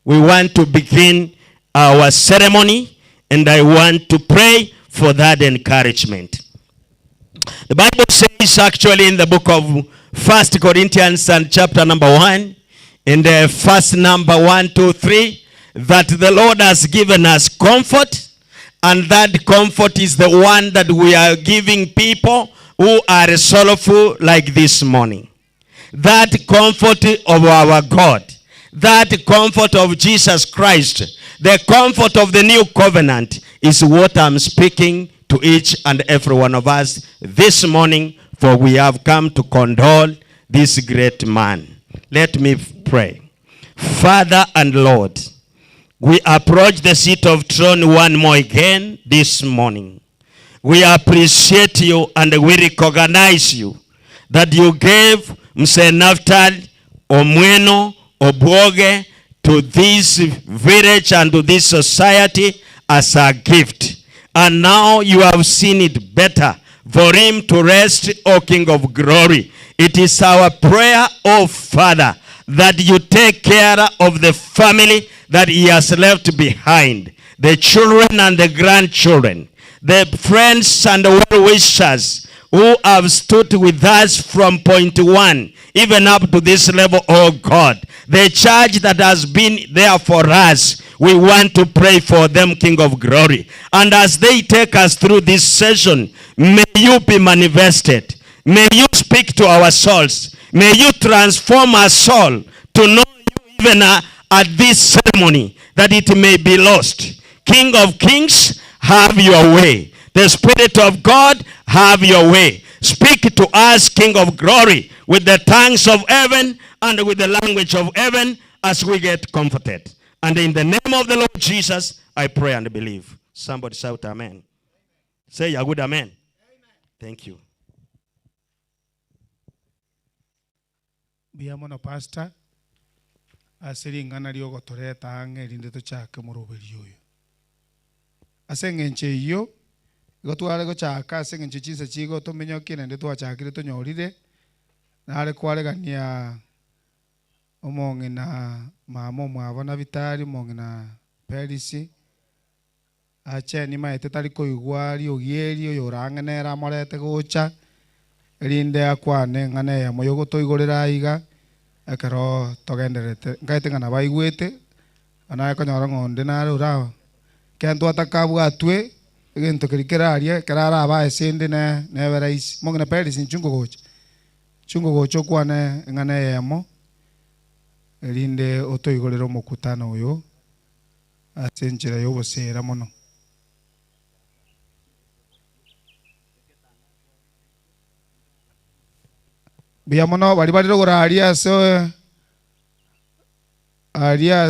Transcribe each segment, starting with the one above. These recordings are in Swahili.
we want to begin our ceremony, and I want to pray for that encouragement. The Bible says actually in the book of 1 Corinthians and chapter number 1, in the first number 1, 2, 3, that the Lord has given us comfort, and that comfort is the one that we are giving people who are sorrowful like this morning. That comfort of our God, that comfort of Jesus Christ, the comfort of the new covenant is what I'm speaking to each and every one of us this morning, for we have come to condole this great man. Let me pray. Father and Lord, we approach the seat of throne one more again this morning. We appreciate you and we recognize you that you gave Mse Naftali, Omweno, Obwoge to this village and to this society as a gift. And now you have seen it better for him to rest, O King of Glory. It is our prayer, O Father, that you take care of the family that he has left behind, the children and the grandchildren, the friends and the well-wishers who have stood with us from point 1 even up to this level, oh God. The church that has been there for us, we want to pray for them, King of Glory. And as they take us through this session, may you be manifested. May you speak to our souls. May you transform our soul to know you even at this ceremony, that it may be lost. King of Kings, have your way. The Spirit of God, have your way. Speak to us, King of Glory, with the tongues of heaven and with the language of heaven as we get comforted. And in the name of the Lord Jesus, I pray and believe. Somebody shout amen. Say a good amen. Amen. Thank you. Biamono pastor asiringana lyogo toreta ange lindeto chaka moroberi yoyo. Asengenche yo gotwale go chaka asengenche chisa chigo to menyoki nende to chakire to nyorire nale kwale gania omonge na mamo mwabona vitali omonge na perisi ache ni maete tali koigwari ogieri oyorangenera morete gocha rinde akwane ngane ya moyo gotoigorera iga akaro togenderete ngaite ngana baigwete ana kanyora ngonde nare urawa kento atakabu atwe gento kirikeraria karara aba esende ne berais mongena perisi chungo gocho kwane ngane yamo rinde otoigorero mokutano uyo asenchira yobosera mono. Biamono bari bari rogora aria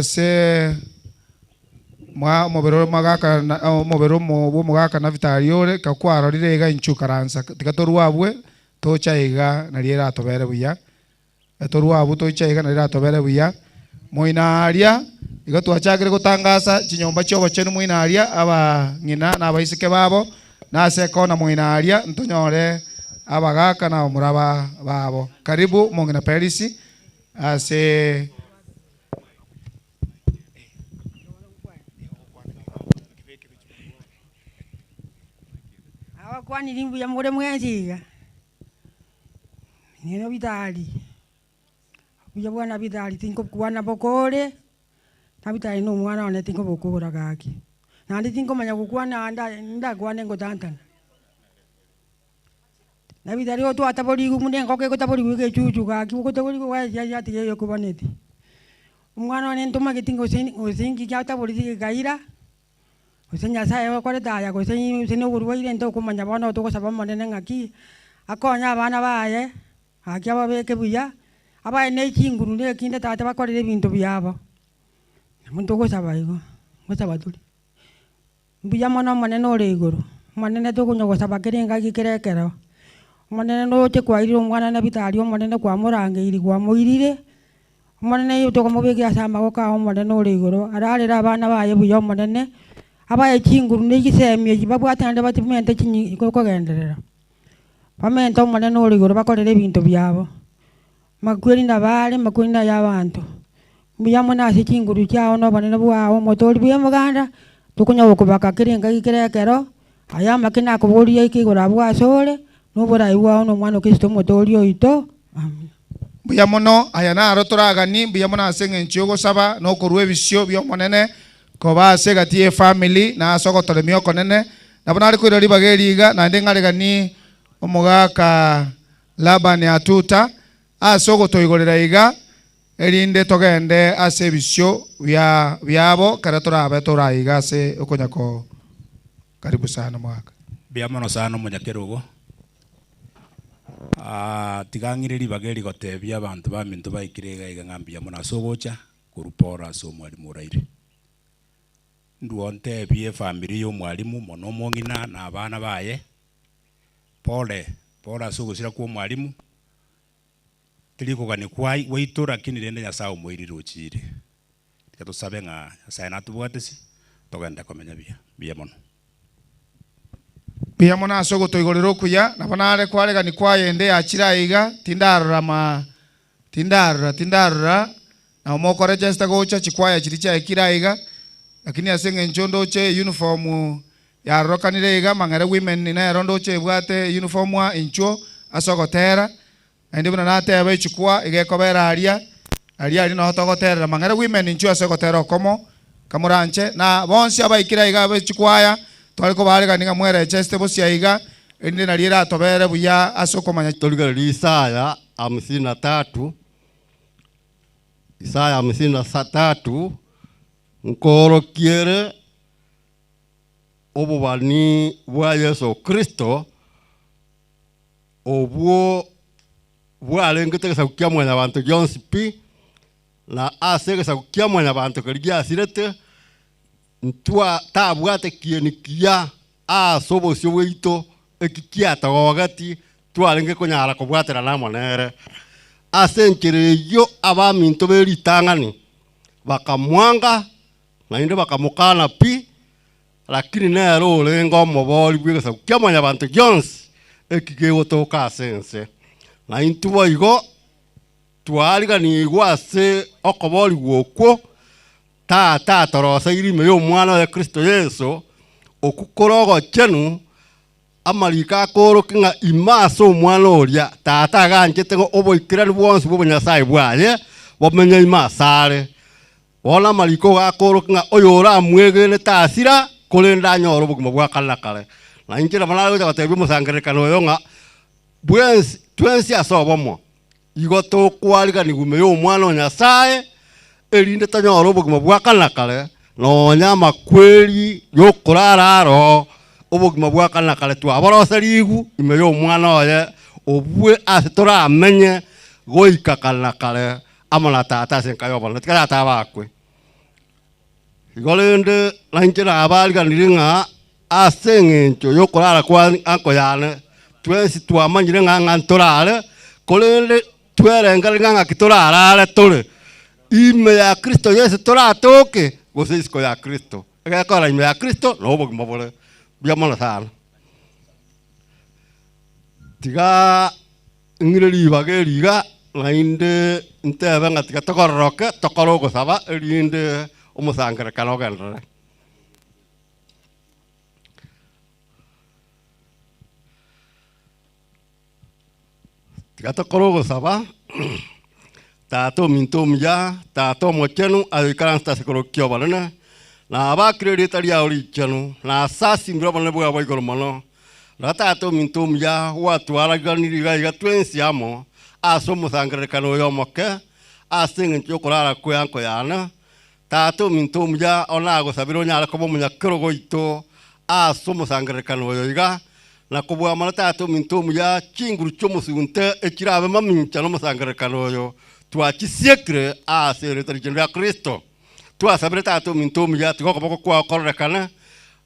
se mwa mobero magaka mobero mo magaka na vitariore kakwaro rirega inchukaransa tikatorwabwe tocha iga na riera tobere buya etorwabu tocha iga na riera tobere buya moina aria iga twachagire gutangasa chinyomba cyobo chenu moina aria aba ngina na abaisike babo na se kona moina aria ntonyore abagaka na omuraba babo. Karibu mongena perisi ase kwani limbu ya mure mwenziga nino bitali kuja bwana bitali tinko kuana bokore na bitali no mwana one tinko bokora gaki na ndi tinko manya kukuana nda kwane ngotantana na bitali oto atabori gumunengo ke gotabori wike chuchu gaki gotabori wa ya tiye yo kubaneti umwana one ntoma gitingo osingi kya tabori gaira Usenya sayo kwa daya ko seni urwa ile ndo kumanya bana to ko saba monene ngaki akonya bana baye akya babeke buya abaye ne kinguru ne kinde tata bakorere bintu byabo muntu ko saba igo musaba tuli mbuya mona monene ore iguru monene to kunyo ko saba kerenga gikerekero monene no te kwa iri umwana na bitali monene kwa murange iri kwa muirire monene yo to ko mubege asamba ko ka monene ore iguru ararira bana baye buya monene abaye kinguru n'igisemye babwatande batimente kinyi koko genderera pamento monene uri goro bakorere ibintu byabo makwiri ndabale makwiri y'abantu Buya mona si chinguru chao no banana bua motor buya maganda. Tukunya wokubaka kiringa ikirekero. Aya makina kuburi iki gora bua sole. No bora iwa no mwana Kristo motori oito. Amen. Buya mono aya na rotoragani buya mona asenge nchiogo saba no korwe bisio byo monene koba asega tie family na soko tolemio konene na bana ariko iri bageriga na ndengare gani omugaka Laban atuta asoko toigorera iga erinde togende ase bisio byabo karatora abetora iga se okonyako. Karibu sana mwaka bia mono sana munyakerugo tigangiriri bageri gotebia abantu ba mintu baikirega iga ngambia mona sogocha kurupora so mwalimu raire nduonte bie family yo mwalimu mono mongina na abana baye pole sogosira kwa mwalimu tiliko gani kwai waitora kini rende nya sawo moiriro chiri tusabe nga sai natubwatesi togenda komenya bia mono bia mona asogo toigorero kuya na banare kwarega ni kwayende achira iga tindarra na omoko register gocha chikwaya chiricha ekira iga lakini asenge nchondo che uniform ya rokanire iga mangare women ina rondo che bwate uniform wa incho asogo tera ende bana nate abe chikwa igekobera aria ari no hotogotera mangare women incho asogo tera komo kamuranche na bonsi abaikira iga abe chikwaya twaliko barega ninga mwere cheste bosi iga ende nariera atobere buya asoko manya toliga Isaya 53 Isaya 53 nkoro kiere obubani bwa Yesu Kristo obwo bwalengete saukia mwana abantu Jones P na asege saukia mwana abantu kaligia asirete ntwa tabwate kienikia asobo syoweito ekikia tawagati twalenge konyara kubwatera na monere asenkere yo abaminto beritangani bakamwanga na inde bakamukana pi lakini nero olengo moboli bwegesa kyamanya abantu Jones ekigego toka sense na intuwa igo twaliga ni gwase okoboli gwokwo tata torosa irime yo mwana wa Kristo Yesu okukorogo chenu amalika koro kinga imaso mwana oria tata ganjete ngo oboikirani bwonsi bw'Nyasaye bwaye bomenye imasare wona maliko gakoro kinga oyora mwegene tasira kolenda nyoro buguma bwa kalakale na injira manalo gatabe musangerekano yonga bwensi twensi asobomo igoto kwaliga nigume yo mwana wa Nyasaye erinde tanyoro buguma bwa kalakale no nyama kweli yokurararo obuguma bwa kalakale twaboroserigu ime yo mwana oye obwe asitora amenye goika kalakale amana tata senkayo bana tikara tabakwe igolende lanjira abaliga niringa asengencho yokorara kwa anko yane twesi twamanyire nga ntorale kolende twerenga nga kitorara tole ime ya Kristo Yesu toratoke goseisko ya Kristo agakora ime ya Kristo no bogimo bole byamana sana tiga ngireli bageriga lainde ntebe ngatika tokoroke tokorogo saba erinde omusangere kanogendere tiga tokorogo saba tato mintom ya tato mochenu alikaransta sekorokio balana na aba creditaria orichenu na asasi mbro balana bwa baigoro mono na tato mintom ya watu araganiriga iga twensi amo aso musangere kano yomoke asinge chokorara kwanko yana tato mintom ya onago sabiro nyala kobo munyakero goito aso musangere kano yoiga na kubwa mala tato mintom ya chinguru chomusunte ekirabe mamincha no musangere kano yo twachisiekre asere tarijenda Kristo twasabire tato mintom ya tikoko kwa korekana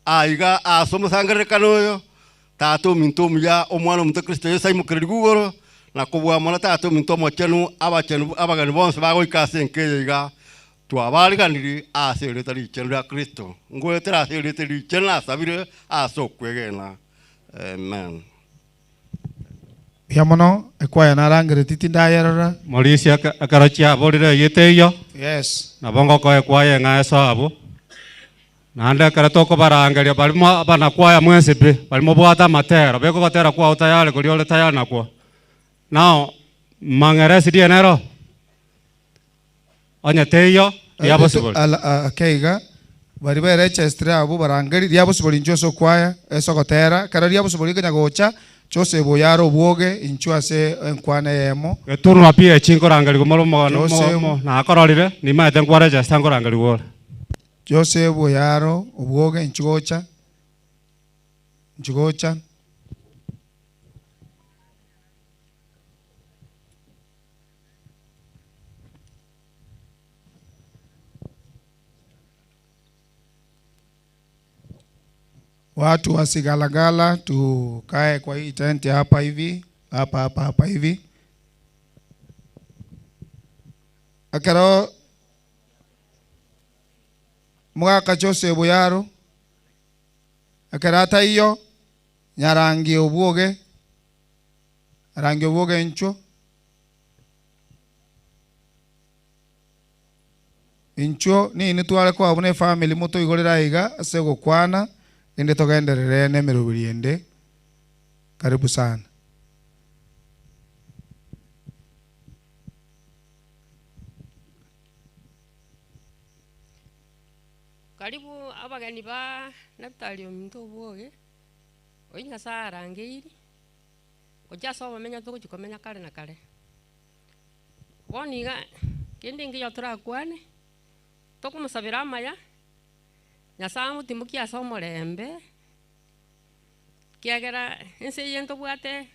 aiga aso musangere kano yo tato mintom ya omwana mute Kristo Yesu imukirigugoro na kubwa mala tato mintomo chenu abagani bonse bago ikasenke iga twabaliganiri asere tarijenda Kristo ngwetera asere tarijenda sabire aso kwegena amen Yamono ekwaya narangire titinda yerora. Morisi akarachi abolire yeteyo. Yes. Na bongo ko ekwaya nga sabo. Nanda karatoko barangalia balimo abana kwaya mwensepe balimo bwata matera beko batera kwa utayale kuliole tayana kwa. Now mangeresi dienero. Onya teyo ya possible. Keiga bari register abo barangari ya possible injoso kwaya esokotera kara ya possible kanya gocha chose boyaro bwoge inchuase enkwana yemo. Geturwa pia chinko rangali kumolo mo na akororire ni maete nkwara register ngorangali wole. Jose boyaro obwoge inchugocha. Watu wasigalagala tukae kwa hii tenti hapa hivi, hapa hivi. Akaro mwaka Jose boyaro akarata hiyo nyarangi obwoge rangi obwoge incho ni twale kwa abune family moto igorera iga ase gukwana ende togenderere nemerubiri ende. Karibu sana. Karibu abageni ba Neptali omuntu obwoge oinya sarangeiri oja soba menya to kuchikomenya kare na kare boniga kindi ngiyo turakwane tokumusabira amaya nyasamu timuki asomorembe kiagera ense yento bwate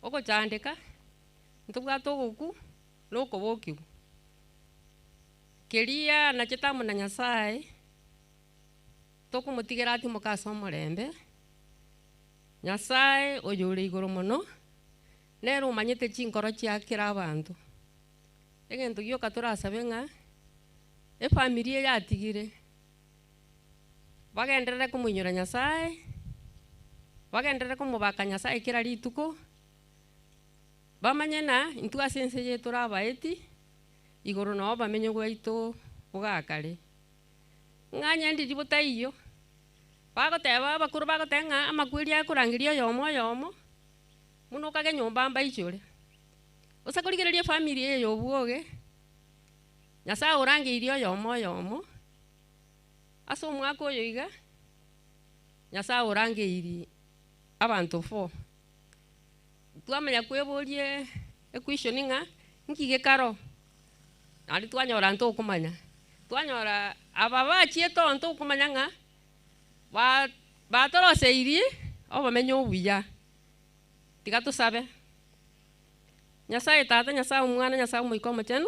okochandika ntubwato goku loko bokiu keria na chetamu na nyasaye tokumutigira ati mukasomorembe nyasaye oyure igoro mono nero umanyete chinkoro chiakira abantu egento gioka turasabe ng'a efamily yatigire bagenderere kumuinyura nyasaye bagenderere kumubaka nyasaye kira rituko bamanye na intu asense ye turabaeti igoro no bamenye gwaito bugakare nganya ndi butaiyo bagoteba bakuru bagotenga amakwiri akurangiria yomo muno kage nyomba mbaichure usakurigereria family ye yobwoge nyasaye urangirio yomo aso mwako oyo iga nyasaye urangiiri abantu 4 twamenya kweborie equation nga nkige karo ali twanyora nto kumanya twanyora ababa chieto nto kumanya nga ba toroseiri obamenye obuya tiga tusabe nyasaye tata nyasaye umwana nyasaye moiko mochenu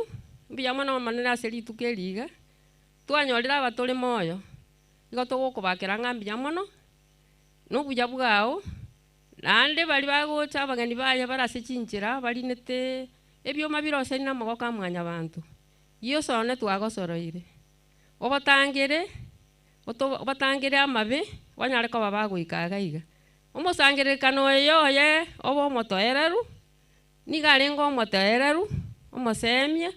mbiya mwana manene aseri tukeliga twanyorira abatore moyo igo tugukubakira ng'ambia mono n'obuya bwao nande bali bagocha abageni baye barase chinchira barinete ebyoma birose na mogoka mwanya abantu iyo sone twagosoroire obatangire amabe wanyare ko babagwikaga iga omusangirekano yoye obo motoereru nigarengo motoereru omosemia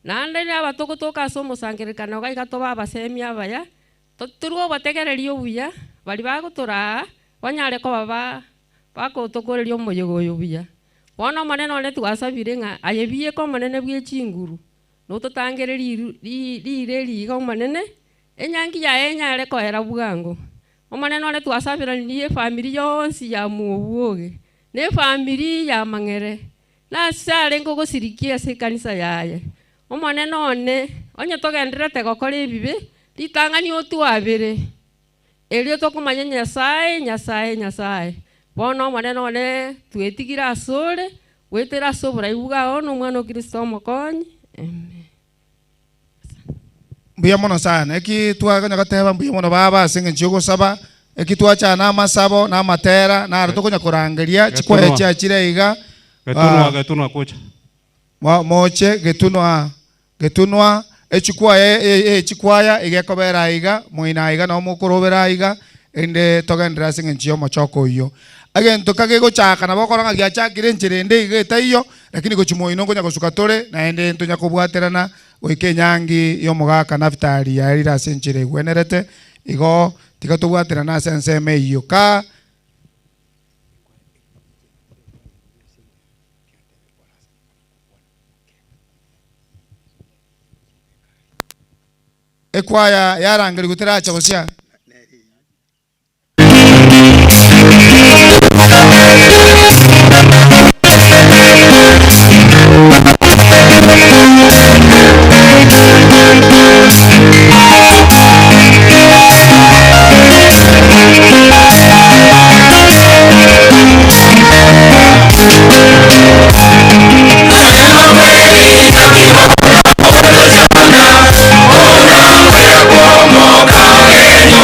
nande abatogotoka so omusangirekano gaiga to babasemia baya turwo bategereria obuya bali bagotora wanyare ko baba bakotokoreria omoyogoyo buya bono manene ole twasabire ng'a ayebie ko manene bwe chinguru no totangereri liga manene enyangi ya enyare ko era bwango omanene ole twasabira ni family yonsi ya muobuoge ne family ya mangere na sare ngo gosirikia se kanisa yaye omanene one onye togenderete gokora ebibe litangani otwabire elio tokumanya nyasaye bono manene one twetigira asore wetera asobora ibuga ono mwana Kristo mokonyi amen. Mbuya mono sana eki twaganya gateba mbuya mono baba singe nchogo saba eki twacha na masabo na matera na aratokonya kurangaria chikwa cha chiraiga getunwa kocha moche getunwa echikwaya igekobera iga moina iga no mukurobera iga ende togendera singe nchio mochoko iyo agento kage gochaka na bokoranga giachakire nchirende igeta iyo lakini gochumo ino ngonya gosuka tore na ende ntonya kubwaterana goike nyangi yo mugaka na vitali ya rira senchire gwenerete igo tigatubwaterana senseme iyo ka ekwaya yarangiri guteracha gosia Como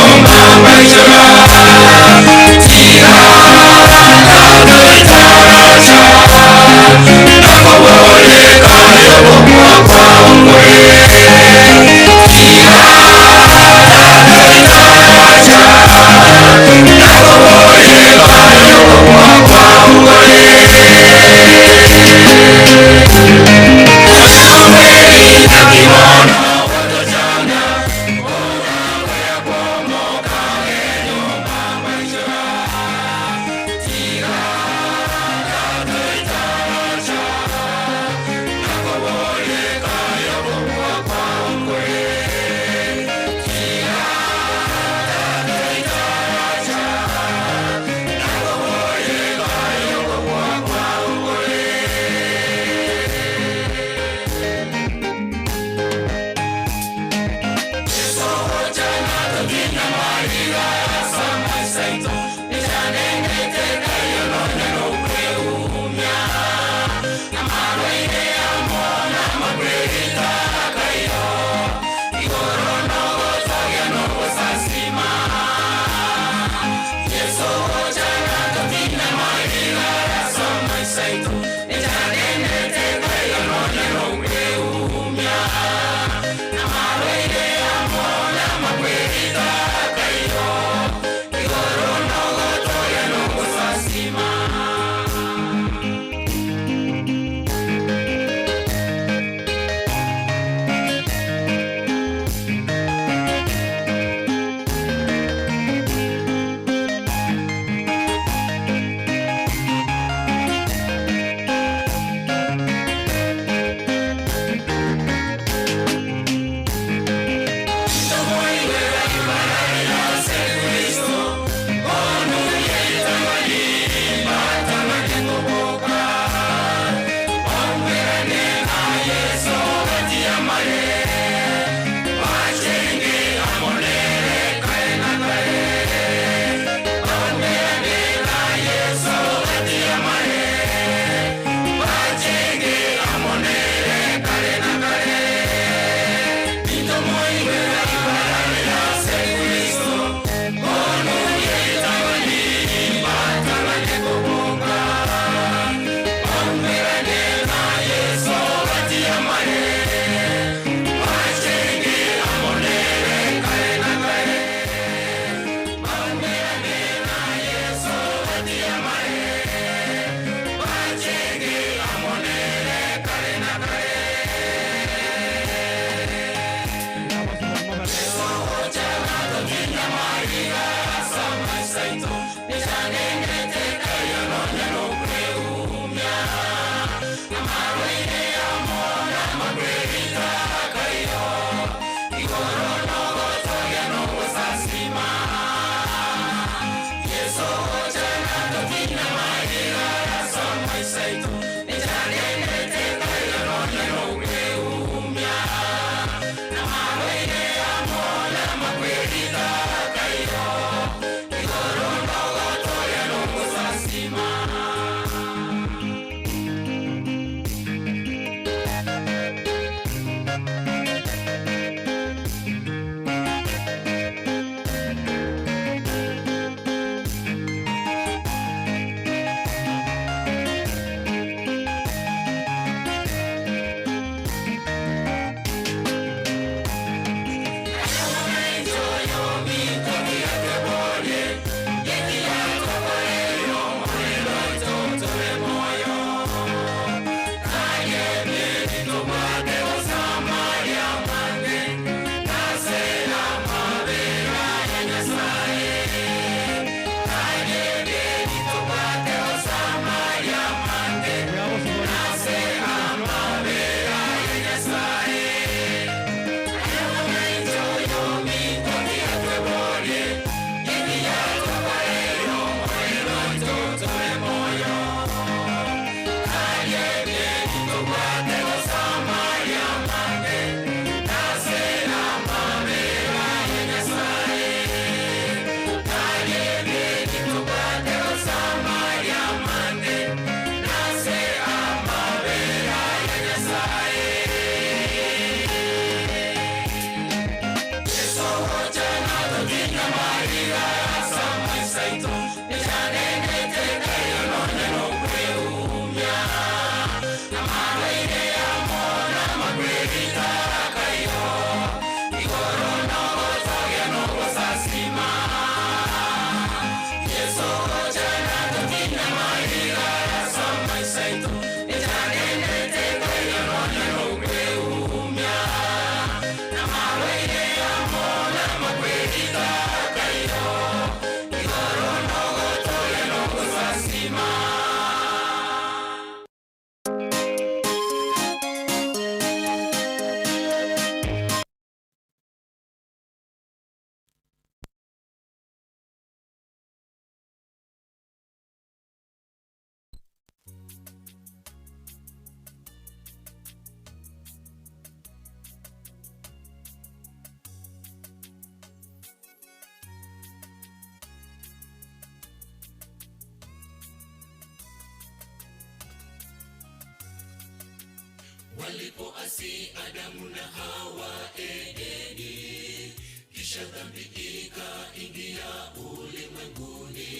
walipoasi Adamu na Hawa Edeni, kisha dhambi ikaingia ulimwenguni.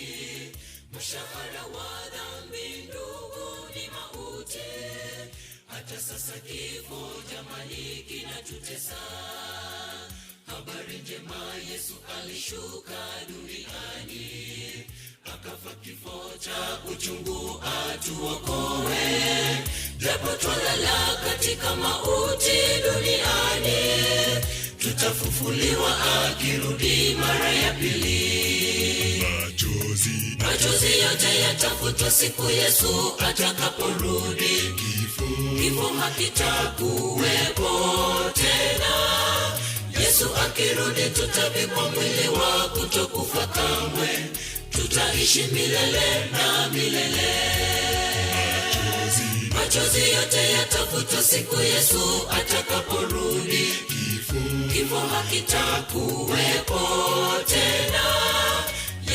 Mshahara wa dhambi ndugu ni mauti, hata sasa kifo jamani kinatutesa. Habari njema, Yesu alishuka duniani, akafa kifo cha uchungu atuokoe. Japo twalala katika mauti duniani, tutafufuliwa akirudi mara ya pili. Machozi yote yatafutwa siku Yesu atakaporudi. Kifo hakitakuwepo tena. Yesu akirudi tutavikwa mwili wa kutokufa kamwe, tutaishi milele na milele. Machozi yote yatafutwa siku Yesu atakaporudi. Kifo hakitakuwepo tena.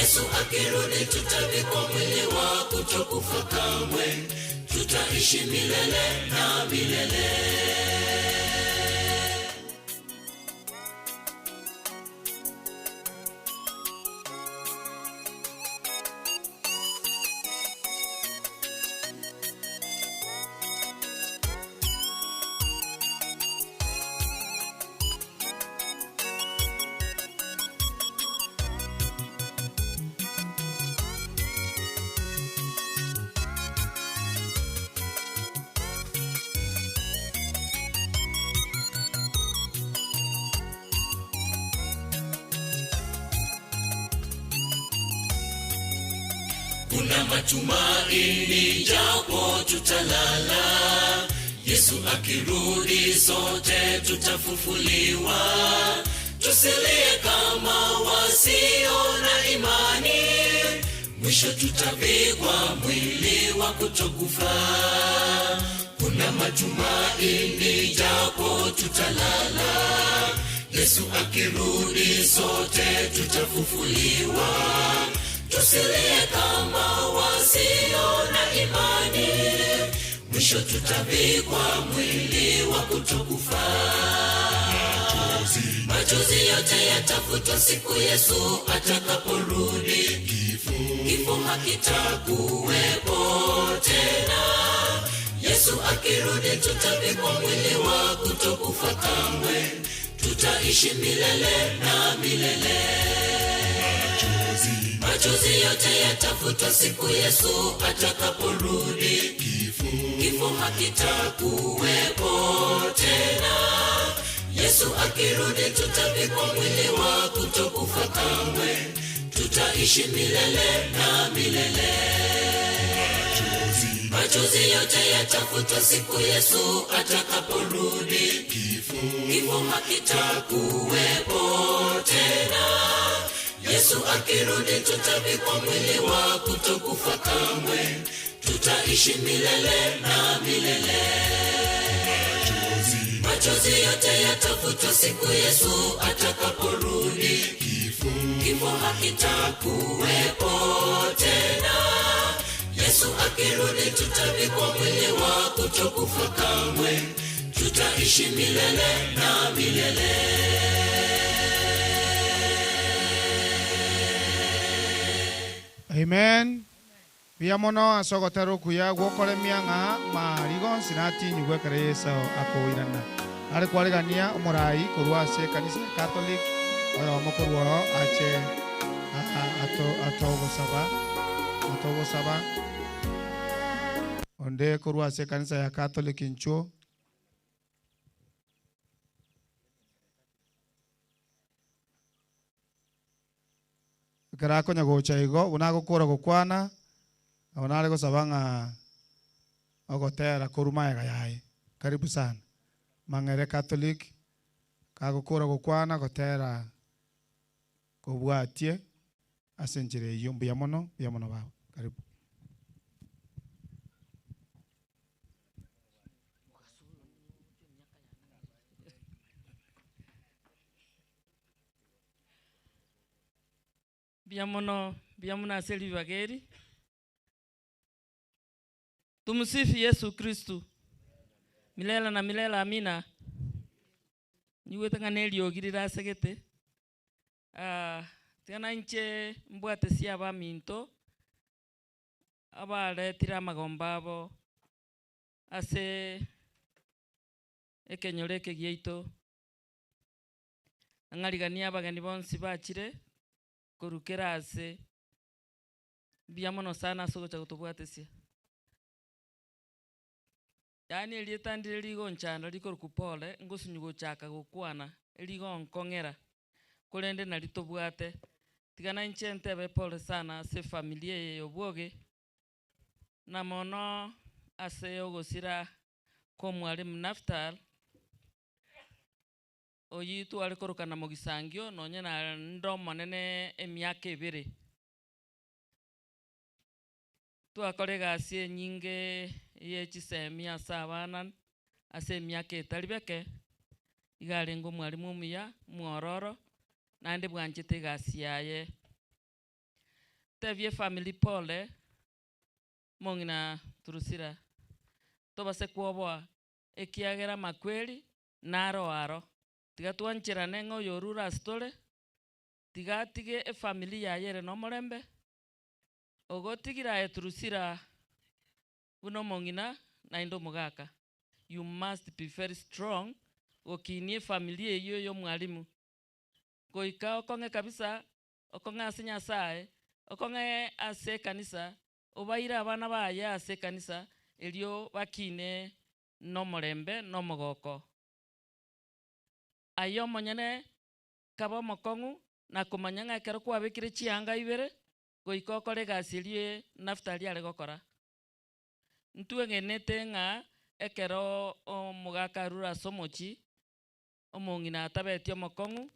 Yesu akirudi tutavikwa mwili wa kutokufa kamwe, tutaishi milele na milele. Kuna matumaini japo tutalala, Yesu akirudi sote tutafufuliwa. Tusilie kama wasio na imani, mwisho tutavikwa mwili wa kutokufa. Kuna matumaini japo tutalala, Yesu akirudi sote tutafufuliwa. Tusilie kama wasio na imani, mwisho tutavikwa mwili wa kutokufa. Machozi yote yatafutwa siku Yesu atakaporudi. Kifo hakitakuwepo tena. Yesu akirudi tutavikwa mwili wa kutokufa kamwe, tutaishi milele na milele. Machozi yote yatafutwa siku Yesu atakaporudi. Kifo hakitakuwepo tena. Yesu akirudi tutavikwa mwili wa kutokufa kamwe, tutaishi milele na milele. Machozi yote yatafutwa siku Yesu atakaporudi. Kifo hakitakuwepo tena. Yesu akirudi tutavikwa mwili wa kutokufa kamwe, tutaishi milele na milele. Machozi yote yatafutwa siku Yesu atakaporudi. Kifo hakitakuwepo tena. Yesu akirudi tutavikwa mwili wa kutokufa kamwe, tutaishi milele na milele. Amen. Biamono asogotero kuya gwokore mianga marigo sinati nyugwekere Yesu akoirana. Ari kwaregania umurai kurwase kanisa Catholic oyo mokorwo ache atogo saba onde kurwase kanisa ya Catholic incho karako nyagocha igo unago kora gukwana abonare gusabanga ogotera kurumaega yae. Karibu sana Mang'ere Catholic kagukura gukwana gotera kubwatie asenjire yumbu ya mono baba. Karibu. Biamono aseli wageri. Tumsifu Yesu Kristu. Milele na milele amina. Nyuwete nganeli ogirira segete. Tena inche mbwate sia ba minto. Abale tira magomba abo. Ase ekenyoreke gieito. Angarigania abageni bonsi bachire korukera ase biamono sana sogocha gutubwatesia. Yani elietandire ligo nchanda liko rukupole ngosunyugo chaka gukwana eligo nkongera kolende na litobwate tigana inchente be pole sana se familia ye obwoge na mono ase ogosira ko mwalimu Naftal oyitu alikorukana mogisangio nonye na ndo monene emiaka ebere twakorega ase nyinge ye chisemia sabana ase emiaka etaribeke igarengo mwalimu muya mwororo nande bwanchete gasiaye tebye family pole mongina turusira tobase kuoboa ekiagera makweli naro aro tiga twanchirane ngo yorura stole tiga tige e familia yere no morembe ogotigira eturusira buno mongina na indo mugaka. You must be very strong okinie familia iyo yo mwalimu goika okonge kabisa okonge ase Nyasaye okonge ase kanisa obaira abana baye ase kanisa elio bakine no morembe no mogoko ayo monyene kaba mokongu na kumanyanga kero kwa bekire chianga ibere goika okore gasirie Naftali ale gokora ntuengenete nga ekero omugaka rura somochi omongina atabetio mokongu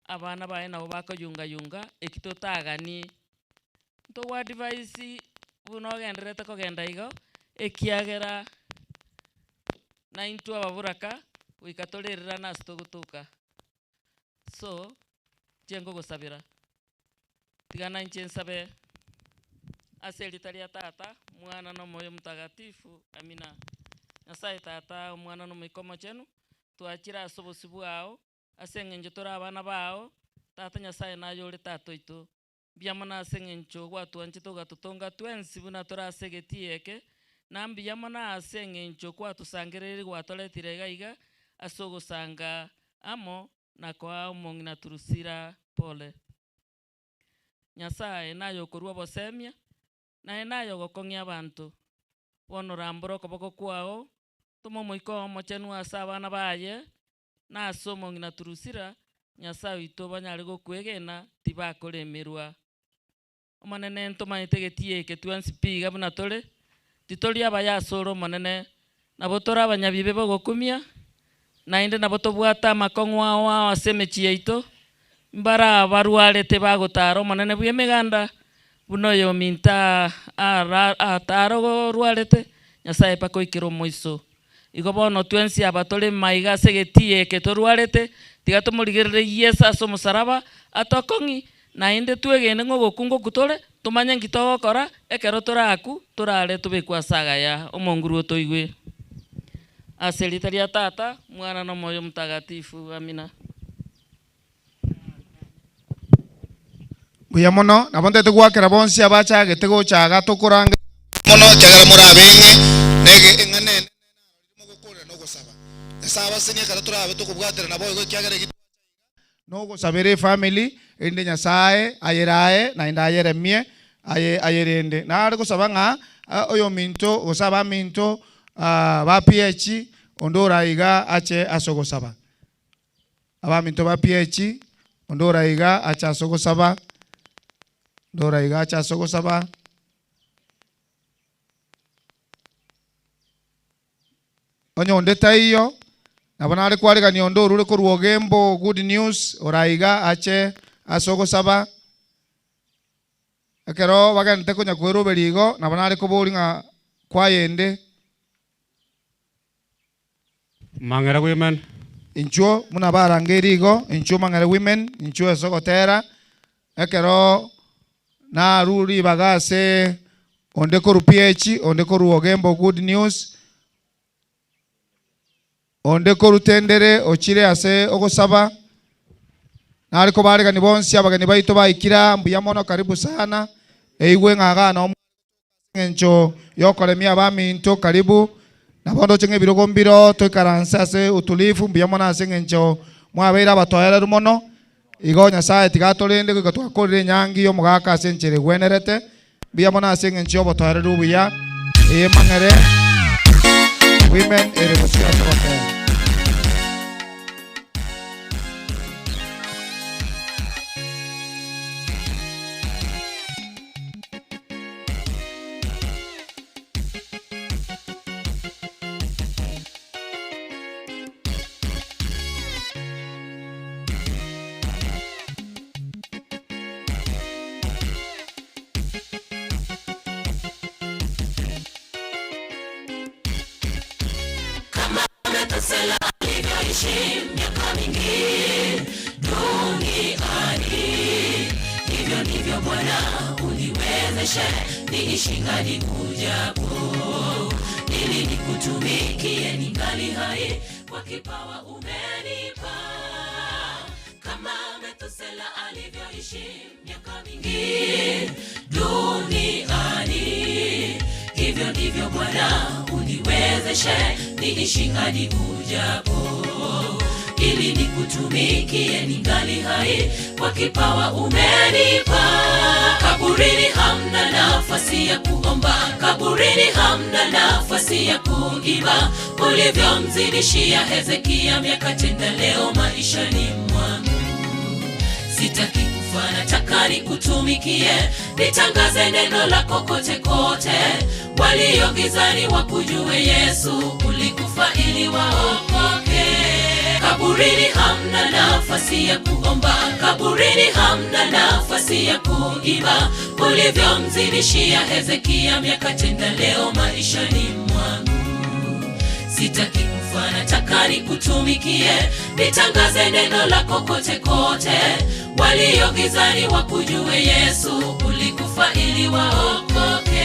abana bae nabo bakoyunga ekitotagani nto wa device buno genderete kogenda igo ekiagera na intu ababuraka wikatolerera nasto gutuka so jengo gusabira tigana inche nsabe ase litaria tata mwana no moyo mutagatifu amina. Nyasaye tata mwana no mikomo chenu twachira asobosi bwao ase ngenjo tora abana bao tata Nyasaye nayo ore tato ito biamona ase ngenjo gwatwanche togatutonga twensi buna tora ase getieke nambi yamona ase ngenjo kwatusangereri gwatoletire gaiga asogosanga amo na kwa omongina turusira pole Nyasaye nayo korwa bosemia na nayo gokongia abantu bonoramboro koboko kwao tomo moiko mochenu asa abana baye na asomo ngina turusira Nyasaye ito banyare gokwegena tibakoremerwa omanene ntomanyete getie ketwansi piga buna tole titoli abaya soro manene nabotora abanyabibe bogokumia nainde nabotobwata makongwa wao asemechi yaito mbara barwarete bagotaro manene bwemeganda buno yo minta ataro rwarete Nyasaye pakoikiro moiso igo bono twensi abatole maiga segetie ketorwarete tiga tumurigerere Yesu asomusaraba atokongi nainde twegene ngo gokungo kutole tumanye ngitogokora ekero toraku torare tubekwa saga ya omonguru toigwe aselitaria tata mwana no moyo mutagatifu amina. Buya mono nabonte twakera bonsi abacha getego chaga tokuranga mono chagara murabenge nege engane mo gukora no gusaba esaba sinia kara turabe tukubwatira nabo igo kyagara no gusabire family ende Nyasaye ayerae na inda ayeremie ayerende na ari gusaba nga oyo minto gusaba minto ba PH ondora iga ache asogosaba aba minto ba PH ondora iga acha asogosaba ndora iga acha asogosaba onyo ndeta iyo nabona ari kwarega ni ondo rure ko ruogembo good news oraiga ache asogosaba akero bagante kunya kwero berigo nabona ari ko boringa kwayende mangera women inchuo muna barangerigo inchuo mangera women inchuo esogotera akero na ruri bagase onde ko PH onde ko ruogembo good news onde korutendere ochire ase ogosaba nariko barega ni bonsi abagani baito baikira mbuya mono karibu sana eigwe ng'agana encho yokoremia baminto karibu nabondo chenge birogombiro toikaransa ase utulifu mbuya mono ase encho mwabeira batoyera mono igo nyasaye tigatorende ko twakorire nyangi yo mugaka ase enchere gwenerete mbuya mono ase encho batoyera buya mangere women erebusia sote. Metusela alivyoishi miaka mingi duniani, hivyo ndivyo Bwana uniwezeshe niishi hadi kujapo, ili nikutumikie ningali hai kwa kipawa umenipa. Kama Metusela alivyoishi miaka mingi duniani, hivyo ndivyo Bwana uniwezeshe niishi hadi ujapo, ili nikutumikie ningali hai kwa kipawa umenipa. Kaburini hamna nafasi ya kuomba, kaburini hamna nafasi ya kuiba. Ulivyomzidishia Hezekia miaka 10 leo maishani mwangu. Sitaki kufa, nataka nikutumikie, nitangaze neno lako kote kote. Walio gizani wakujue Yesu, ulikufa ili waokoke. Kaburini hamna nafasi ya kuomba, kaburini hamna nafasi ya kuiba. Ulivyomzidishia Hezekia miaka 10 leo maishani mwangu. Sitaki kufa, nataka nikutumikie, nitangaze neno lako kote kote. Walio gizani wakujue Yesu, ulikufa ili waokoke.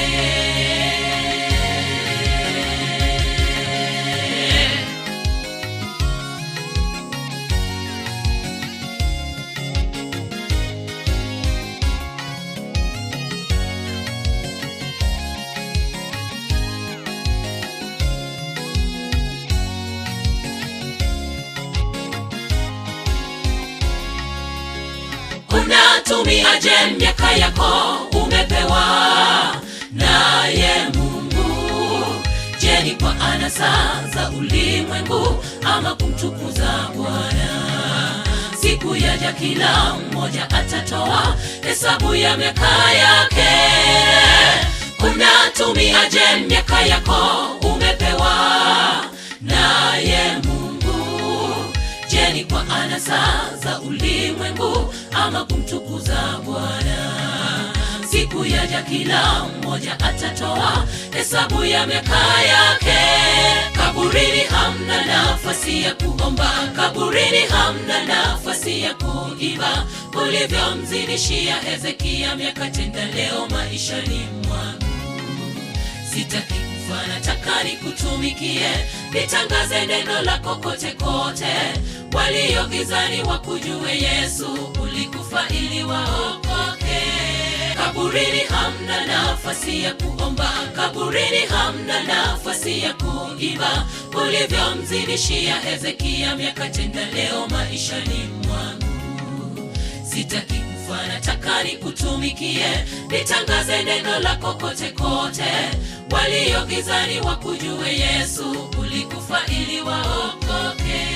Unatumiaje miaka yako umepewa naye Mungu? Je, ni kwa anasa za ulimwengu ama kumtukuza Bwana? Siku yaja kila mmoja atatoa hesabu ya miaka yake. Unatumiaje miaka yako umepewa naye Mungu? Je, ni kwa anasa za ulimwengu ama kumtukuza Bwana? Siku yaja kila mmoja atatoa hesabu ya miaka yake. Kaburini hamna nafasi ya kuomba, kaburini hamna nafasi ya kuiba. Ulivyomzidishia Hezekia miaka 10 leo maishani mwangu. Sitaki kufa, nataka nikutumikie, nitangaze neno lako kote kote. Walio gizani wakujue Yesu, ulikufa ili waokoke. Kaburini hamna nafasi ya kuomba, kaburini hamna nafasi ya kuiba. Ulivyomzidishia Hezekia miaka 10 leo maishani mwangu. Sitaki kufa, nataka nikutumikie, nitangaze neno lako kote kote. Walio gizani wakujue Yesu, ulikufa ili waokoke.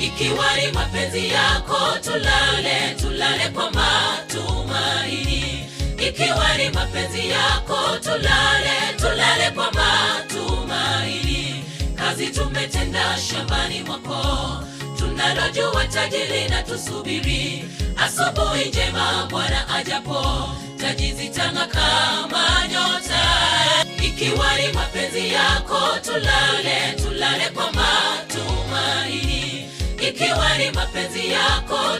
Ikiwa ni mapenzi yako tulale, tulale kwa matumaini. Ikiwa ni mapenzi yako tulale, tulale kwa matumaini. Kazi tumetenda shambani mwako, tunalojua tajiri na tusubiri asubuhi njema Bwana ajapo, taji zitang'aa kama nyota. Ikiwa ni mapenzi yako tulale kwa matumaini. Ikiwa ni mapenzi yako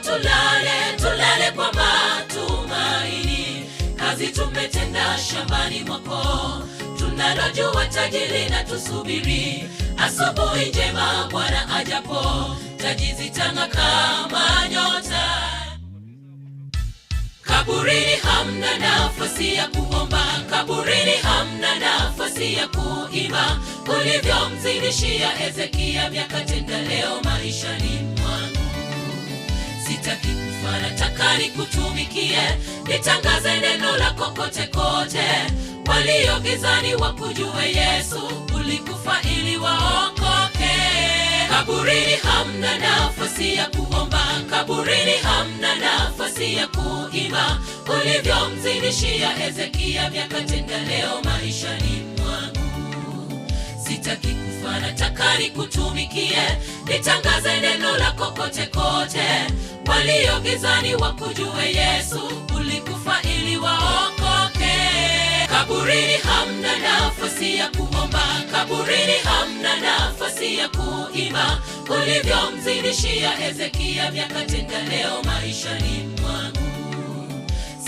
tulale kwa matumaini. Kazi tumetenda shambani mwako, tunalojua tajiri na tusubiri asubuhi njema Bwana ajapo, taji zitang'aa kama nyota. Kaburini hamna nafasi ya kuomba, kaburini hamna nafasi ya kuimba. Ulivyomzidishia Hezekia miaka, tenda leo maishani mwangu. Sitaki kufa, nataka nikutumikie, nitangaze neno lako kote kote. Walio gizani wakujue Yesu, ulikufa ili waokoke. Kaburini hamna nafasi ya kuomba, kaburini hamna nafasi ya kuimba. Ulivyomzidishia Hezekia miaka, tenda leo maishani mwangu. Sitaki kufa, nataka nikutumikie, nitangaze neno lako kote kote. Walio gizani wakujue Yesu, ulikufa ili waokoke. Kaburini hamna nafasi ya kuomba, kaburini hamna nafasi ya kuimba. Ulivyomzidishia Hezekia miaka, tenda leo maishani mwangu.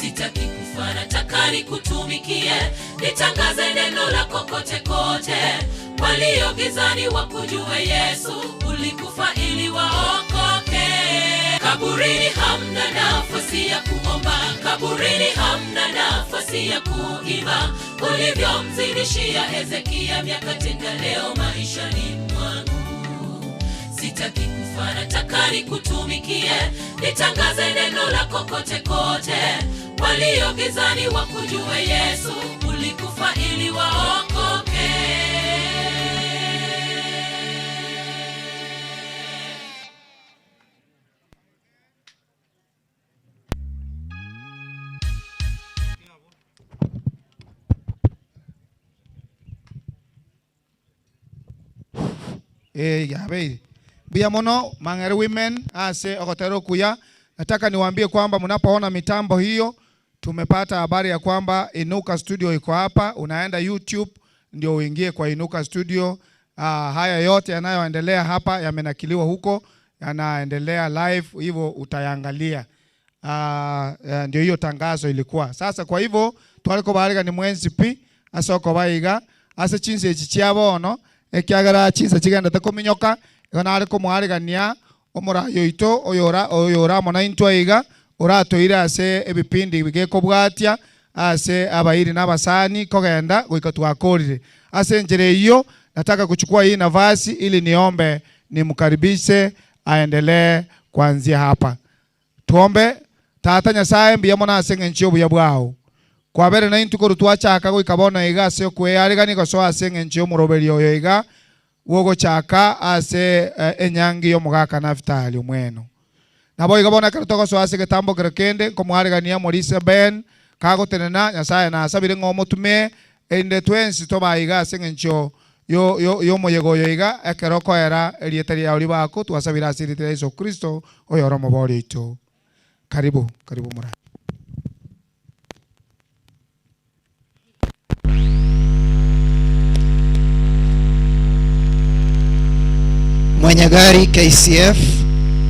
Sitaki kufa, nataka nikutumikie, nitangaze neno lako kote kote. Walio gizani wakujue Yesu, ulikufa ili waokoke. Kaburini hamna nafasi ya kuomba, kaburini hamna nafasi ya kuimba. Ulivyomzidishia Hezekia miaka, tenda leo maishani mwangu. Sitaki kufa, nataka nikutumikie, nitangaze neno lako kote kote. Walio gizani wakujue Yesu, ulikufa ili waokoke. Yabe bia mono Mang'ere Women ase okotero kuya. Nataka niwaambie kwamba mnapoona mitambo hiyo, tumepata habari ya kwamba Inuka Studio iko hapa. Unaenda YouTube ndio uingie kwa Inuka Studio. Haya yote yanayoendelea hapa yamenakiliwa huko, yanaendelea live, hivyo utayangalia. Ndio hiyo tangazo ilikuwa. Sasa kwa hivyo twaliko bariga ni mwenzi pi asoko baiga ase chinse echi chiabono ekiagara chinse chigenda takominyoka igona ariko mwarigania omorayo ito oyora mona intwaiga oratoire ase ebipindi bigekobwatia ase abairi n'abasani kogenda goika twakorire ase njere hiyo. Nataka kuchukua hii nafasi ili niombe nimkaribishe aendelee kuanzia hapa. Tuombe. Tata Nyasaye mbiya mona asenge nchio buya bwao kwa bere na intu ko twachaka goikabona iga ase kweyarigani goso asenge nchio muroberi oyo iga wogo chaka ase enyangi yo mugaka Naftali mweno nabo igabona karutoko so ase getambo kerekende komwarigania Morisa Ben kago tenena Nyasaye na asabire ngomotume ende twensi to baiga asenge nchio yo moyego yo iga ekeroko era elieteri ya oli bako twasabira asirite Yesu Kristo oyo romo bori ito. Karibu mura.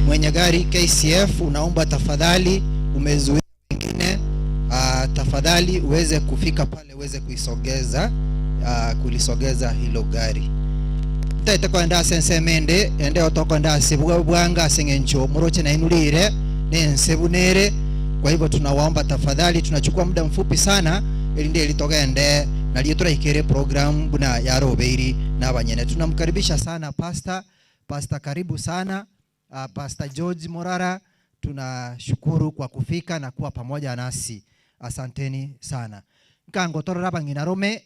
Mwenye gari KCF unaomba tafadhali umezuia wengine, tafadhali uweze kufika pale uweze kulisogeza hilo gari. Tete kwa nda sensemende ende otoko nda sibwanga sengencho muroche na inulire nsebunere. Kwa hivyo tunawaomba tafadhali, tunachukua muda mfupi sana ili ndiye litogende na liyetura ikere program buna ya robeiri na banyene. Tunamkaribisha sana Pastor karibu sana. Pastor George Morara, tunashukuru kwa kufika na kuwa pamoja nasi. Asanteni sana. Nkango torora bangina rome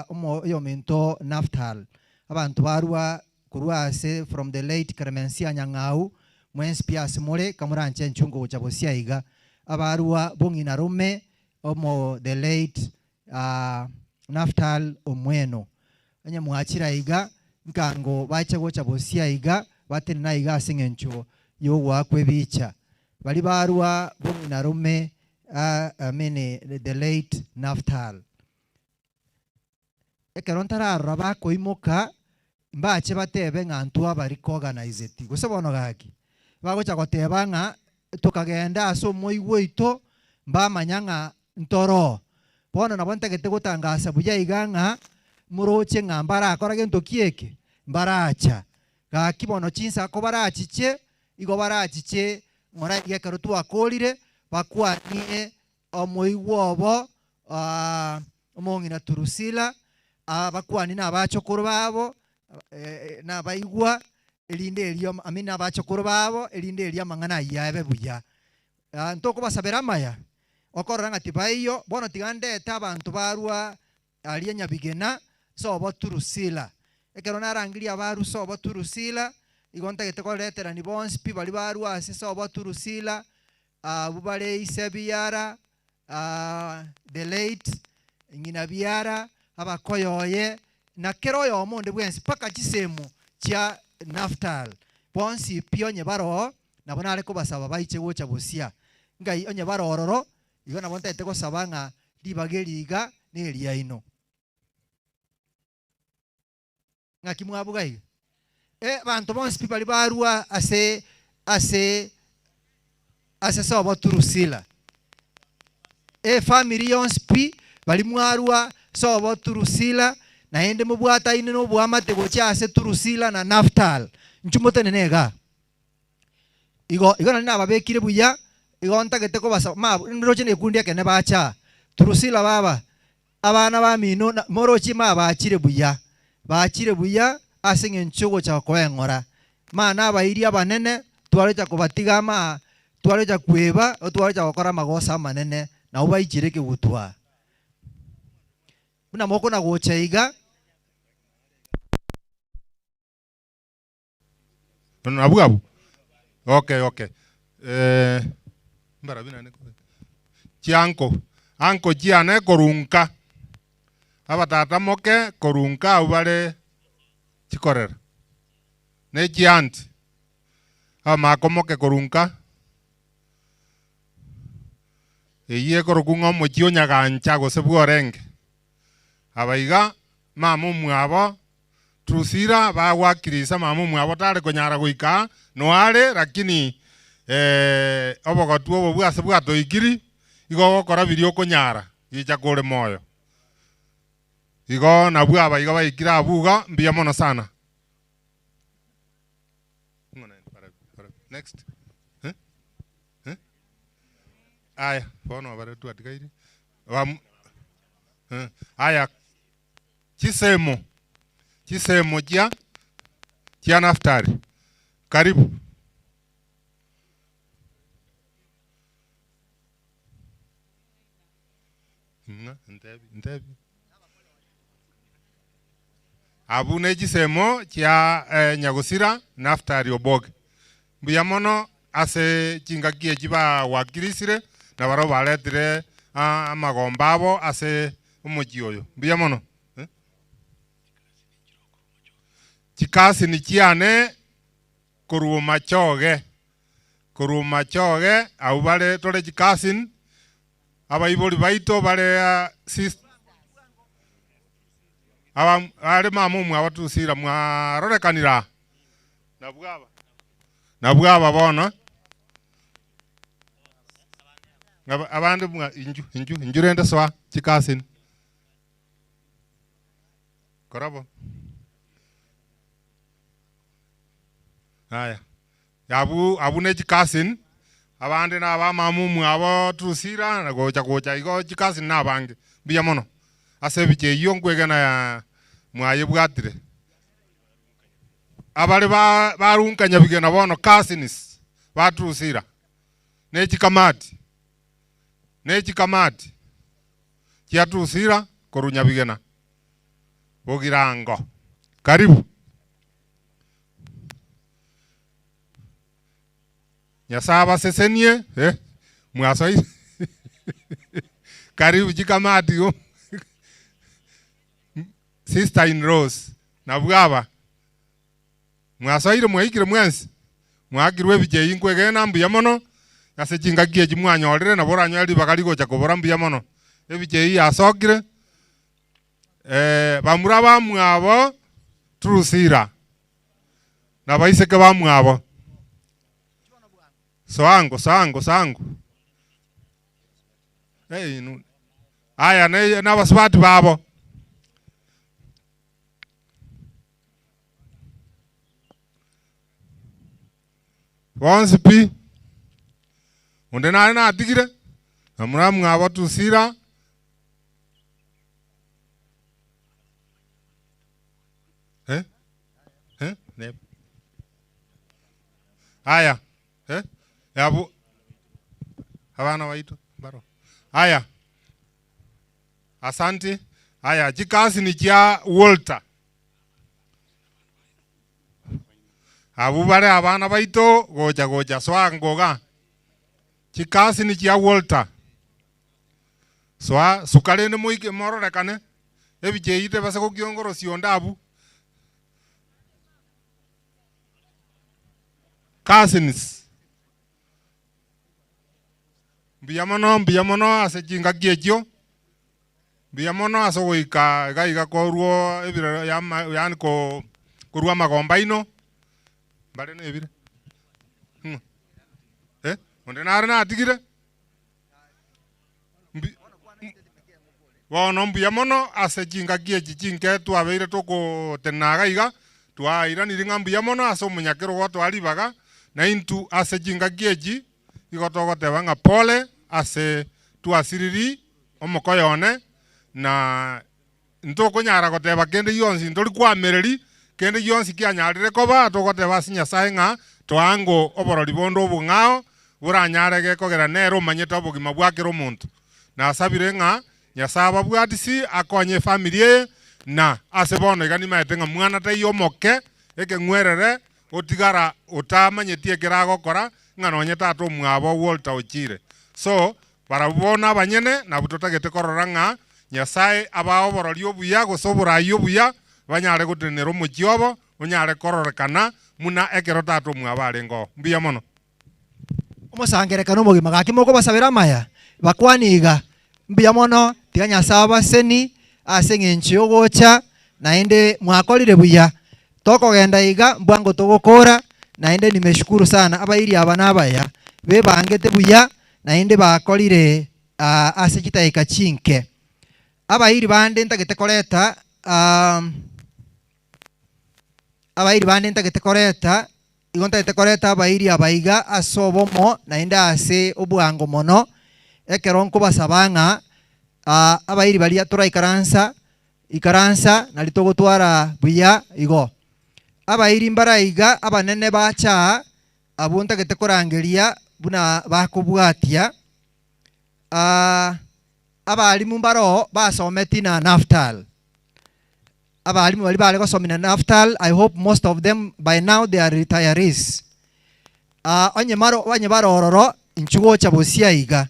omo yomento Naftal. Abantu barua kuruase from the late Clemencia Nyang'au mwensi pia simole kamuranche nchungo uchabosia iga abarua bongina rome omo the late Naftal Omweno anya muachira iga nkango bache gocha bosia iga batene na igasi ngencho yo wakwe bicha bali barua bomina rume the late Naftal ekerontara raba koimoka mbache batebe ng'antu abari organized gusebono gaki bagocha goteba ng'a tukagenda aso moigwe ito mbamanyanga ntoro bono nabo ntagete gutangasa buya iganga muroche ng'ambara akora gento kieke mbaracha gaki bono chinsa ko barachiche igo barachiche ngora igekero twakorire bakwanie omoigwo obo omong'ina Turusila bakwani n'abachokoro babo n'abaigwa elinde elio amina abachokoro babo elinde elia mang'ana yabe buya ntoko basabera maya okorora ng'ati baiyo bono tigandete abantu barua alia Nyabigena so bo Turusila ekero narangiria baru so bo Turusila igo ntagete koretera ni bonsi pi bali barua ase so bo Turusila bubale Isebiara the late ng'ina biara abakoyoye na kero yo monde bwensi paka chisemu chia Naftal bonsi pionye baro nabona ariko basaba baiche gocha busia ngai onye baro ororo igo nabo ntete ko sabanga libageriga ne elia ino ngaki mwabugai bantu bonsi bali barua ase sobo Turusila family yonspi bali mwarua sobo Turusila na ende mubwata ine no bwamate gocha ase Turusila na Naftal nchumote nenega igo na babekire buya igo ntagete ko basa ma nroche ne kundi akene bacha Turusila baba abana ba mino morochi ma bachire buya ase ngenchugo cha kwengora mana abairia banene twalecha kubatiga ma twalecha kweba twalecha gukora magosa manene na ubaichire kigutwa muna moko na gochaiga abu okay mbara bina ne chianko anko chiane korunka abatata moke korunka ubale chikorera ne chianti ama komoke korunka eye korukunga mochionya gancha gosebworenge abaiga mamu mwabo Turusira bagwakirisa mamu mwabo tare konyara goika noare lakini obogotwo obo bwase bwato ikiri igo gokora birio konyara gicha kore moyo igo na bwaba igo baikira abuga mbia mono sana next aya bono bare tu atikairi aya chisemo chia Naftali karibu ntebi abune chisemo chia Nyagusira Naftali oboge mbuya mono ase chingakie chiba wakirisire na baro baletire amagomba abo ase umuji oyo mbuya mono chikasi ni chiane kuruma choge au bale tole chikasi abaiboli baito bale ale mamu mwa Turusila mwarorekanira na bwaba bona abandi injurende swa chikasin korabo haya abu ne chikasin abandi na ba mamu mwabo Turusila na gocha igo chikasin na bange biya mono asebiche yongwega na mwaye bwatire abali barunka Nyabigena bono cousins ba Turusila ne chikamati chia Turusila koru Nyabigena bogirango karibu nyasaba sesenie mwasoi karibu chikamati yo sister in Rose na bwaba mwasoire mwaikire mwensi mwakirwe bije inkwege na mbuya mono ase chingakie chimwanyorire na boranyari bakari gocha kubora mbuya mono ebije yasokire bamura bamwabo turusira na baiseke bamwabo sango aya na baswati babo bonsi pi unde na atigire amura mwabo turusira aya yabu abana waitu baro aya asante aya chikasi ni cha Walter abu bare abana baitu goja swangoga chikasi ni cha Walter swa sukale ne muike mororekane ebije ite base ko kiongoro siondabu cousins mbiyamono ase jinga giejo mbiyamono aso goika gaiga koruo ebire yani ko kurua magomba ino bare ne ebire onde na atigire bono mbiyamono ase jinga gieji jinke twabeire toko tenaga iga twaira ni ringa mbiyamono aso munyakero goto alibaga na intu ase jinga gieji igotogo tebanga pole ase tuasiriri omokoyone na ntoko nyara goteba kende yonsi ndori kwamereri kende yonsi kianyarire koba togoteba sinya saenga twango oborori bondo obungao buranyare gekogera nero manyeta obugima bwakero muntu na sabire nga nyasaba bwatisi akonye familie na ase bono igani maetenga mwana tayo moke eke ngwerere otigara utamanyetie kirago kora ngano tato mwabo Walter Ochire so barabona banyene na butotagete kororanga nyasaye abao borori obuya gosobora yobuya banyare gutenero mujiobo unyare kororekana muna ekero tato mwabare ngo mbiya mono omosangerekano mogima gakimoko basabira maya bakwaniga mbiya mono tiganya saba seni aseng'enchi ogocha naende mwakorire buya tokogenda iga mbwango togokora naende nimeshukuru sana abairi aba nabaya bebangete buya naende bakorire ase chitaika chinke abairi bande ntagete koreta abairi bande ntagete koreta igontagete koreta abairi abaiga asobomo naende ase obwango mono ekero nkobasabanga abairi baria turaikaransa nalitogotwara buya igo abairi mbaraiga abanene bacha abuntagete korangeria buna bakobwatia abalimu mbaro basometi na Naftal abalimu bali bale gosomina Naftal. I hope most of them by now they are retirees. Onye baro ororo inchugo cha bosia iga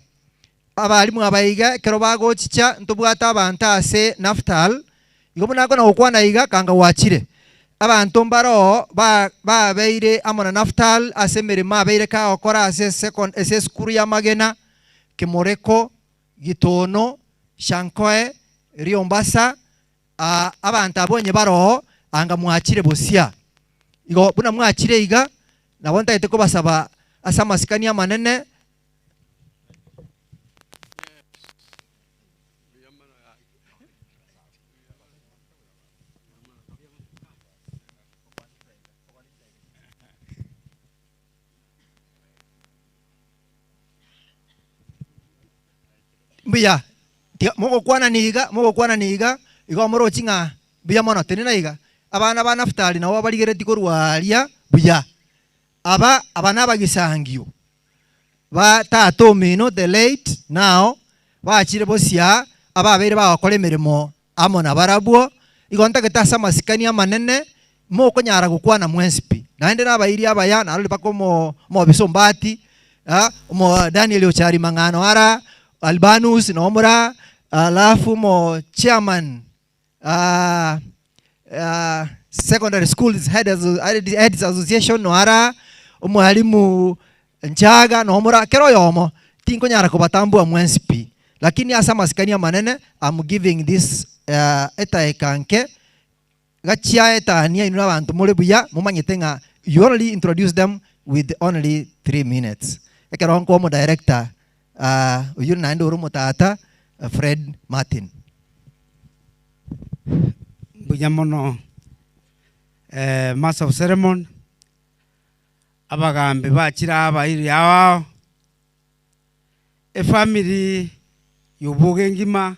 abalimu abaiga kero bagochicha ntubwata abantu ase Naftal igo bunako na okwana iga kanga wachire abantu mbaro babeire amona Naftal ase mirima abeire ka okora ase skuru ya Magena Kimoreko Gitono Shankoe Riombasa abantu abonye baro anga mwachire bosia igo buna mwachire iga nabonta iteko basaba asa masikani ya manene mbiya mogo kwana niga igo moro chinga biya mono tenina iga abana ba Naftali nawo baligereti korwalia buya abana bagisangio ba tato mino the late now bachire bosia ababere bakore mirimo amona barabwo igonta getasa masikani amanene moko nyara gukwana mwensipi naende nabairi abaya na ali bakomo mo bisombati mo Daniel Ochari mangano ara Albanus nomura alafu mo chairman Secondary Schools Heads Association noara umwalimu nchaga no mura kero yomo tinko nyara kubatambua mwensipi lakini asa masikania manene I'm giving this eta ekanke gachia eta nia inuna bantu muri buya mumanyite nga you only introduce them with only 3 minutes ekero nko mo director uyu nando urumo tata Fred Martin buya mono Master of Ceremony abagambe bakira abayiri awo family yubuge ngima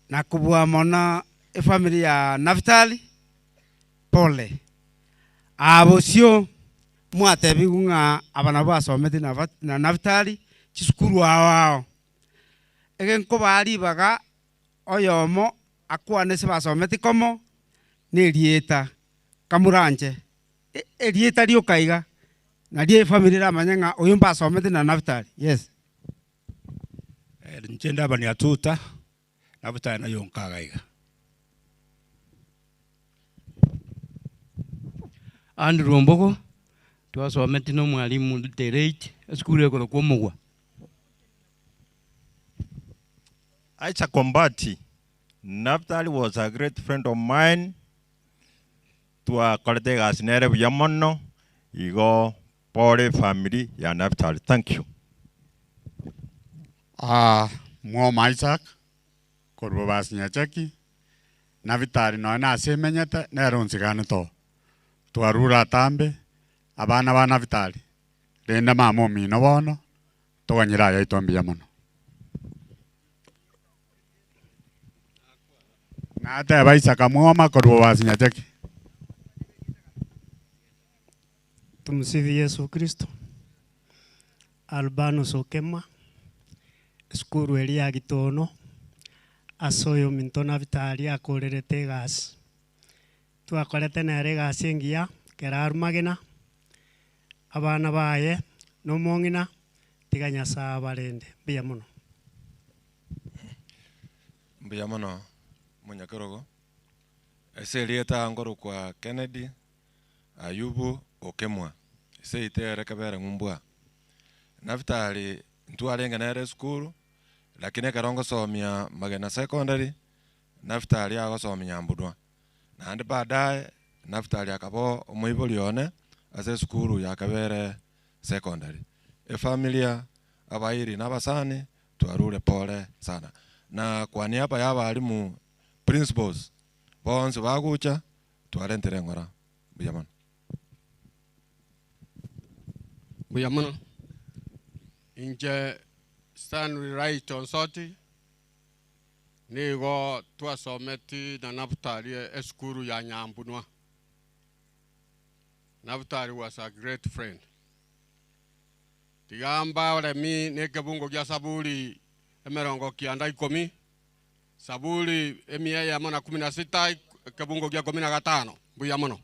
nakubwa mona family ya Naftali pole abosio mwatebigunga abana basomete na Naftali chisukuru awo egenko bali baga oyomo akwane se basomete komo nerieta kamuranje erieta rio kaiga na die family la manyanga oyumba somete na Naftali. Yes. Nchenda bani atuta Naftali na yonkaga iga. Andrew Mbogo twasomete no mwalimu Tereit skulu yako kwa mugwa. Aicha Kombati. Naftali was a great friend of mine. Tua koletega asinere buyamono igo pole family ya Naftali. Thank you. Mo Isaac korbo basnya cheki Naftali no na semenyete ne ronsigane to twarura tambe abana ba Naftali renda mamo mino bono toganyira ya itombia mono nate baisa kamoma korbo basnya cheki. Tumsifu Yesu Kristo. Albano Sokema skuru elia gitono asoyo minto Naftali akorerete gas twakorete na gas engia kerar magena abana baye no mongina tiganya sa barende biya mono munyakorogo eselieta ngoro kwa Kennedy Ayubu Okemwa seitere kabere ngumbwa Naftali ntualenga nere school lakini karongo somia Magena secondary Naftali agosomia Mbudwa nandi baadaye Naftali akabo omuibolione ase school ya kabere secondary familia abairi nabasani twarure pole sana na kwa niaba ya balimu principals bonse bagucha twarentere ngora buyamana Buyamana inje Stanley Right on Soti nigo twasometi na Naftali eskuru ya Nyambunwa. Naftali was a great friend. Tigamba ole mi nekebungo gya Saburi emerongo kianda 10 Saburi emia ya mona 16 kebungo gya 15 Buyamana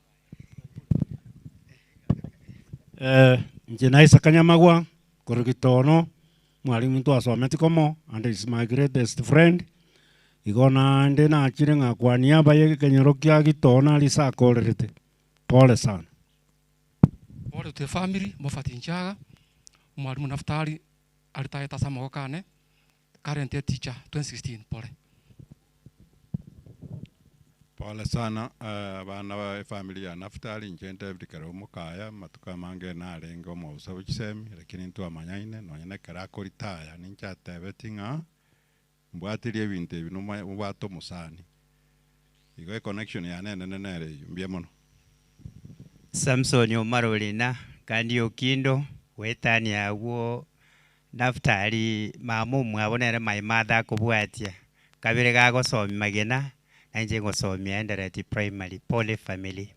nje naisa kanyamagwa korogitono mwalimu twasomete komo and is my greatest friend igona nde na chirenga kwa niaba ye kenyoro kya gitona lisa korerete pole sana pole to family mofatinchaga mwalimu Naftali alitaeta sama kane current teacher 2016 pole pole sana bana ba familia ya Naftali njente bikaro mukaya matuka mange na lengo mo usabu chisemi lakini ntu amanyaine no nyene kara koritaya nincha tebetinga mbwatirie binte binuma ubato musani igo connection ya nene nere mbia mono Samson Omarolina kandi okindo wetani awo Naftali mamu mwabonere my mother kubwatia kabire gago somi Magena nje ngosomi endereti primary pole family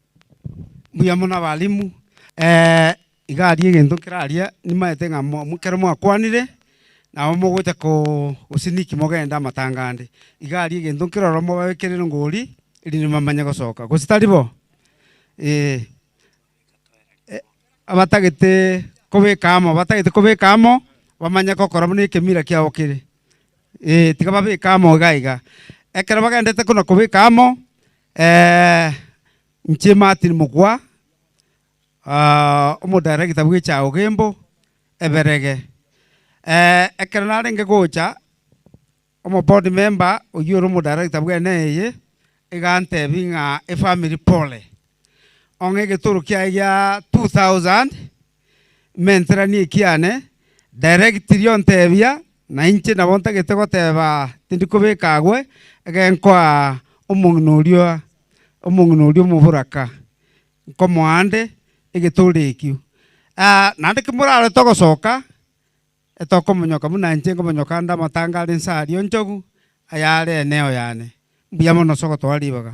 muyamona balimu igari egento kiraria nimaete nga mukero mwakwanire na mugote ko usiniki mogenda matangande igari egento kiroro mo babekerero ngori iri ni mamanya gosoka gusitaribo abatagete kobekamo bamanya kokora bune kemira kya okire tiga babekamo gaiga ekera bagendete kuno kubikamo Nche Martin Mugwa, omo director bwicha Ogembo eberege. Ekernare ngegocha omo board member oyuro omo director bwene ye egante binga e family pole. Onge geturu kia ya 2000 mentra ni kiane director yon tebia na inche na bonta getego teba tindikobe kagwe egenkwa omongnorio muburaka komo ande egetorikio nande kimurare togosoka etoko munyoka muna nche ngomonyoka nda matanga ari nsari onjogu ayare eneo yane mbuyamono soko twalibaga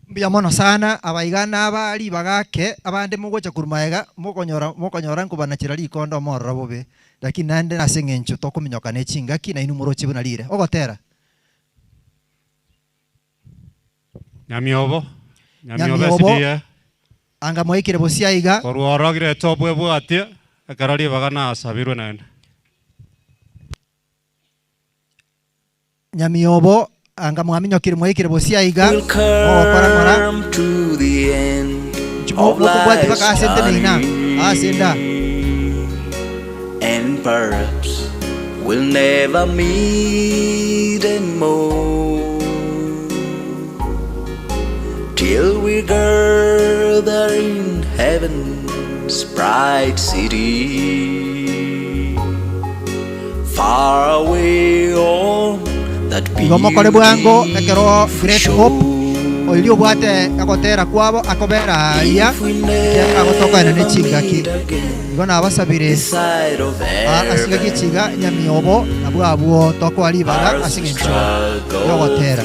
mbuyamono sana abaigana abali bagake abande mugocha kurumaega mukonyora nkubana kirali kondo morro bobe lakini nande nasengencho toko munyoka nechingaki na inumuro chibunalire ogotera Nyamiobo sidia anga moikire bosiaiga korworogire tobwe bwatie akarali bagana sabirwe nende Nyamiobo anga mwaminyokire moikire bosiaiga okora mora to the end of life asenda and perhaps we'll never meet anymore till we gather in heaven's bright city, far away on that igomokore bwango ekero Great Hope oilio bwate akotera kwabo akobera ya agotoka ene chingaki igona abasabire asiga kichiga Nyamiobo nabwo toko alibaga asigencho yogotera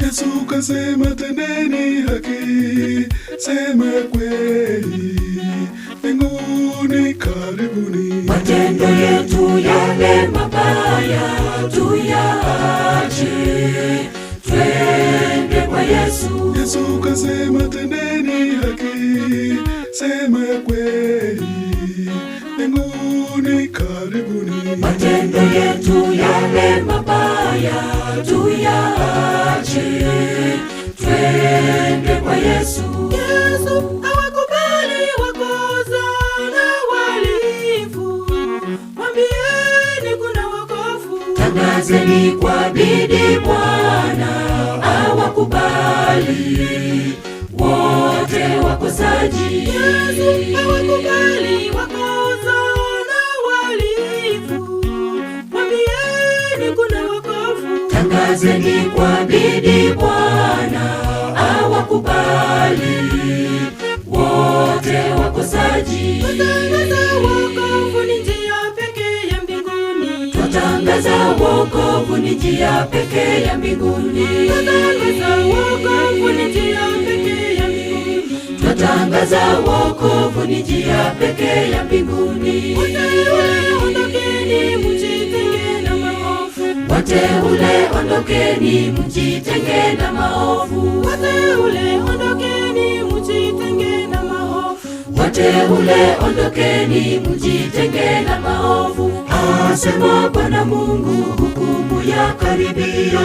Yesu kasema tendeni haki, sema kweli, mbinguni karibuni. Matendo yetu yale mabaya tuyaache, twende kwa Yesu. Yesu kasema tendeni haki, sema kweli, mbinguni karibuni. Matendo yetu yale mabaya tuyaache, twende kwa Yesu. Yesu hawakubali wakosa na walifu, mwambieni kuna wokovu. Tangazeni kwa bidii Bwana hawakubali wote wakosaji. Yesu hawakubali wakosa na walifu, mwambieni kuna wokovu. Tangazeni kwa bidii Bwana hawakubali wote wakosaji. Twatangaza wokovu ni njia pekee ya mbinguni. Twatangaza wokovu ni njia pekee ya mbinguni. Twatangaza wokovu ni njia pekee ya mbinguni. Twatangaza wokovu ni njia pekee ya mbinguni. Wateule ondokeni mjitenge na maovu. Wateule ondokeni mjitenge na maovu. Wateule ondokeni mjitenge na maovu. Wateule ondokeni mjitenge na maovu. Asema Bwana Mungu, hukumu ya karibia.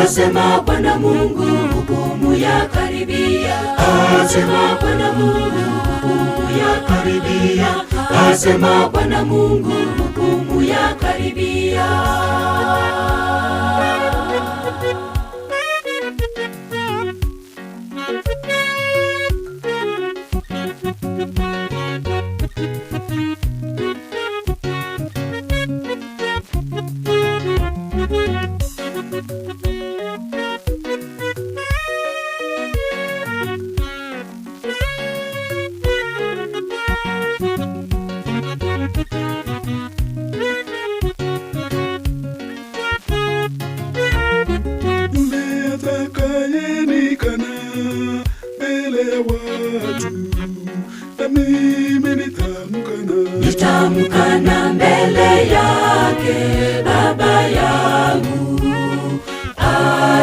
Asema Bwana Mungu, hukumu ya karibia. Asema Bwana Mungu, hukumu ya karibia. Asema Bwana Mungu, hukumu ya karibia.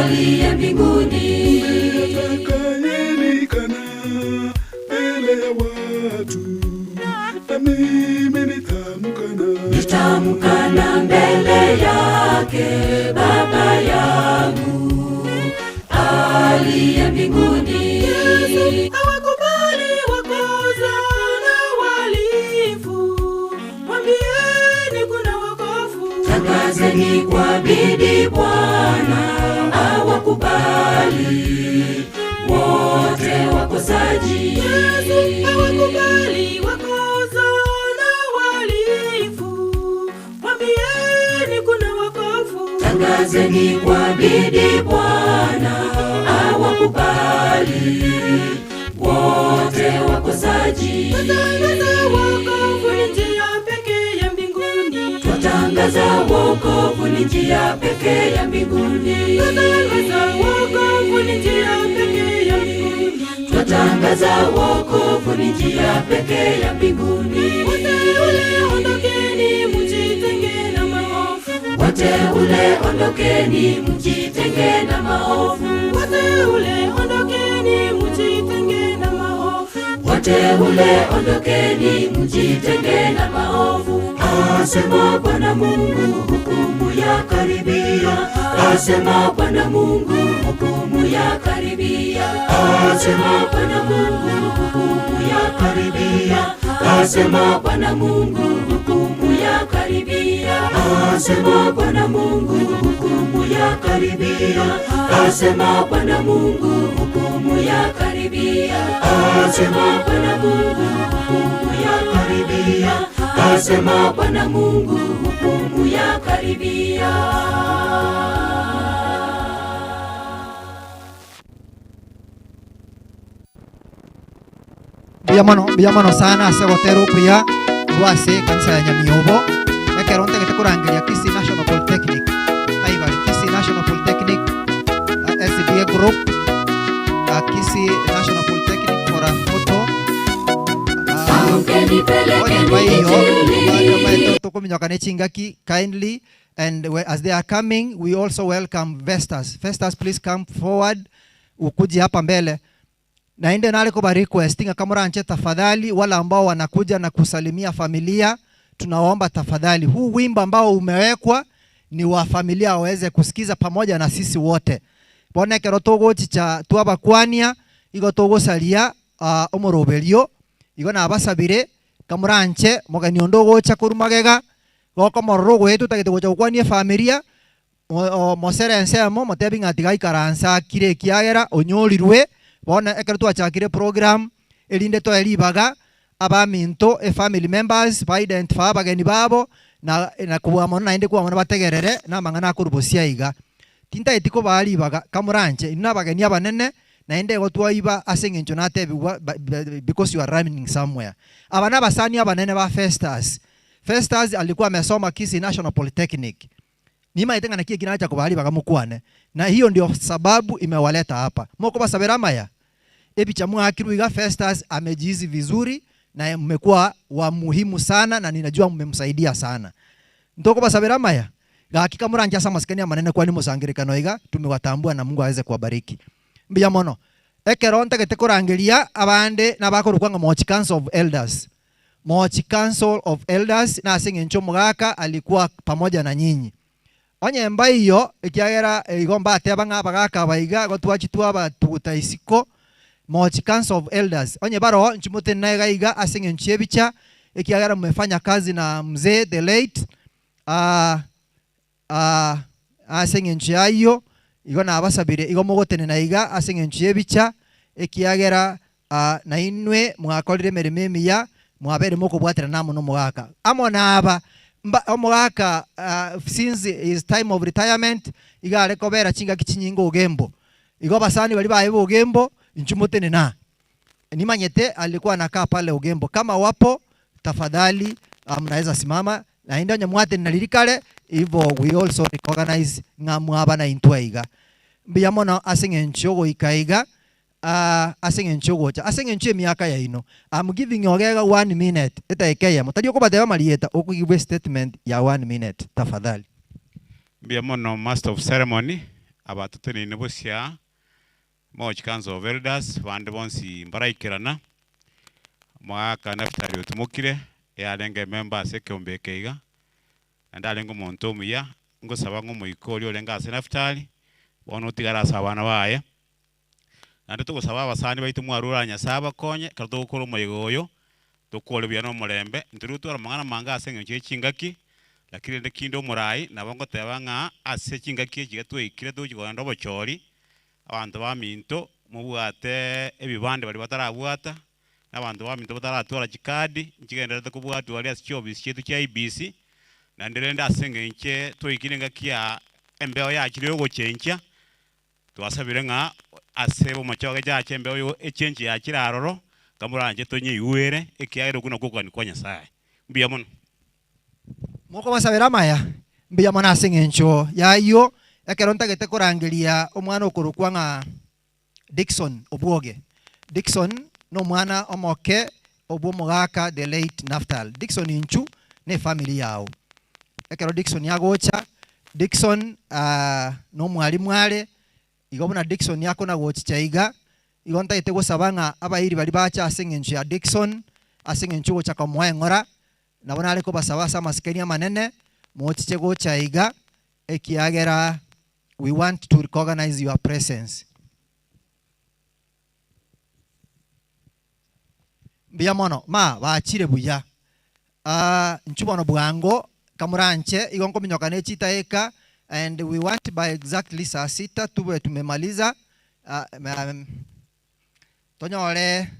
aliye mbinguni. Atakayenikana mbele ya watu, na mimi nitamkana mbele yake Baba yangu aliye mbinguni. hawakubali wakoza na walifu, mwambieni kuna wokovu. Tangazeni kwa bidii Bwana hawakubali wote wakosaji. Hawakubali wakoza na walifu, mwambieni kuna wokovu. Tangazeni kwa bidii Bwana hawakubali wote wakosaji. Twatangaza wokovu ni njia pekee ya mbinguni. Twatangaza wokovu ni njia pekee ya mbinguni. Twatangaza wokovu ni njia pekee ya mbinguni. Twatangaza wokovu ni njia pekee ya mbinguni. Wateule ondokeni mjitenge na maovu. Wateule ondokeni mjitenge na maovu. Wateule ondokeni mjitenge na maovu. Wateule ondokeni mjitenge na maovu. Asema Bwana Mungu, hukumu ya karibia. Asema Bwana Mungu, hukumu ya karibia. Asema Bwana Mungu, hukumu ya karibia. Asema Bwana Mungu, hukumu ya karibia. Asema Bwana Mungu, hukumu ya karibia. Asema Bwana Mungu, hukumu ya karibia. Asema Bwana Mungu, hukumu ya karibia. Asema Bwana Mungu, hukumu ya karibia. Biamono sana ase gotero kuya rwase kanisa ya Nyamiobo ekeronte gete kurangiria Kisii National Polytechnic aibari Kisii National Polytechnic SDA group Kisii National Polytechnic for a photo tukuminyokane chingaki kindly, and as they are coming we also welcome Vestas. Vestas, please come forward ukuje hapa mbele. Naende nale kwa requesting kama ranche, tafadhali wala ambao wanakuja na kusalimia familia, tunaomba tafadhali huu wimbo ambao umewekwa ni wa familia waweze kusikiza pamoja na sisi wote. Bone kero togo chicha twabakwania igo togo salia omoroberio igo na abasabire kamuranche mogani ondogo cha kurumagega goko morrogo etu tagete gocha kwania familia moserensemo motebi ngatiga ikaransa kire kiagera onyorirwe. Bona ekero twachakire program elinde to elibaga abaminto family members by identify abageni babo na kuwamona nainde kuwamona bategerere na mangana kurubosia iga tinta etiko balibaga kamuranche ina abageni abanene nainde gotwaiba asengencho natebiwa because you are running somewhere. Abana basani abanene ba Festas alikuwa amesoma Kisii National Polytechnic. Nima itenga na kile kinacha kubalibaga mukwane, na hiyo ndio sababu imewaleta hapa. Moko basabera maya ebicha mwakiruiga Festas amejizi vizuri na mmekuwa wa muhimu sana na ninajua mmemsaidia sana. Ntoko basabera maya gakika muranja sama sikania manene kwani musangirikano iga tumewatambua na Mungu aweze kuwabariki. Mbia mono ekeronte gete kurangiria abande nabakorukwa Mochi Council of Elders. Mochi Council of Elders na asengencho mugaka alikuwa pamoja na nyinyi. Onye mba iyo ikiagera igomba ateba ngabagaka baiga gotwachitwa batutaisiko Mochi Council of Elders. Onye baro nchimute naega iga asengencho ebicha ikiagera mmefanya kazi na mzee the late asengencho ayo igo na abasabire igo mogotene na iga asengencho ebicha ikiagera na inwe mwakorire merime emiya mwabere mukubwatira namo no mugaka amona aba omugaka since his time of retirement igare kobera chinga kichinyingo ugembo igo basani bali bae ugembo nchumutene na nimanyete alikuwa anakaa pale ugembo. Kama wapo tafadhali mnaweza simama na ndio nyamwate nalirikale hivyo. We also recognize ngamwaba na intwaiga mbiyamona asengencho ikaiga asengencho gocha asengencho miaka ya ino. I'm giving ogega 1 minute etaekeya mutadio ko bateba malieta okugiwe statement ya 1 minute tafadhali. Mbiyamona master of ceremony abatutenine bosia Moch Council of Elders bande bonsi mbaraikirana mwaka Naftali utumukire yarenge members ekyombekeiga ndalengo muntu omuya ngosaba ngomuikoli olenga ase Naftali bono utigara sabana baye nande tugusaba abasani baitu mwarura nyasaba konye karuto gukora umuyigo oyo tukole bya no murembe ntirutu aramangana manga ase ngenche chingaki lakini ndikindo murai nabongo tebanga ase chingaki kigatwe ikire tukigondo bochori abantu baminto mubwate ebibande bali batarabwata n'abantu baminto bataratora chikadi nkigenderete kubwatu bali ase chobisi chetu cha IBC nandirenda ase ngenche toikire ngakia embeo yakire ogochencha twasabire nga asebo machoge jache embeo yo echenchi yakira aroro kamuranje tonye iwere ekiagero kuno kokani kwa Nyasaye mbiya mono moko basabira maya mbiya mono ase ngencho yayo ekero ntagete korangeria omwana okorukwa nga Dickson Obwoge. Dickson no mwana omoke obwo mogaka the late Naftali. Dickson inchu ne family yao. Ekero Dickson yagocha Dickson no mwalimu ale igobona Dickson yako na gochichaiga igonta itego sabanga abairi bali bacha asengenchu ya Dickson asengenchu gocha kamwa ngora nabona ariko basabasa masikenia manene mochiche gochaiga ekiagera we want to recognize your presence. Biya mono ma bachire buya nchubono bwango kamuranche igonko minyoka ne chitaeka and we want by exactly saa 6 tuwe tumemaliza tonyole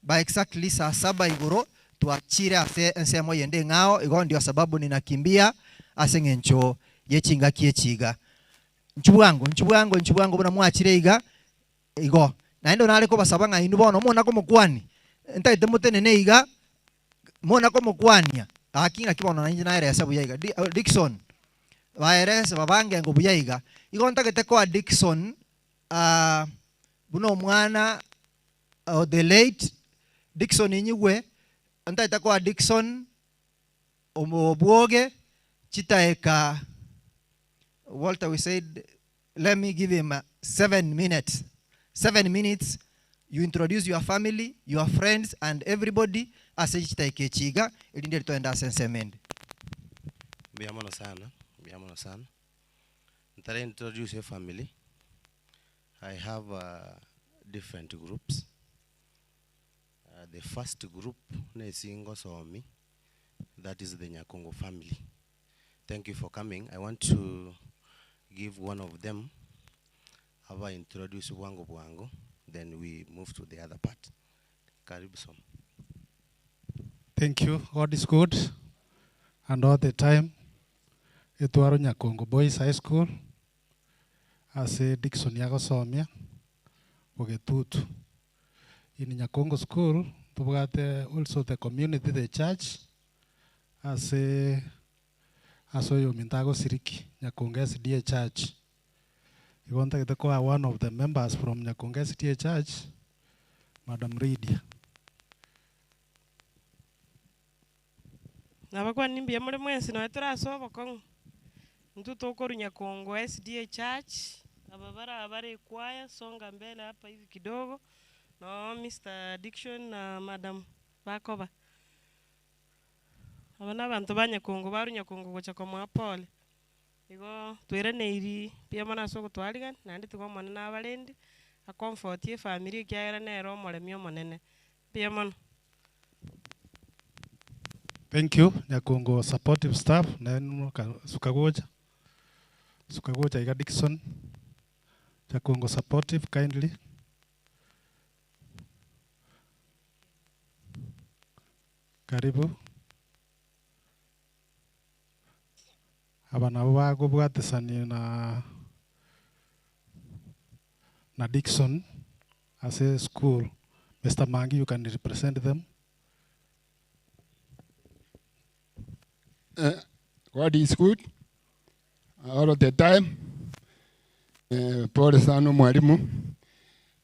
by exactly saa 7 igoro tuachire ase ensemo yende ngao igo ndio sababu ninakimbia ase ngencho yechinga kiechiga nchubwango buna mwachire iga igo naendo naleko basaba nga inu bono mona ko mukwani ntaite mutene iga mona ko mukwania akinga kibono nanje na eresa buya Dickson baeresa babange ngo buya iga igo ntagete ko Dickson buno mwana the late Dickson inyiwe ntaite ko Dickson Obwoge chitaeka Walter, we said, let me give him 7 minutes. 7 minutes, you introduce your family, your friends, and everybody as a chitaikechiga, ilinde to enda sensemende. Biamono sana. Ntare introduce your family. I have different groups. The first group, Nesingo Somi, that is the Nyakongo family. Thank you for coming. I want to give one of them. Have I introduce Wango Bwango, then we move to the other part. Karibu son. Thank you. God is good, and all the time. Etuaro Nyakongo Boys High School. Ase Dickson yago somia. Ogetutu. In Nyakongo School, tubugate also the community, the church. Ase asoyo mintago siriki Nyakongo SDA Church. You want to go one of the members from Nyakongo SDA Church, Madam Ridia. Nabakwa nimbi yamure mwensi no etra so bakong. Ntuto okoru Nyakongo SDA Church. Ababara abare kwaya songa mbele hapa hivi kidogo. No Mr. Dickson na Madam Bakoba. Abana bantu banyakongo baru Nyakongo gocha kwa mwapole. Igo twirene iri pia mana soko twaligan nandi tuko mwana na balendi a comfort ye family kyaera nero molemyo monene. Pia mana. Thank you Nyakongo supportive staff na Sukagoja iga Dickson. Nyakongo supportive kindly. Karibu. Abana bago bwatesani na Dickson as a school. Mr. Mangi, you can represent them. God is good all of the time. Pole sana mwalimu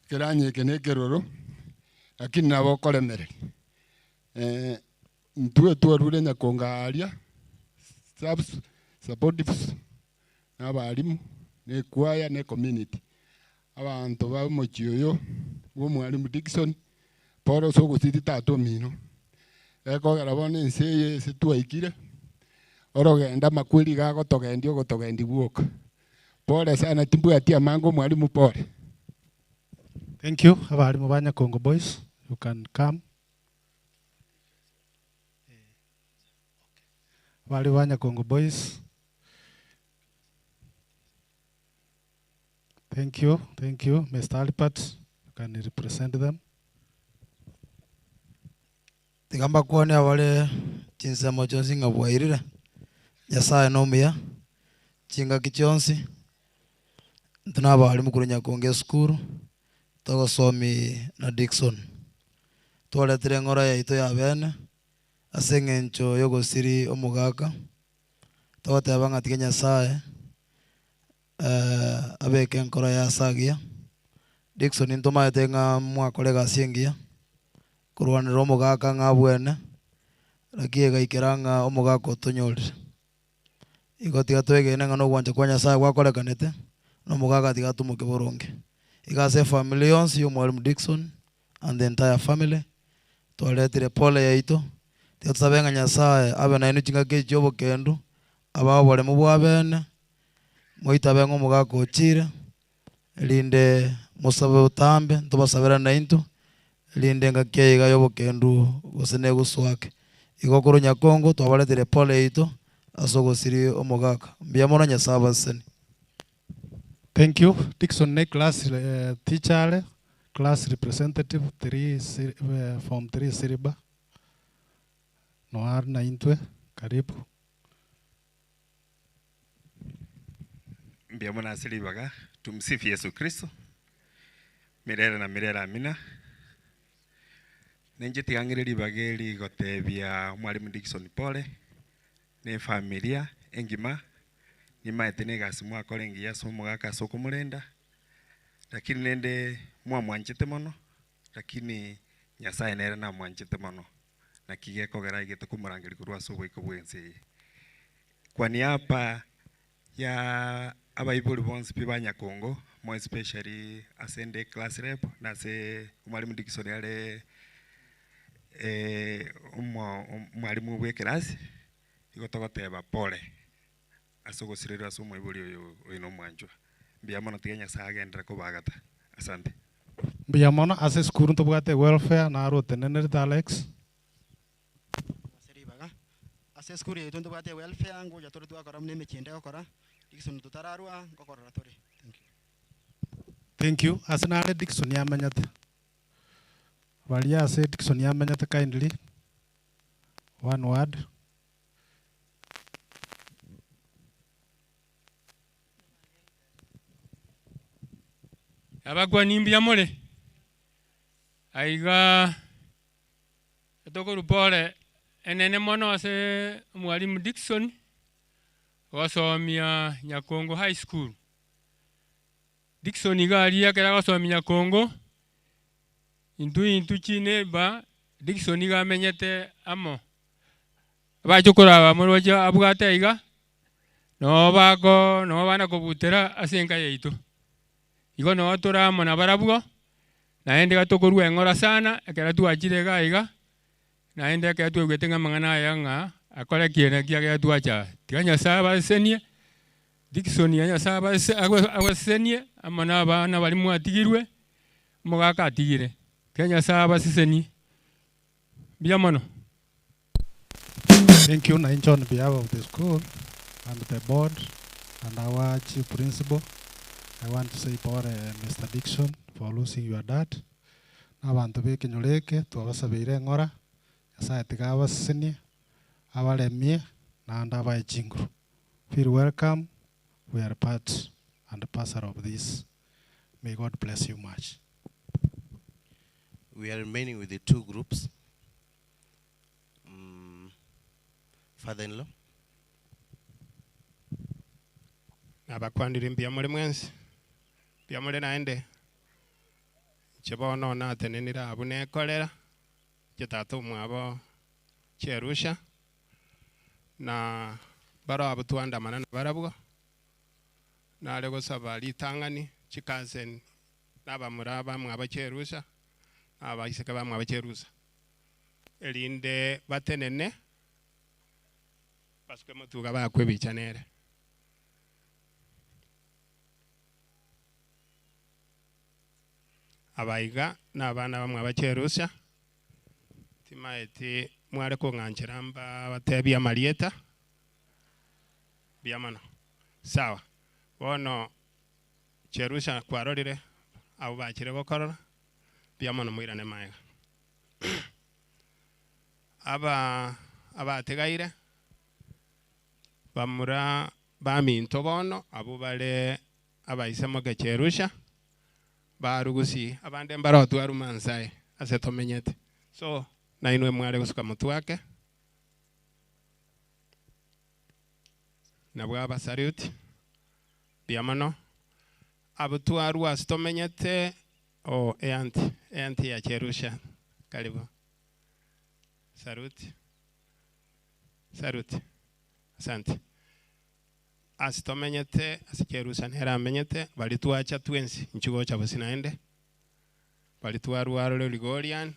kiranye kene keroro lakini nabo kolemere ntue tuarure Nyakongo aria supportive n'abarimu ne choir ne community abantu ba mochioyo wo mwalimu Dickson poro so gusiti tato mino eko garabone nseye situaikire orogenda makweli gago togendi guoka pole sana timbu atia mango mwalimu pole. Thank you. Abarimu ba Nyakongo boys, you can come. Abarimu ba Nyakongo boys. Thank you, Mr. Alipat, you can represent them. Tigamba kuone awale chinsa mochonsi ngabwairira. Nyasaye nomia chinga kichonsi. Ntuna balimu kuru Nyakongo school. Togo somi na Dickson. Tuwale tire ngora ya ito ya bene. Asenge ncho yogo siri omugaka. Togo tebanga tike Nyasaye. Abeke nkora ya sagia. Dickson intoma etenga mwa kolega siengia. Kuruwanira omugaka ngabwene. Lakiega ikeranga omugaka otonyolire. Iko tiga twegene ngano gwanja kwa Nyasaye gwakorekanete. Nomugaka tiga tumuke boronge. Ikase family yonsi yo mwalimu Dickson and the entire family. Tuwaletire pole ya ito. Tiga tusabenga Nyasaye abe na inu chinga kechi yobo kendu. Aba wale mbuwa bene. Moita benga omugaka ochire. Linde musabe utambe. Ntoba sabera na intu. Linde nga keiga yobo kendu gusene guswake. Iko kuru Nyakongo tuwaletire pole ya ito. Asogo siri omugaka. Mbiyamona Nyasaye baseni. Thank you. Dickson ne class teacher, class representative form 3 Siriba. Noar na intwe, karibu. Mbiyamona Siribaga, tumsifu Yesu Kristo. Milele na milele amina. Nenje tigangiriri bageli gotebia mwalimu Dickson pole. Ne familia engima. Nima etenega simwa kolengi ya somo gaka soko mulenda. Lakini nende mwa mwanchete mono. Lakini Nyasaye nere na mwanchete mono. Na kigeko gara igete kumurangiri kurwa sobo ikobwense. Kwa niaba ya abaibuli bonse piba Nyakongo, more especially asende class rep na se mwalimu Dickson yale mwalimu we class igotogoteba pole. Asogo sirira somo ibuli oino mwanjwa. Mbiyamona tiga Nyasaye agendera kubagata. Asante. Mbiyamona ase skuru ntobwate welfare na aro tenenere Alex. Seribaga. Ase skuru yetu ntobwate welfare ngo jatore twakora mune mechende okora. Dickson tutararwa ngokora tore. Thank you. Thank you. Ase nare Dickson yamenyate. Walia ase Dickson yamenyate kindly. One word. Abagwa nimbia mole aiga etoko pole enene mono ase mwalimu Dickson wasomia Nyakongo High School. Dickson igalia kera wasomia Nyakongo intu chine ba Dickson igamenyete amo bachokora bamoroja abugate iga no bana kobutera asenga yeito. Iko no tora mona barabugo naende gatokorwa engora sana ekera tuachire gaiga naende ekera tugetenga mangana yanga akora kiene kia tuacha tiganya saba senie Dickson yanya saba awasenie amana bana bali muatigirwe mugaka atigire tiganya saba siseni biamono. Thank you na on behalf of the school and the board and our chief principal. I want to say for Mr. Dickson for losing your dad. Na bantu beke nyoleke tuwasabire ngora. Yasa etigawa sini awalemie na andaba echingru. Feel welcome. We are part and parcel of this. May God bless you much. We are remaining with the two groups. Father-in-law. Abakwandira mbiyamole mwensi. Mbiyamole naende. Chebono na tenenira abune kolera. Jetatu mwabo cherusha. Na baro abutuanda manana barabugo. nale gusaba litangani chikazen nabamura bamwe abacherusa abaiseka bamwe abacherusa elinde batenene paske mutuga bakwebichanere abaiga n'abana bamwe abacherusa timaeti mware kunganchiramba batebia marieta biamano sawa bono cherusha kwarorire abo bakire gokorora biamano mwirane maiga abategaire bamura baminto bono abo bale abaisemo gecherusha barugusi abande mbaro twaru manzai ase tomenyete so na inwe mware gusuka mutu wake na bwa basariuti biamano abutwaru asitomenyete o eanti ya cherusha karibu saruti asante asitomenyete asikerusa nera amenyete balitwacha twensi nchugo cha businaende balitwaru aro ligorian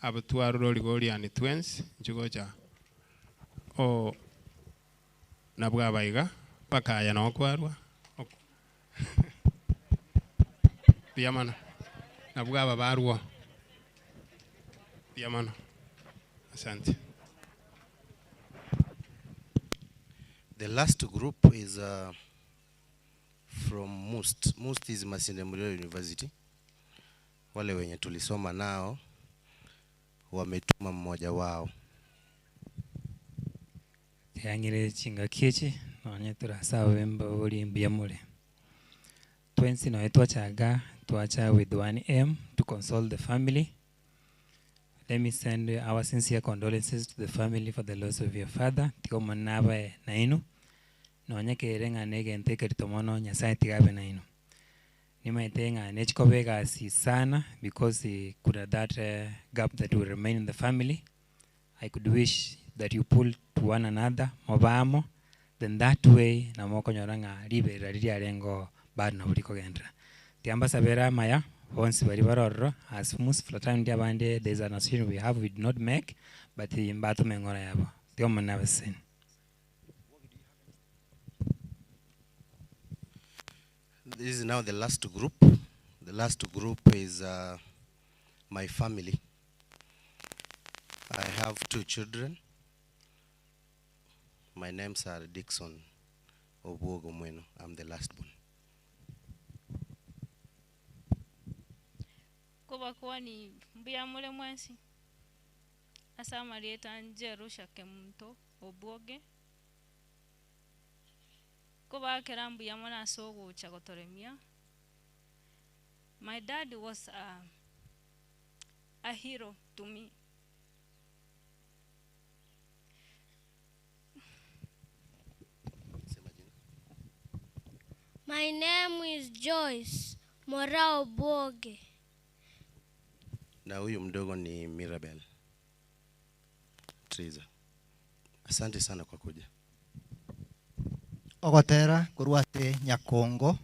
abutwaru ligorian twensi nchugo cha o nabwa baiga pakaya no kwarwa biamano nabwa babarwa biamano asante. The last group is from MUST. MUST is Masinde Muliro University. Wale wenye tulisoma nao wametuma mmoja wao. Yangire chinga kiechi nonye turasa wemba uri mbiamule. Twensi no etwachaga tuacha with 1M to console the family. Let me send our sincere condolences to the family for the loss of your father. Tiko manaba nainu. Nonye kerenga nege nteke ritomono nyasaye tigabe nainu. Nima itenga nechikobega si sana because could have that gap that will remain in the family. I could wish that you pull to one another mobamo, then that way na moko nyoranga libe rari arengo bad na buliko gendra. Tiamba sabera maya once bari barorro as most flatime dia bande there's an assumption we have we did not make but imbato mengora yabo. Tioma never seen. This is now the last group. The last group is my family. I have 2 children. My names are Dixon Obwogo Mweno. I'm the last born. Kuba kuwa ni mbiamule mwensi. Asa marieta njerusha kemunto Obwoge. Kuba kerambu ya mwana sogo chagotoremia. My dad was a hero to me. My name is Joyce Morao Boge. Na huyu mdogo ni Mirabel Triza. Asante sana kwa kuja. Ogotera kurwate Nyakongo.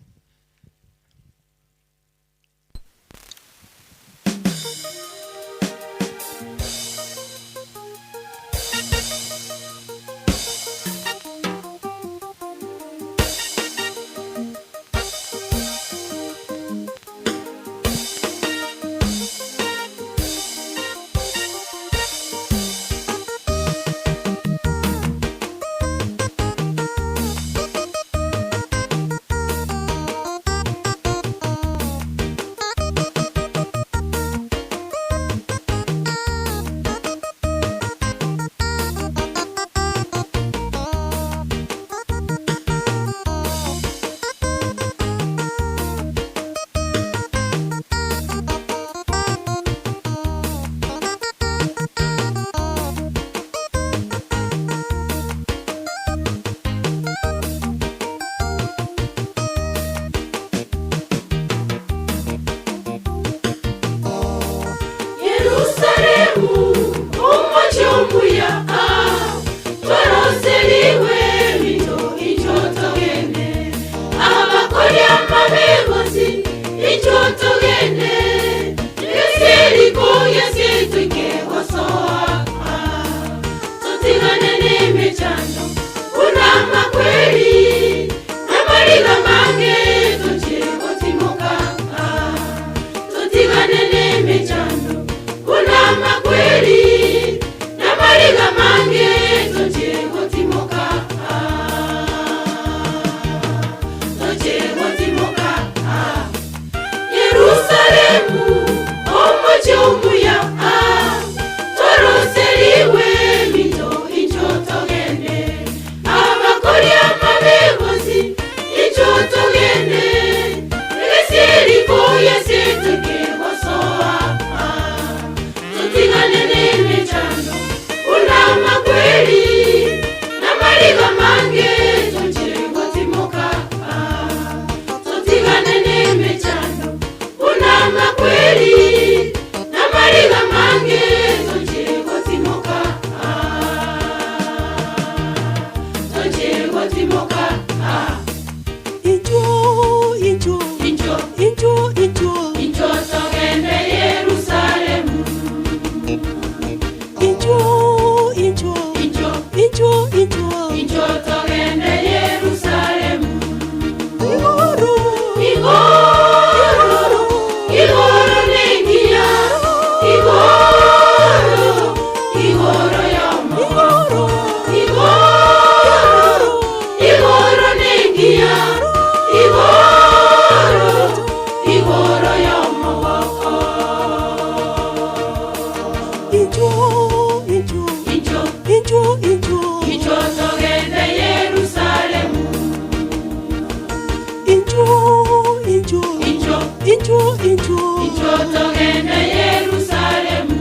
Injo togende Yerusalemu.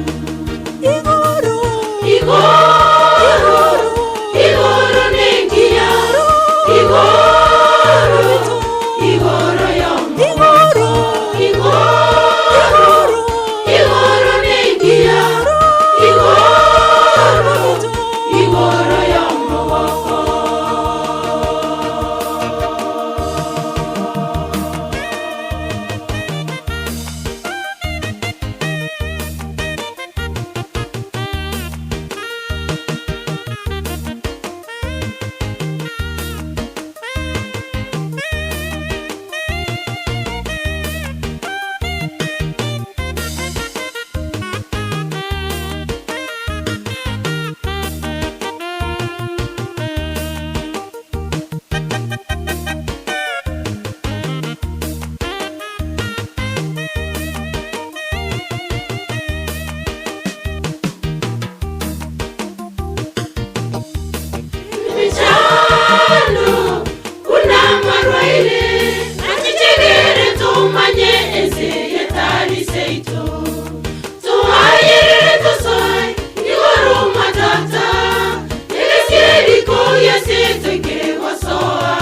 Igoro nengia. Igoro yomo. Igoro nengia. Igoro yomo wako. Michano, kuna marwaile, atichegere tumanye eze yetali seito. Tuayere tosai, igoro matata, negesiediko yesiteke wasoa.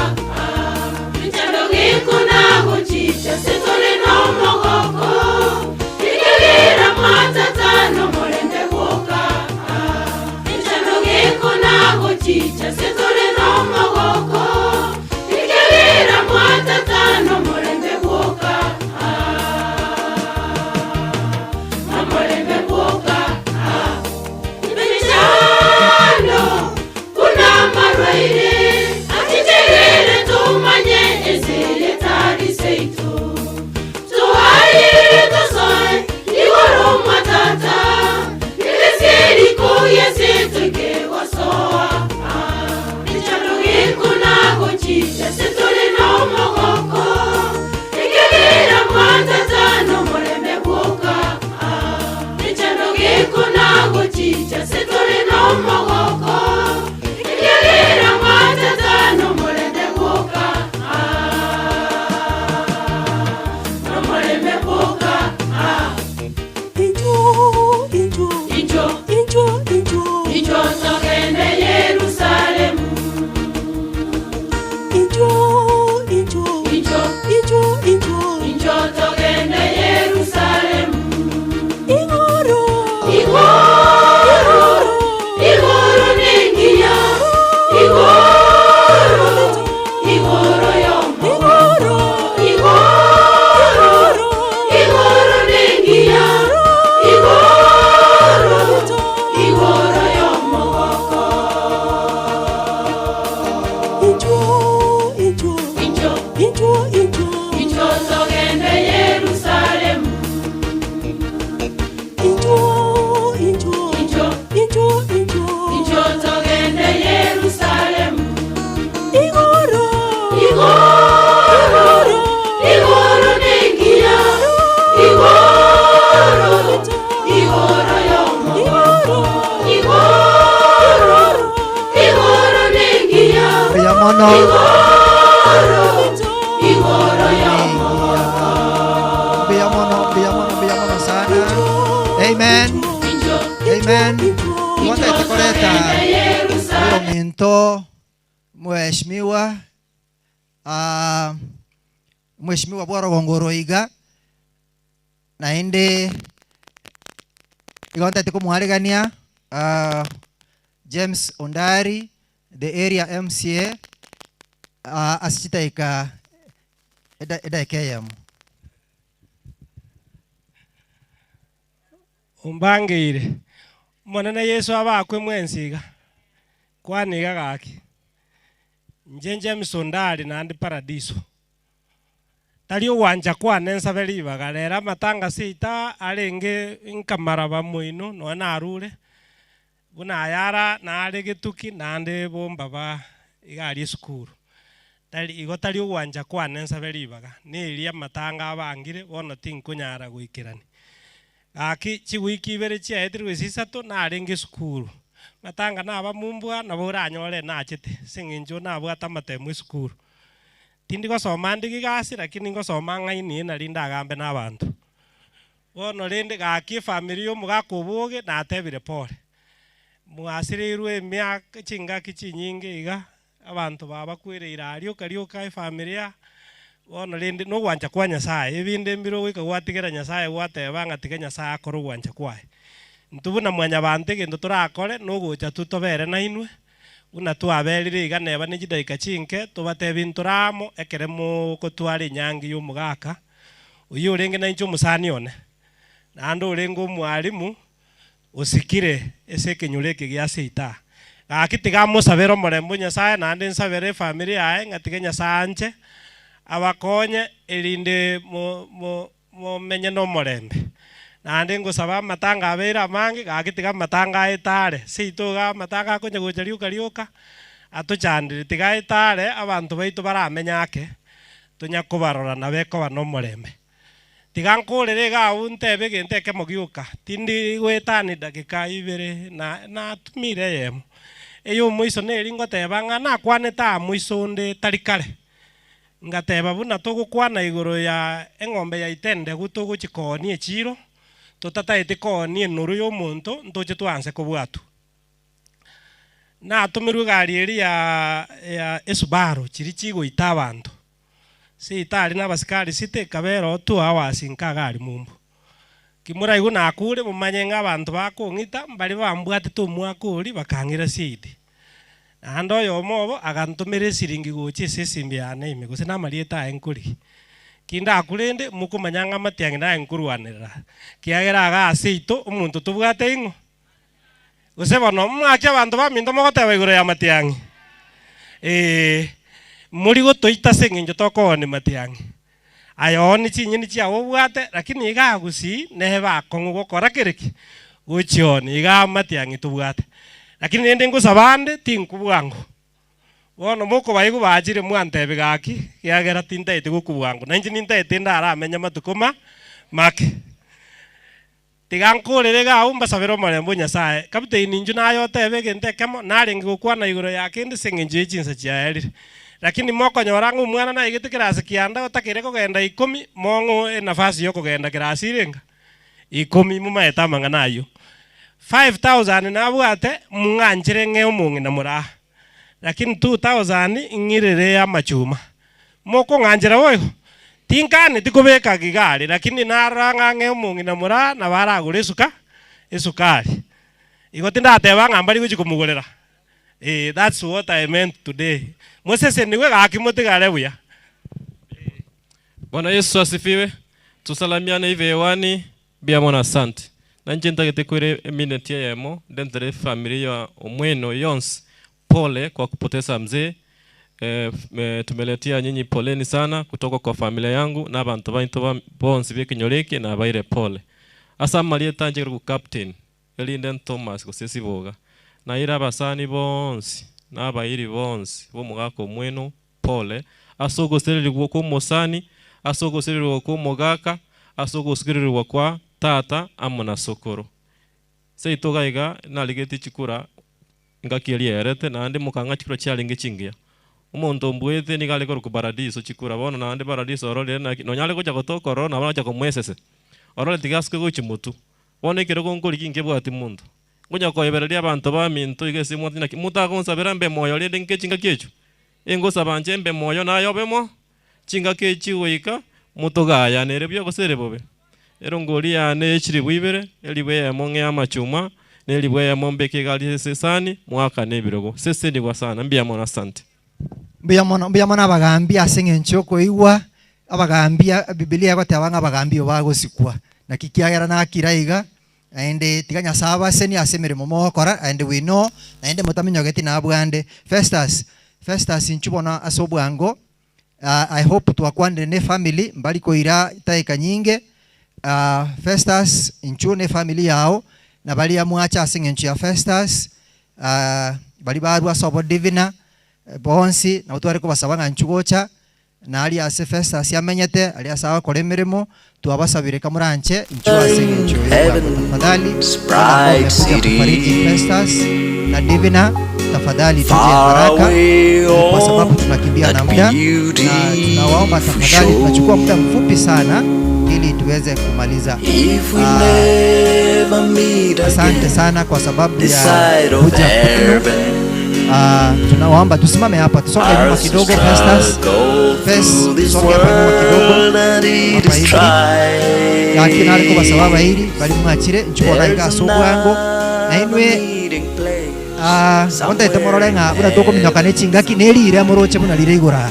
Michano kuna gochicha, setole no mogoko, igegera matata no morende boka. Michano kuna gochicha, setole no mogoko, igegera matata no morende boka. No morende boka. Michano, kuna marwaile, atichegere tumanye eze yetali seito. Tuayere tosai, igoro matata, negesiediko yesiteke wasoa. Michano kuna gochicha, setole no mogoko, igegera matata no morende boka. Michano kuna gochicha, setole no mogoko, igegera matata no morende boka. No morende boka. Injo togende Yerusalemu. Injo togende Yerusalemu. Igoro nengia. Igoro yomo. Igoro nengia. Igoro yomo wako. Injo togende Yerusalemu. Injo togende Yerusalemu. Igoro nengia. Igoro yomo. Igoro nengia. Igoro yomo. Biamono sana. Amen. Wote tukoleta huyo minto mheshimiwa Bwaro Gongoroiga na indi igonte tikumuharigania James Ondari, the area MCA, asitaika edaikeyam umbangire monene Yesu abakwe mwensiga kwaniga gaki nje James Ondari nandi paradiso tali uwanja kwanensa belibaga rera matanga sita arenge nkamara bamuino no narure buna yara na ari gituki nandi bomba ba igari skuru tali igotali uwanja kwanensa belibaga ni iria matanga abangire bona tinkunyara gwikirani aki chiwiki ibere chiaetirwe sisatu na arenge skuru matanga na abamumbwa na boranyore na chete singinjo na abwata matemu skuru tindi gosoma ndi gigasi lakini ngosoma ng'aini na linda agambe n'abantu bono rindi gaki family yo mugakubuge na atebire pole mwasirirwe emyaka chingaki chinyinge iga abantu baba kwirira arioka familia bono rindi no gwanja kwa Nyasaye ebinde mbiro gwika gwatigera Nyasaye gwateba ngatiga Nyasaye akoro gwanja kwae ntubuna mwanya bante gendo turakore no gocha tutobere na inwe una twaberire iga neba ni jidaika chinke tubate bintu ramo ekeremo ko twari nyangi yo mugaka uyu renge na incho musani one nando urengo mwalimu usikire ese kenyureke gya seita akitiga musabero morembo Nyasaye nande nsabere family yae ngatiga Nyasaye abakonye elinde mo menye no morembe nande ngusaba matanga abera mangi gagitiga matanga etare seitoga matanga konye gochariuka atuchandire tiga etare abantu baitu baramenyake tunyakubarora na beko bano morembe tiga nkurire ga untebe genteke mogiuka tindi gwetani dakika ibere na tumire yemo eyo muiso neri ngoteba ng'ana kwaneta muiso nde tarikare ngateba buna tugukwana iguru ya eng'ombe ya itende gutuguchikoni echiro tutataite koni enuru y'omuntu ntoche twanse kubwatu na tumirwe gari eri ya Subaru chiri chigoita abantu sitari n'abasikari site kabero 2 hours nkagari mumbu kimura igu nakure mumanye ng'abantu bakong'ita mbali bambwate tumwakuri bakangira sidi ando yomobo agantumire siringi gochi sesimbiane ime gose na marieta enkuri kinda akurende mukumanya ng'amatiangi na enkuruanira kiagera aga seito umuntu tubwate ingo gose bono mwaki abantu baminto mogoteba iguru ya matiangi muri gotoita seng'enjo tokone matiangi ayoni chinyini chiawo bwate lakini igagusi nehe bakong'u gokora kiriki gochioni iga matiangi tubwate lakini nende ngusabande tinkubwangu bono moko baigu bajire mwantebe gaki kiagera tintaite gukubwangu na injini ntaite ndara amenya matukuma make tigankurire ga umba sabero marembo Nyasaye kapiteini inju nayo tebe gentekemo naringi gukwana iguru yake ndi seng'enjo echinsa chiaerire lakini moko nyorangu mwana na igite kirasi kianda utakire kugenda 10 mongo nafasi yo kugenda kirasi irenga 10 mumaeta mang'anayo 5,000 nabwate munganjire ng'e omongi na mura lakini 2,000 ng'irire ya machuma moko nganjira woyo tinkane tikubeka gigari lakini naranga ng'e omongi na mura na baragura esukari igoti ndateba ng'ambari guchikumugurira that's what I meant today Moses niwe gakimotigare buya Bwana Yesu asifiwe tusalamiane hivi hewani biamona asante na njenta gitekwire minute yemo dentre familia omweno yons pole kwa kupoteza mzee tumeletea nyinyi poleni sana kutoka kwa familia yangu na abantu bainto bonsi bekinyoreke na baire pole asa marieta nje ku captain Elinden Thomas gusesiboga na ira basani bonsi na bairi bonsi bo mugako mweno pole asogosererwa ko mosani asogosererwa ko mogaka asogosererwa kwa tata amuna sokoro seitoga iga naligeti chikura ngakiri erete na ande mukanga chikura chalinge chingia umuntu mbwete nigale ko kubaradiso chikura bona na ande baradiso orole na nonyale ko chako tokoro na bana chako mwesese orole tigaske go chimutu bona kire ko ngoli kinge bwati mundu ngonya ko ebereria abantu ba minto igese mwatina mutagonsa mbe moyo lede nkechinga kechu engosa banje mbe moyo nayo bemo chinga kechi wika mutogaya nere byo gosere bobe erongoli ane chiri bwibere eliwe ya monge amachuma neliwe ya mombe kegali sesani mwaka nebirogo sese ni kwa sana mbia mona asante mbia mona abagambia aseng'encho koigwa abagambia Biblia gotabanga abagambio bagosikwa na kikiagera na kiraiga aende tiganya saba seni asemere momokora and we know aende mutamenyogeti na abwande Festus inchubona asobwango I hope twakwande ne family mbali koira taika nyinge Festus inchune family yao na bali ya mwacha aseng'encho ya Festus bali barwa sobo divina bonsi na utware ko basabanga nchugocha na ali ase Festus yamenyete ali asawa kore mirimo tuabasabire kamuranche inchuwa aseng'encho ya tafadhali Sprite City Festus na divina tafadhali tuje haraka kwa sababu tunakimbia na muda, na tunawaomba tafadhali tunachukua muda mfupi sana ili tuweze kumaliza. Asante sana kwa sababu ya kuja kwenu. Tunawaomba tusimame hapa, tusonge nyuma kidogo. Festus, tusonge hapa nyuma kidogo hapa hivi. Lakini aliko basaba hili bali mwachire nchuko naiga sobwango na inwe onda itamororenga ura toko minyokane chingaki nerire moroche buna lire igura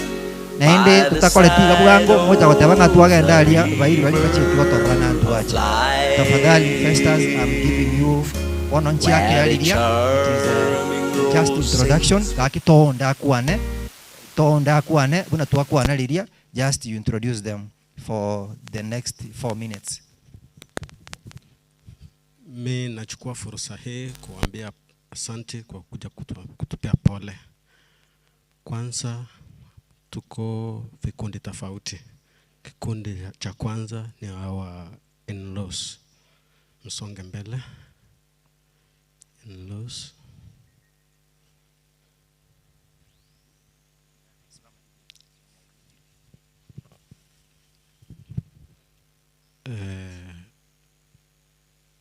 na inde tutakole tiga bwango moja gotebanga twagenda alia bairi bali bache tugotorwa na tuache. Tafadhali Festus, I'm giving you one on chia kiralia. Just introduction kaki tonda kuane buna tuakwana liria. Just you introduce them for the next 4 minutes. Mi nachukua fursa hii kuambia asante kwa kuja kutupea pole. Kwanza tuko vikundi tofauti. Kikundi cha kwanza ni our in-laws. Msonge mbele. In-laws.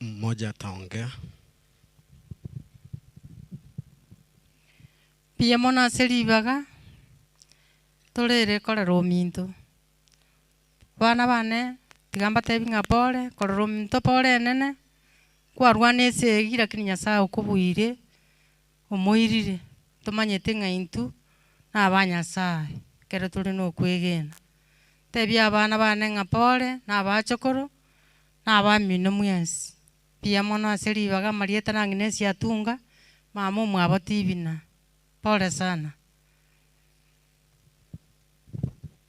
Mmoja ataongea. Pia mona seribaga tolere korero minto bana bane tigamba tebinga pole korero minto pole nene kwarwane segira kinya saa ukubuire omoirire tumanyete ngaintu na abanya saa kero tuli no kwegena tebia abana bane nga pole na abachokoro na abamino mwensi pia mona seribaga marieta nangine siatunga mama mwabotibina. Pole sana.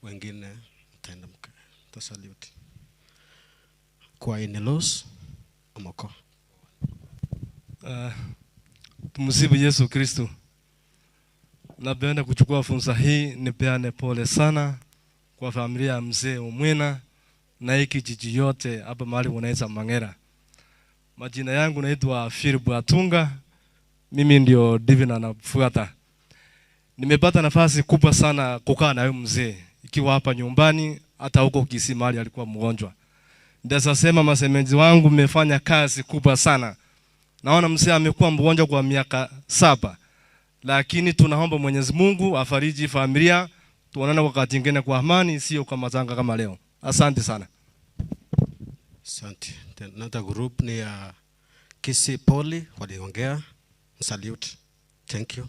Wengine mtaenda mtasalute. Kwa in-laws amoko. Tumsifu Yesu Kristo. Napenda kuchukua fursa hii nipeane pole sana kwa familia ya mzee Omwena na hiki kijiji yote hapa mahali wanaita Mangera. Majina yangu naitwa Philip Atunga. Mimi ndio Divina nafuata. Nimepata nafasi kubwa sana kukaa na huyu mzee ikiwa hapa nyumbani hata huko Kisii mahali alikuwa mgonjwa. Ndasa sema masemenzi wangu mmefanya kazi kubwa sana. Naona mzee amekuwa mgonjwa kwa miaka 7. Lakini tunaomba Mwenyezi Mungu afariji familia, tuonane wakati mwingine kwa amani, sio kwa matanga kama leo. Asante sana. Asante. Another group ni Kisii Poli waliongea. Salute. Thank you.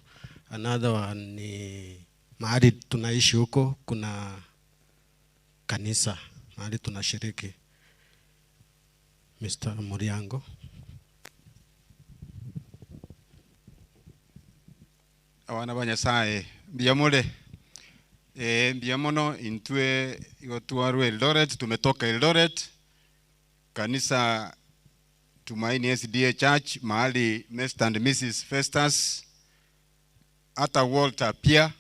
Another one ni mahali tunaishi huko kuna kanisa mahali tunashiriki. Mr. Muriango. Awana banyasaye mbiyamule mbiyamono intwe igotwaru Eldoret. Tumetoka Eldoret, kanisa Tumaini SDA Church mahali Mr. and Mrs. Festus hata Walter pia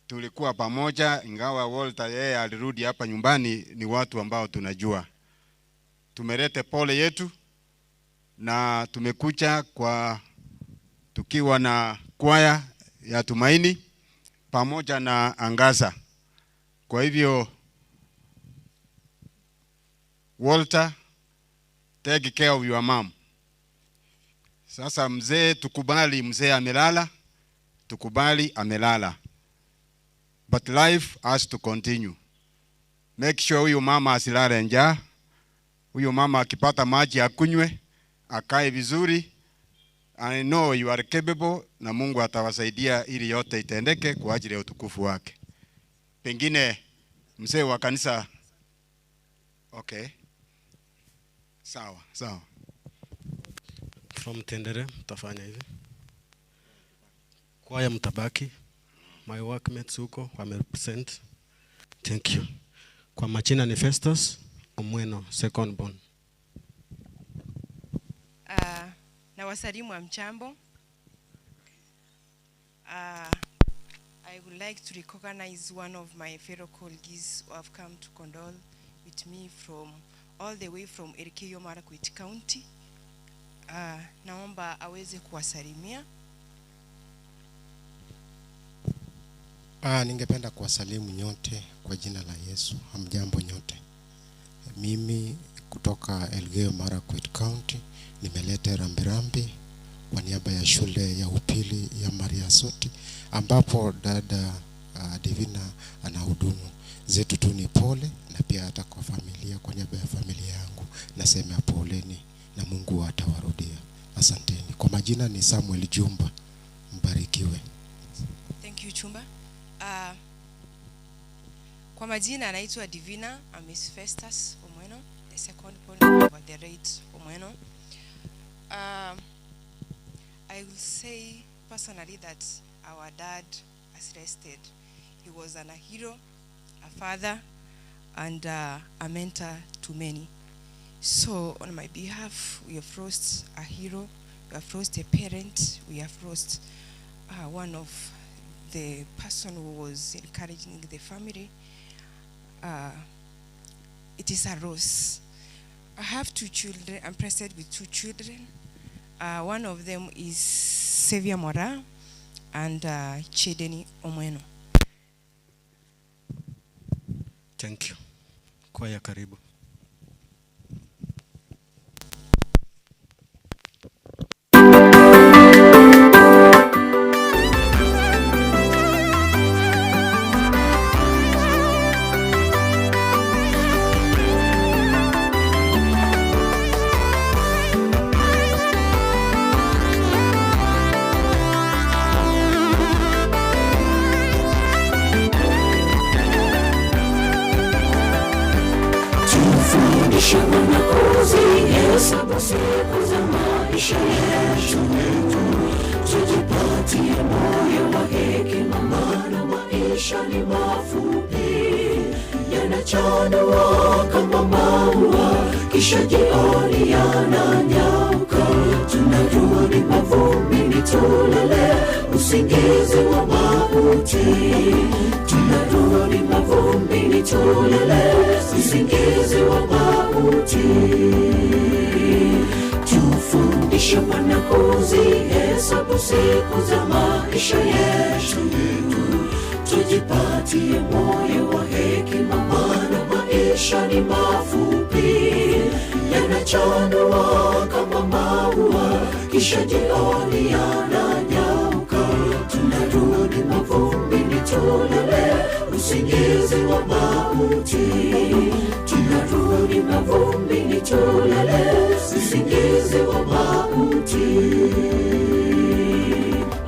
tulikuwa pamoja, ingawa Walter yeye alirudi hapa nyumbani. Ni watu ambao tunajua. Tumelete pole yetu na tumekuja kwa tukiwa na kwaya ya Tumaini pamoja na Angaza. Kwa hivyo Walter, take care of your mom. Sasa mzee tukubali, mzee amelala, tukubali amelala. But life has to continue. Make sure huyu mama asilale njaa. Huyu mama akipata maji akunywe, akae vizuri. I know you are capable na Mungu atawasaidia ili yote itendeke kwa ajili ya utukufu wake. Pengine mzee wa kanisa. Okay. Sawa, sawa. From Tendere mtafanya hivi. Kwaya mtabaki. My workmates huko wamerepresent. Thank you. Kwa majina ni Festus Omweno, second born. Na wasalimu wa mchambo. I would like to recognize one of my fellow colleagues who have come to condole with me from all the way from Elgeyo Marakwet County. naomba aweze kuwasalimia. Ningependa kuwasalimu nyote kwa jina la Yesu. Hamjambo nyote. Mimi kutoka Elgeyo Marakwet County nimeleta rambirambi kwa niaba ya shule ya upili ya Maria Soti ambapo dada Divina anahudumu. Zetu tu ni pole, na pia hata kwa familia, kwa niaba ya familia yangu nasema poleni na Mungu atawarudia. Asanteni. Kwa majina ni Samuel Jumba. Mbarikiwe. Thank you Chumba. Kwa majina anaitwa Divina Miss Festus Omweno, the second born of the late Omweno. I will say personally that our dad has rested. He was a hero, a father, and a mentor to many. So on my behalf, we have lost a hero, we have lost a parent, we have lost one of the person who was encouraging the family. It is a loss. I have 2 children. I'm present with 2 children. One of them is Xavier Mora and Chedeni Omweno. Thank you. Kwaya karibu. Tujipatie moyo wa hekima, maana maisha ni mafupi, yanachanua kama maua, kisha jioni yananyauka. Tunarudi mavumbini tulale usingizi wa mauti. Tunarudi mavumbini tulale usingizi wa mauti. Tufundishe Bwana kuzihesabu siku za maisha yetu. Tujipatie moyo wa hekima, maana maisha ni mafupi, yanachanua kama maua, kisha jioni yananyauka. Tunarudi mavumbini tulale usingizi wa mauti. Tunarudi mavumbini tulale usingizi wa mauti.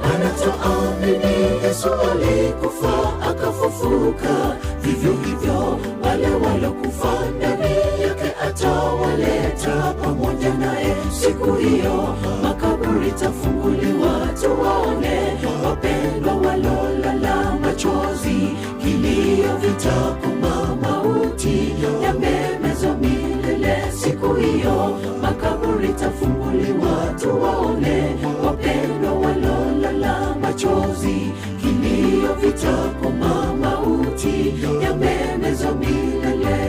Anatuamini Yesu alikufa akafufuka, vivyo hivyo wale walokufa ndani yake atawaleta pamoja naye siku hiyo. Makaburi tafunguliwa tuwaone wapendwa walolala machozi. Kilio vitakoma, mauti yamemezwa milele siku hiyo. Makaburi tafunguliwa tuwaone wapendwa walolala machozi. Kilio vitakoma, mauti yamemezwa milele.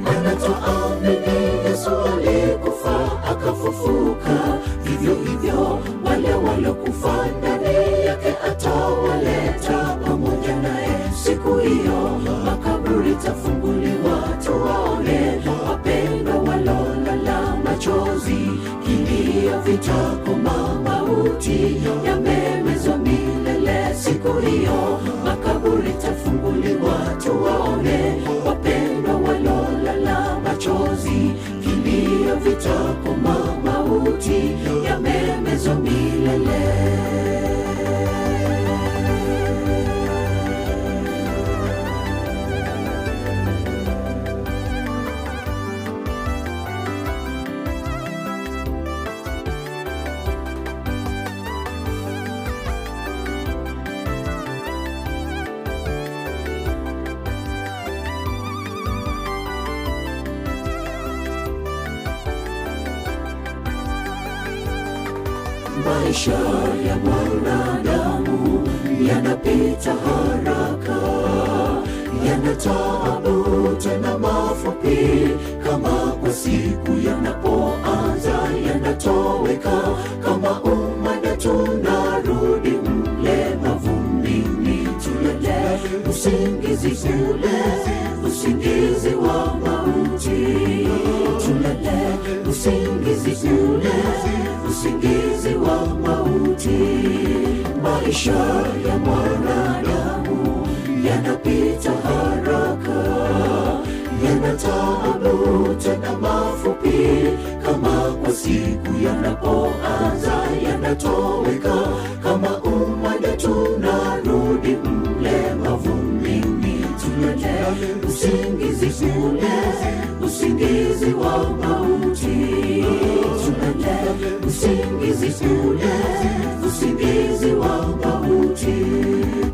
Anatuamini Yesu alikufa akafufuka, vivyo hivyo wale walokufa ndani yake atawaleta pamoja naye siku hiyo. Makaburi tafunguliwa tuwaone wapendwa walolala machozi. Kilio vitakoma, mauti yamemezwa milele siku hiyo. Makaburi tafunguliwa tuwaone wapendwa walolala machozi. Kilio vitakoma, mauti yamemezwa milele. Maisha ya mwanadamu yanapita haraka, yana taabu tena mafupi, kama kwa siku yanapoanza kama umande tunarudi mle mavumbini, tulele usingizi ule, usingizi wa mauti, tulele usingizi ule, usingizi wa mauti. Maisha ya mwanadamu yanapita haraka, yana taabu tena mafupi, kama kwa siku yanapoanza yanatoweka, kama umande tunarudi mle mavumbini, tulele usingizi ule, usingizi wa mauti, tulele usingizi ule, usingizi wa mauti.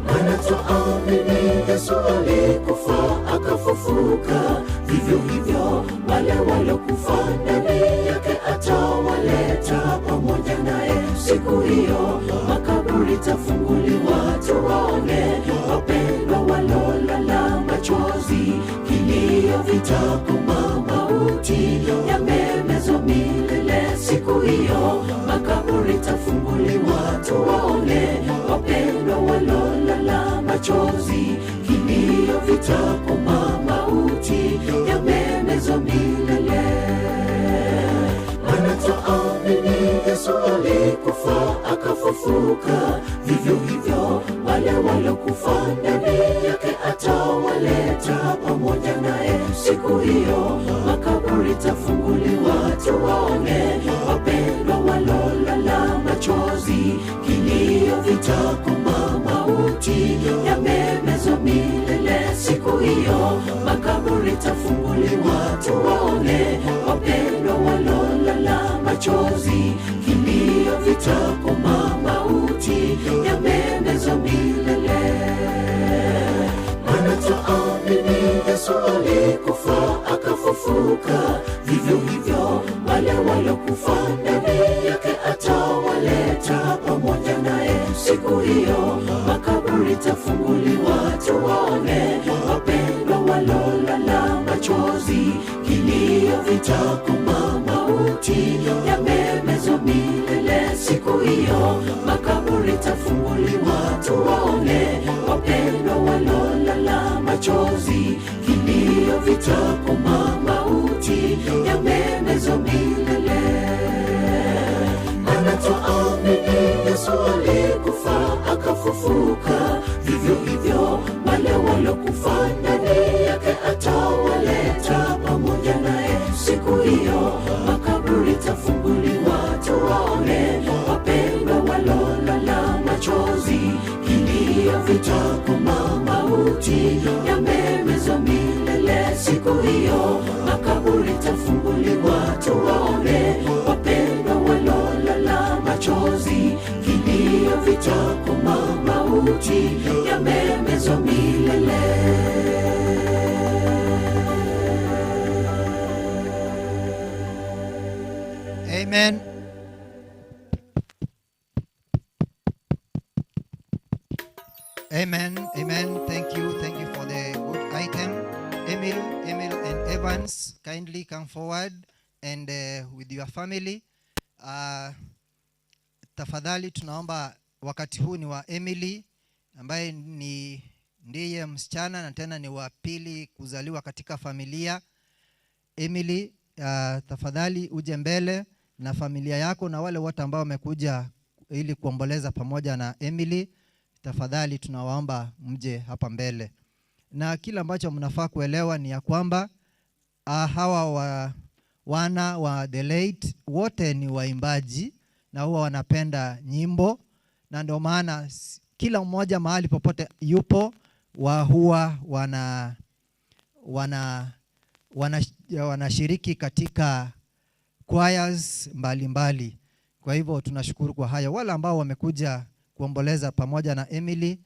Maana twaamini Yesu alikufa akafufuka, vivyo hivyo wale walokufa ndani yake atawaleta pamoja naye siku hiyo. Makaburi tafunguliwa tuwaone wapendwa walolala machozi, kilio vitakoma, mauti yamemezwa milele siku hiyo. Makaburi tafunguliwa tuwaone wapendwa walolala machozi, kilio vitakoma, mauti yamemezwa milele. Maana twaamini Yesu alikufa akafufuka, vivyo hivyo wale walokufa ndani yake atawaleta pamoja naye siku hiyo. Makaburi tafunguliwa tuwaone wapendwa walolala machozi, kilio vitakoma, mauti yamemezwa milele siku hiyo. Makaburi tafunguliwa tuwaone wapendwa walolala machozi, kilio vitakoma, mauti yamemezwa milele. Maana twaamini Yesu alikufa akafufuka, vivyo hivyo wale walokufa ndani yake atawaleta pamoja naye siku hiyo. Makaburi tafunguliwa tuwaone wapendwa walolala machozi, kilio vitakoma, mauti yamemezwa milele siku hiyo. Makaburi tafunguliwa tuwaone wapendwa walolala machozi, kilio vitakoma, mauti yamemezwa milele. Maana twaamini Yesu alikufa akafufuka, vivyo hivyo wale walokufa ndani yake atawaleta pamoja naye siku hiyo. Makaburi tafunguliwa tuwaone wapendwa walolala machozi, kilio vitakoma, mauti yamemezwa milele siku hiyo. Makaburi tafunguliwa tuwaone wapendwa walolala machozi, kilio vitakoma, mauti yamemezwa milele. Amen. Amen. Amen. Thank you for the good item. Emil and Evans, kindly come forward and with your family. Tafadhali tunaomba wakati huu ni wa Emily ambaye ndiye msichana na tena ni wa pili kuzaliwa katika familia. Emily, tafadhali uje mbele na familia yako na wale wote ambao wamekuja ili kuomboleza pamoja na Emily. Tafadhali tunawaomba mje hapa mbele. Na kila ambacho mnafaa kuelewa ni ya kwamba hawa wana wa The Late wote ni waimbaji na huwa wanapenda nyimbo, na ndio maana kila mmoja mahali popote yupo huwa wanashiriki katika choirs mbalimbali. Kwa hivyo tunashukuru kwa haya. Wale ambao wamekuja kuomboleza pamoja na Emily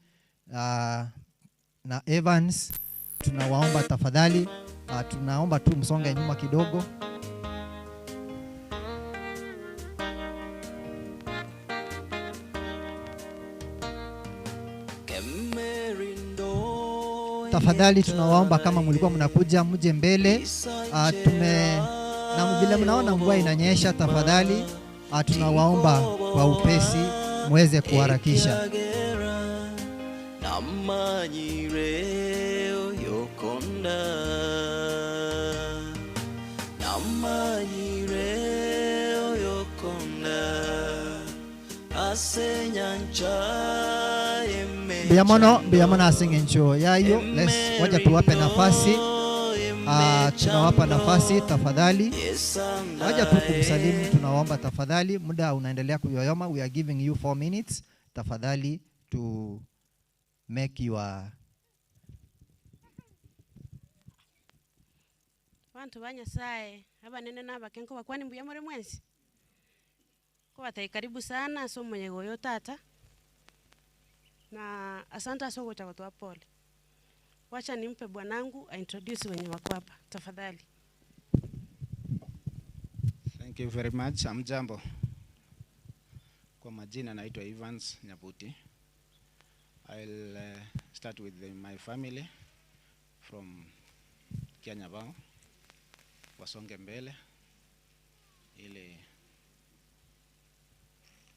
na Evans, tunawaomba tafadhali, tunaomba tu msonge nyuma kidogo. Tafadhali tunawaomba kama mlikuwa mnakuja mje mbele. Na vile mnaona mvua inanyesha, tafadhali tunawaomba kwa upesi muweze kuharakisha. Biamono asengencho yayo. Let's wacha tuwape nafasi. Tunawapa nafasi tafadhali. Wacha tu kumsalimu, tunawaomba tafadhali. Muda unaendelea kuyoyoma. We are giving you 4 minutes. Tafadhali to make your Bantu banyasaye abanene n'abakenko bakwani mbuya muri mwensi ko batai karibu sana so mwenye yo tata na asante asogo cha watu pole. Wacha nimpe bwanangu introduce wenye wako hapa tafadhali. Thank you very much. Amjambo. Kwa majina naitwa Evans Nyabuti. I'll start with my family from Kianyabao. Wasonge mbele ili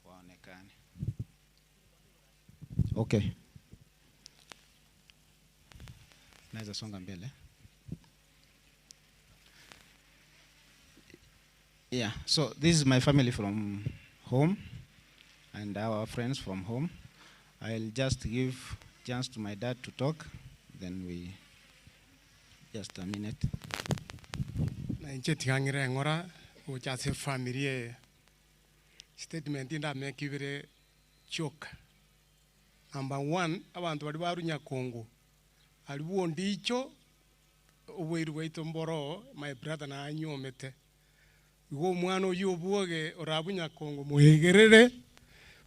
waonekane. Okay. Naweza songa mbele. Yeah, so this is my family from home and our friends from home. I'll just give chance to my dad to talk, then we just a minute. Na inche tingangire ngora uchase family statement inda mekibire choka. Number 1, abantu bali barunya Kongo. Aliwo ndicho obweru waito mboro my brother na anyomete. Uwo mwana uyu buoge orabunya Kongo muhegerere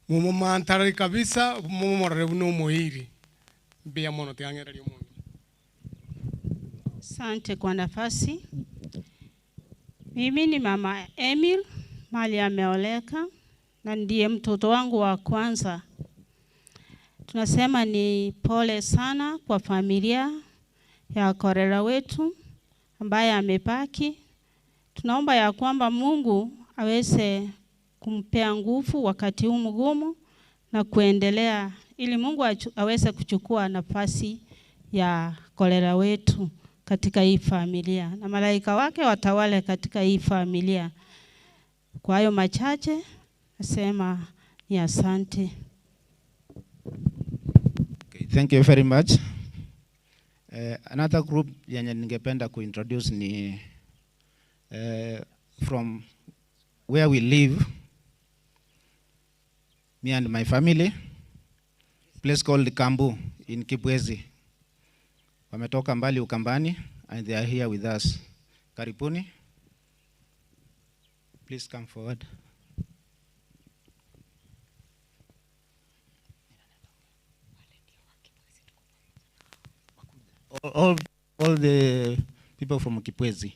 mumo mantare kabisa mumo morere no muhiri. Bia mono tingangire lyo mono. Asante kwa nafasi. Mimi ni mama Emil, mali ameoleka na ndiye mtoto wangu wa kwanza. Tunasema ni pole sana kwa familia ya Korera wetu ambaye amepaki. Tunaomba ya kwamba Mungu aweze kumpea nguvu wakati huu mgumu na kuendelea ili Mungu aweze kuchukua nafasi ya Korera wetu katika hii familia na malaika wake watawale katika hii familia. Kwa hayo machache nasema ni asante. Okay, thank you very much. Another group yenye ningependa kuintroduce ni from where we live, me and my family, place called Kambu in Kibwezi. Wametoka mbali Ukambani and they are here with us. Karibuni. Please come forward. All the people from Kibwezi,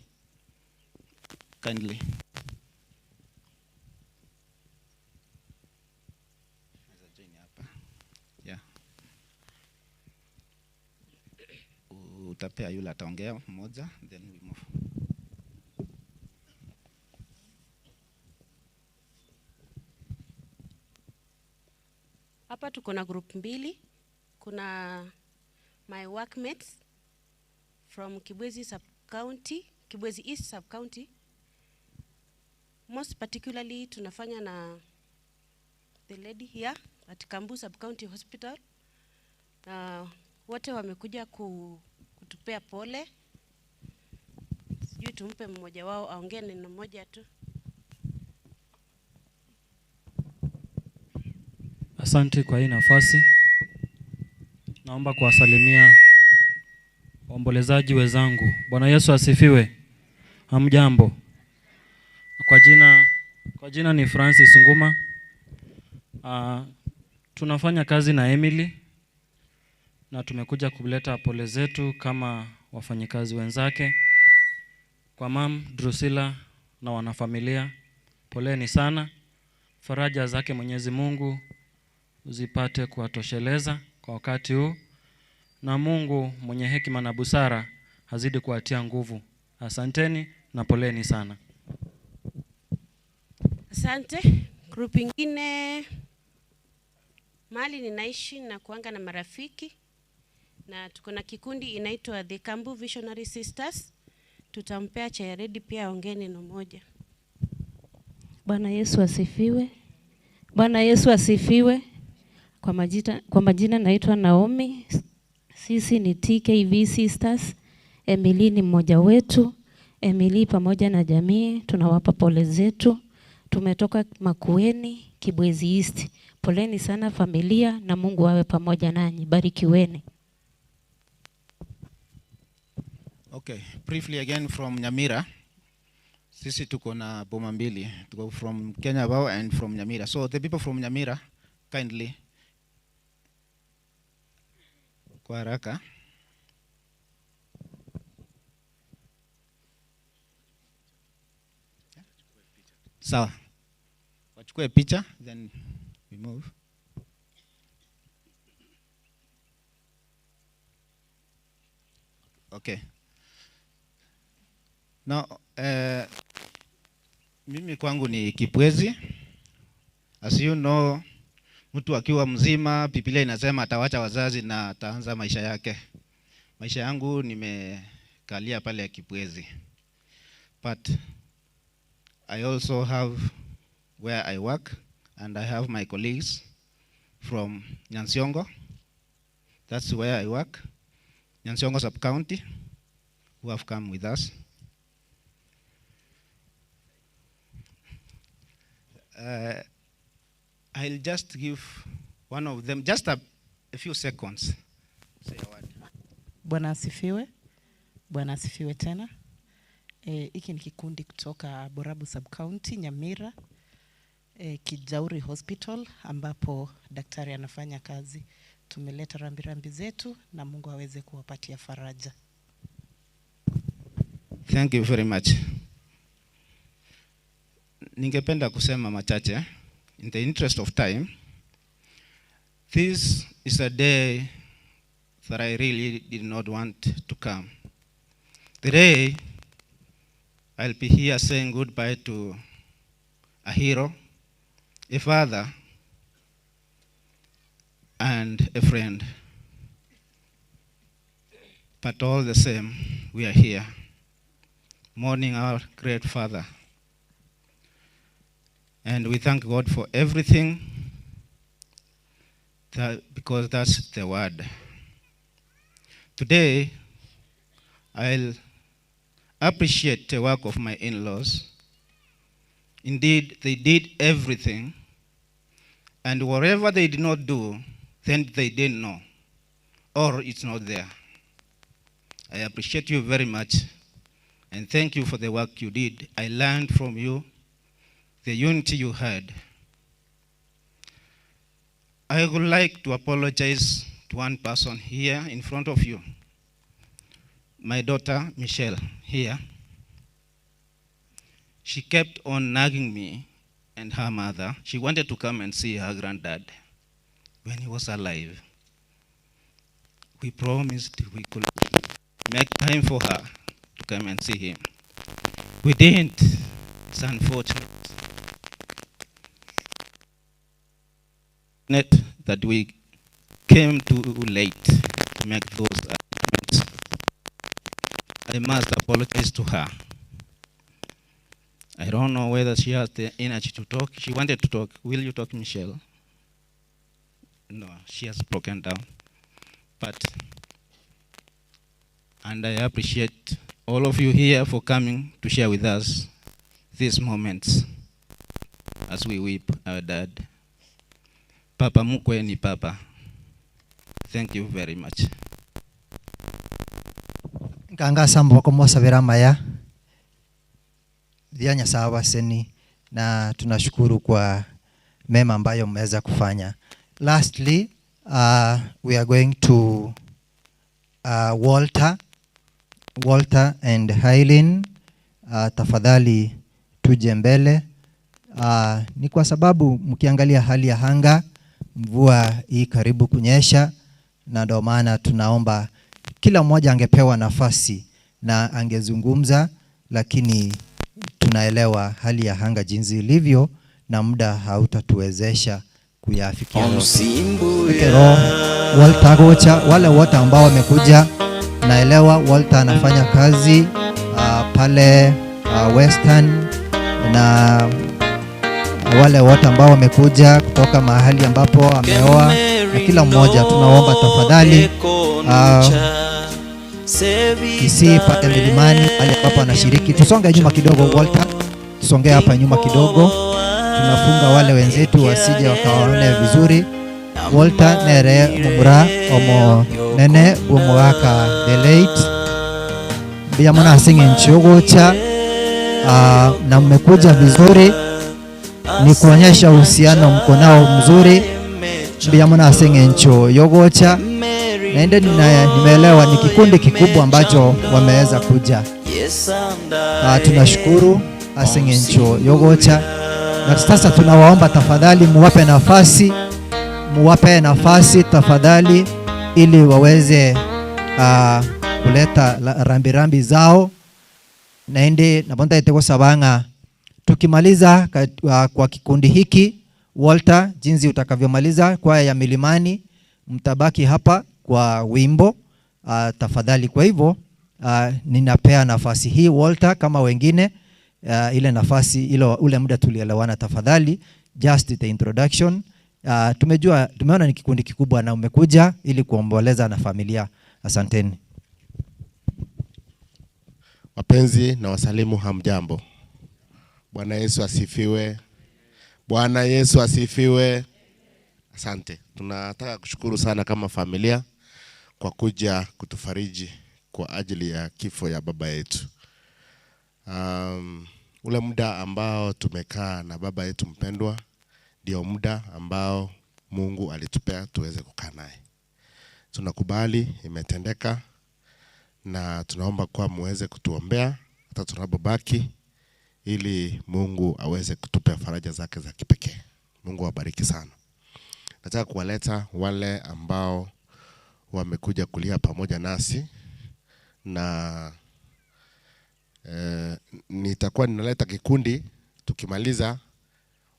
kindly. Yeah. Utapea yule ataongea mmoja, then we move. Hapa tuko na group mbili. Kuna my workmates from Kibwezi sub-county, Kibwezi East sub-county. Most particularly tunafanya na the lady here at Kambu sub-county hospital. Wote wamekuja kutupea pole. Sijui tumpe mmoja wao aongee neno moja tu. Asante kwa hii nafasi. Naomba kuwasalimia waombolezaji wenzangu. Bwana Yesu asifiwe. Hamjambo. Kwa jina ni Francis Nguma. Tunafanya kazi na Emily na tumekuja kuleta pole zetu kama wafanyikazi wenzake. Kwa Mam Drusilla na wanafamilia, poleni sana. Faraja zake Mwenyezi Mungu uzipate kuwatosheleza kwa wakati huu, na Mungu mwenye hekima na busara hazidi kuwatia nguvu. Asanteni na poleni sana. Asante. Group ingine mahali ninaishi na kuanga na marafiki na tuko na kikundi inaitwa The Kambu Visionary Sisters. Tutampea cha ready pia ongee neno moja. Bwana Yesu asifiwe. Bwana Yesu asifiwe. Kwa majina naitwa Naomi. Sisi ni TKV Sisters. Emily ni mmoja wetu. Emily pamoja na jamii tunawapa pole zetu. Tumetoka Makueni, Kibwezi East. Poleni sana familia na Mungu awe pamoja nanyi. Barikiweni. Okay, briefly again from Nyamira. Sisi tuko na boma mbili. Tuko from Kenya Bao and from Nyamira. So the people from Nyamira, kindly. Kwa haraka. Sawa. Wachukue picha, then we move. Okay. Now, mimi kwangu ni Kibwezi. As you know, mtu akiwa mzima, Biblia inasema atawacha wazazi na ataanza maisha yake. Maisha yangu nimekalia pale Kibwezi. But I also have where I work, and I have my colleagues from Nyansiongo. That's where I work, Nyansiongo sub-county, who have come with us. I'll just give one of them just a few seconds. Say a word. Bwana asifiwe. Bwana asifiwe tena. Hiki ni kikundi kutoka Borabu Sub-County, Nyamira, Kijauri Hospital, ambapo daktari anafanya kazi. Tumeleta rambirambi zetu na Mungu aweze kuwapatia faraja. Thank you very much. Ningependa kusema machache. In the interest of time, this is a day that I really did not want to come. Today, I'll be here saying goodbye to a hero, a father, and a friend. But all the same, we are here, mourning our great father. And we thank God for everything, because that's the word. Today, I'll appreciate the work of my in-laws. Indeed, they did everything, and whatever they did not do, then they didn't know, or it's not there. I appreciate you very much, and thank you for the work you did. I learned from you the unity you had. I would like to apologize to one person here in front of you. My daughter, Michelle, here. She kept on nagging me and her mother. She wanted to come and see her granddad when he was alive. We promised we could make time for her to come and see him. We didn't. It's unfortunate that we came too late to make those arrangements. I must apologize to her. I don't know whether she has the energy to talk. She wanted to talk. Will you talk, Michelle? No, she has broken down. And I appreciate all of you here for coming to share with us these moments as we weep our dad. Papa mkwe ni papa. Thank you very much. Nkanga sambo kumwasabira maya. Dianya sawa seni na tunashukuru kwa mema ambayo mmeweza kufanya. Lastly, we are going to Walter and Hailin. Tafadhali tuje mbele. Ni kwa sababu mkiangalia hali ya anga, mvua hii karibu kunyesha, na ndio maana tunaomba kila mmoja angepewa nafasi na angezungumza, lakini tunaelewa hali ya anga jinsi ilivyo, na muda hautatuwezesha kuyafikia Omsimbuya. roho. Walter Gocha, wale wote ambao wamekuja, naelewa Walter anafanya kazi pale Western, na wale wote ambao wamekuja kutoka mahali ambapo ameoa, na kila mmoja tunaomba tafadhali Kisii pale milimani pale ambapo anashiriki, tusonge nyuma kidogo. Walter, tusonge hapa nyuma kidogo, tunafunga wale wenzetu wasije wakaone vizuri. Walter nere mumura omo nene bumuaka the late biyamana singe nchogocha na mmekuja vizuri, ni kuonyesha uhusiano mko nao mzuri. Biyamana singe ncho yogocha naende, nimeelewa ni kikundi kikubwa ambacho wameweza kuja. Tunashukuru asinge ncho yogocha, na sasa tunawaomba tafadhali muwape nafasi tafadhali, ili waweze kuleta rambirambi zao naende nabonda iteko sabanga. Tukimaliza kwa kikundi hiki, Walter, jinsi utakavyomaliza kwaya ya milimani, mtabaki hapa kwa wimbo tafadhali. Kwa hivyo ninapea nafasi hii Walter, kama wengine ile nafasi ule muda tulielewana, tafadhali just the introduction. Tumeona ni kikundi kikubwa na umekuja ili kuomboleza na familia. Asanteni. Wapenzi na wasalimu, hamjambo. Bwana Yesu asifiwe. Bwana Yesu asifiwe. Asante. Tunataka kushukuru sana kama familia kwa kuja kutufariji kwa ajili ya kifo ya baba yetu. Ule muda ambao tumekaa na baba yetu mpendwa ndio muda ambao Mungu alitupea tuweze kukaa naye. Tunakubali imetendeka, na tunaomba kwa muweze kutuombea hata tunapobaki, ili Mungu aweze kutupea faraja zake za kipekee. Mungu awabariki sana. Nataka kuwaleta wale ambao wamekuja kulia pamoja nasi, na nitakuwa ninaleta kikundi, tukimaliza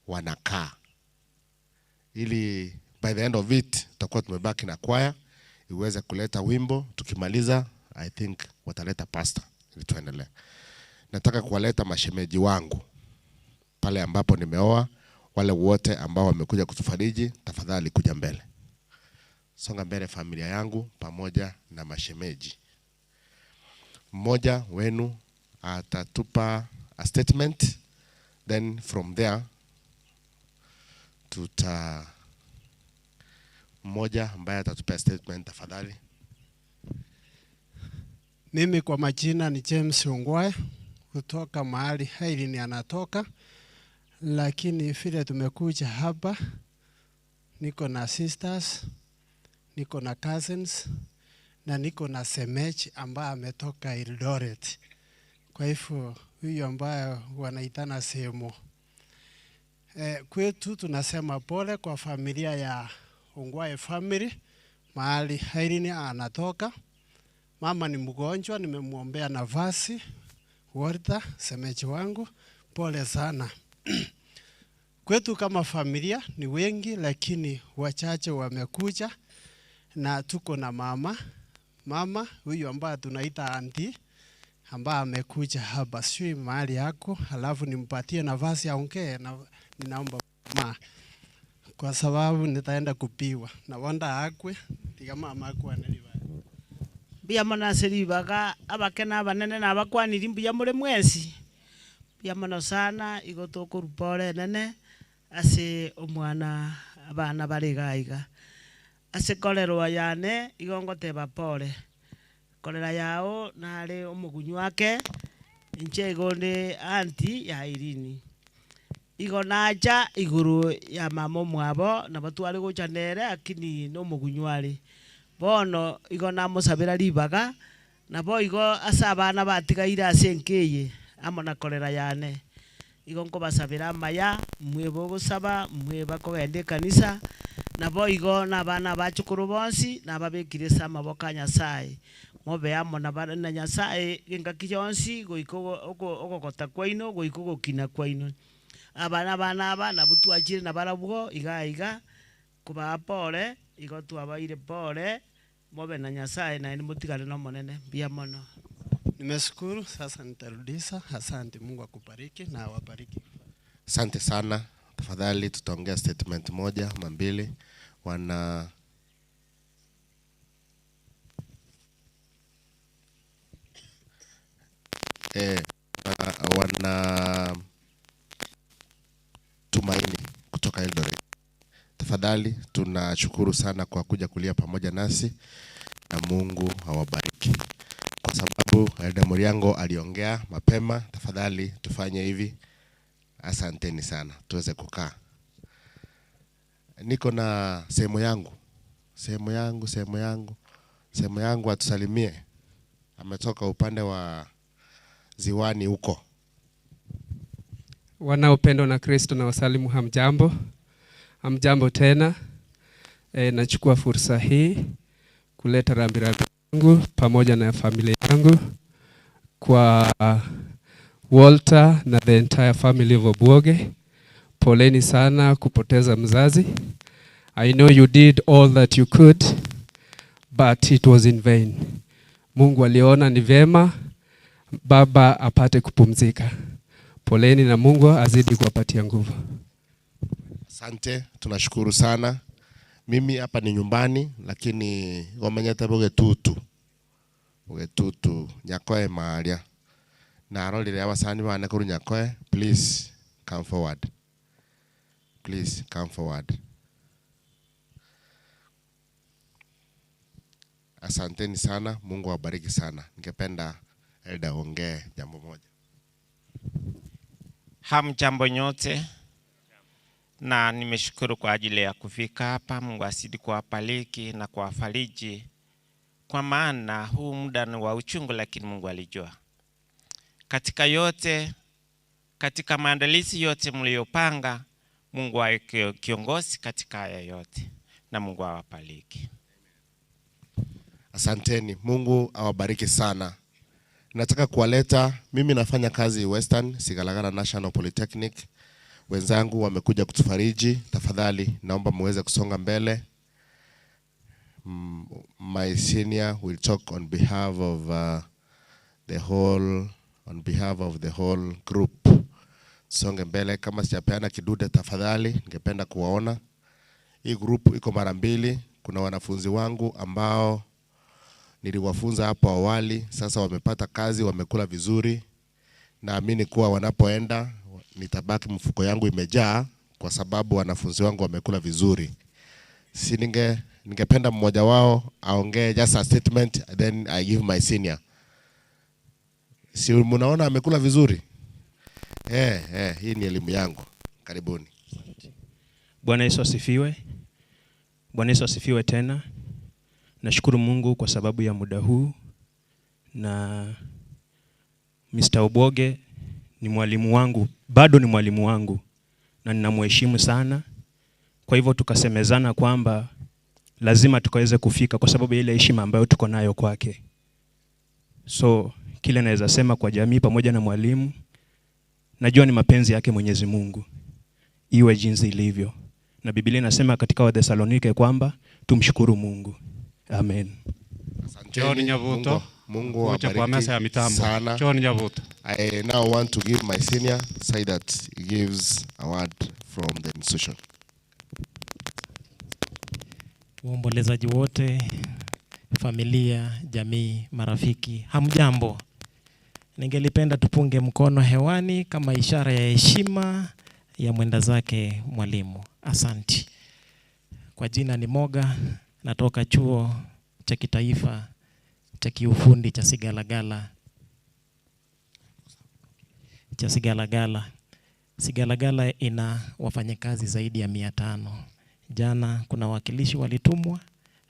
wanakaa, ili by the end of it tutakuwa tumebaki na kwaya iweze kuleta wimbo. Tukimaliza I think wataleta pastor ili tuendelee. Nataka kuwaleta mashemeji wangu pale ambapo nimeoa, wale wote ambao wamekuja kutufariji, tafadhali kuja mbele. Songa mbele familia yangu pamoja na mashemeji. Mmoja wenu atatupa a statement, then from there mmoja ambaye atatupea statement tafadhali. Mimi kwa majina ni James Ongwae kutoka mahali haili ni anatoka, lakini vile tumekuja hapa, niko na sisters, niko na cousins, na niko na semeji ambaye ametoka Eldoret. Kwa hivyo huyu ambaye wanaitana Semo. Kwetu tunasema pole kwa familia ya Ongwae family mahali Hailini anatoka. Mama ni mgonjwa, nimemuombea nafasi. Walter, semeji wangu, pole sana. Kwetu kama familia ni wengi, lakini wachache wamekuja, na tuko na mama huyu ambaye tunaita auntie ambaye amekuja hapa. Sio mahali yako, halafu nimpatie nafasi aongee, na ninaomba kwa sababu nitaenda kupiwa na wanda akwe tiga mama akwa niliba bia mona seribaga abakena abanene na abakwaniri mbuya muri mwezi bia mono sana igotoko rupore nene ase omwana abana barigaiga ase kolerwa yane igongoteba pole kolera yao nare omugunyu wake inchego ne anti ya Irini igonaja iguru ya mama mwabo na batwari gojanere akini no mugunywari bono igona musabira libaga na bo igo asabana batigaira asenkeye amona kolera yane igonko basabira maya mwebo gusaba mweba ko ende kanisa na bo igo na bana bachukuru bonsi na babekire sama bokanya sai mobe amona bana na nyasaye ingaki yonsi goiko okokota kwaino goiko gokina kwaino abana butwachire na barabwo iga kuba pole igo twabaire pole mobe na Nyasaye na ni mutigane no monene bia mono. Nimeshukuru, sasa nitarudisha. Asante, Mungu akubariki na awabariki. Asante sana. Tafadhali tutaongea statement moja ama mbili. Wana Tumaini kutoka Eldoret. Tafadhali tunashukuru sana kwa kuja kulia pamoja nasi na Mungu awabariki. Kwa sababu Elda Muriango aliongea mapema, tafadhali tufanye hivi. Asanteni sana. Tuweze kukaa. Niko na sehemu yangu atusalimie. Ametoka upande wa Ziwani huko. Wanaopendwa na Kristo na wasalimu, hamjambo. Hamjambo tena. Nachukua fursa hii kuleta rambirambi yangu pamoja na familia yangu kwa Walter na the entire family of Obwoge. Poleni sana kupoteza mzazi. I know you did all that you could, but it was in vain. Mungu aliona ni vema baba apate kupumzika. Poleni na Mungu azidi kuwapatia nguvu. Asante, tunashukuru sana. Mimi hapa ni nyumbani, lakini wamenyeta Bogetutu Nyakoe Maria. Na arolire abasani bane kuru Nyakoe, please come forward. Please come forward. Asanteni sana, Mungu awabariki sana. Ningependa Elda ongee jambo moja. Hamjambo nyote, na nimeshukuru kwa ajili ya kufika hapa. Mungu asidi kuwabariki na kuwafariji, kwa maana huu muda ni wa uchungu, lakini Mungu alijua. Katika yote, katika maandalizi yote mliyopanga, Mungu awe kiongozi katika haya yote, na Mungu awabariki. Asanteni, Mungu awabariki sana. Nataka kuwaleta, mimi nafanya kazi Western Sigalagala National Polytechnic. Wenzangu wamekuja kutufariji. Tafadhali naomba muweze kusonga mbele. My senior will talk on behalf of the whole group. Songe mbele. Kama sijapeana kidude, tafadhali ningependa kuwaona. Hii group iko mara mbili. Kuna wanafunzi wangu ambao niliwafunza hapo awali, sasa wamepata kazi, wamekula vizuri. Naamini kuwa wanapoenda nitabaki mfuko yangu imejaa, kwa sababu wanafunzi wangu wamekula vizuri. Si ningependa mmoja wao aongee just a statement, then I give my senior. Si mnaona amekula vizuri? Hii ni elimu yangu. Karibuni. Bwana Yesu asifiwe. Bwana Yesu asifiwe tena. Nashukuru Mungu kwa sababu ya muda huu, na Mr. Obwoge ni mwalimu wangu, bado ni mwalimu wangu, na ninamheshimu sana. Kwa hivyo tukasemezana kwamba lazima tukaweze kufika kwa sababu ya ile heshima ambayo tuko nayo kwake. So kile naweza sema kwa jamii pamoja na mwalimu, najua ni mapenzi yake Mwenyezi Mungu iwe jinsi ilivyo. Na Biblia inasema katika Wathesalonike kwamba tumshukuru Mungu. Amen. John Nyavuto, Mungu awabariki sana. John Nyavuto. I now want to give my senior say that he gives a word from the institution. Waombolezaji wote, familia, jamii, marafiki, hamjambo. Ningelipenda tupunge mkono hewani kama ishara ya heshima ya mwenda zake mwalimu. Asanti. Kwa jina ni Moga, natoka chuo cha kitaifa cha kiufundi cha Sigalagala. Sigalagala ina wafanyakazi zaidi ya 500. Jana kuna wakilishi walitumwa,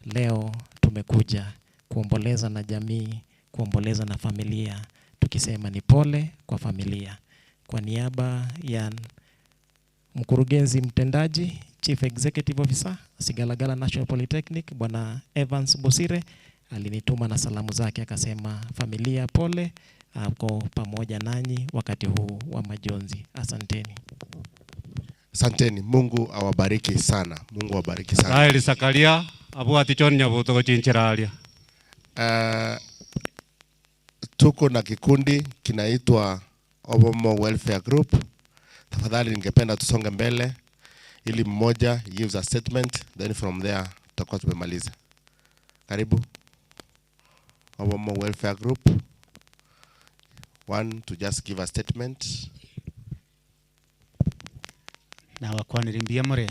leo tumekuja kuomboleza na jamii, kuomboleza na familia, tukisema ni pole kwa familia. Kwa niaba ya mkurugenzi mtendaji, Chief Executive Officer, Sigalagala National Polytechnic, Bwana Evans Bosire, alinituma na salamu zake akasema familia pole, ako pamoja nanyi wakati huu wa majonzi. Asanteni. Asanteni. Mungu awabariki sana. Mungu awabariki sana. Raeli Sakaria abu atichonya buto chinchiralia. Tuko na kikundi kinaitwa Obomo Welfare Group. Tafadhali ningependa tusonge mbele ili mmoja gives a statement, then from there tutakuwa tumemaliza. Karibu. Obomo Welfare Group. One to just give a statement. Na wakwanira mbia more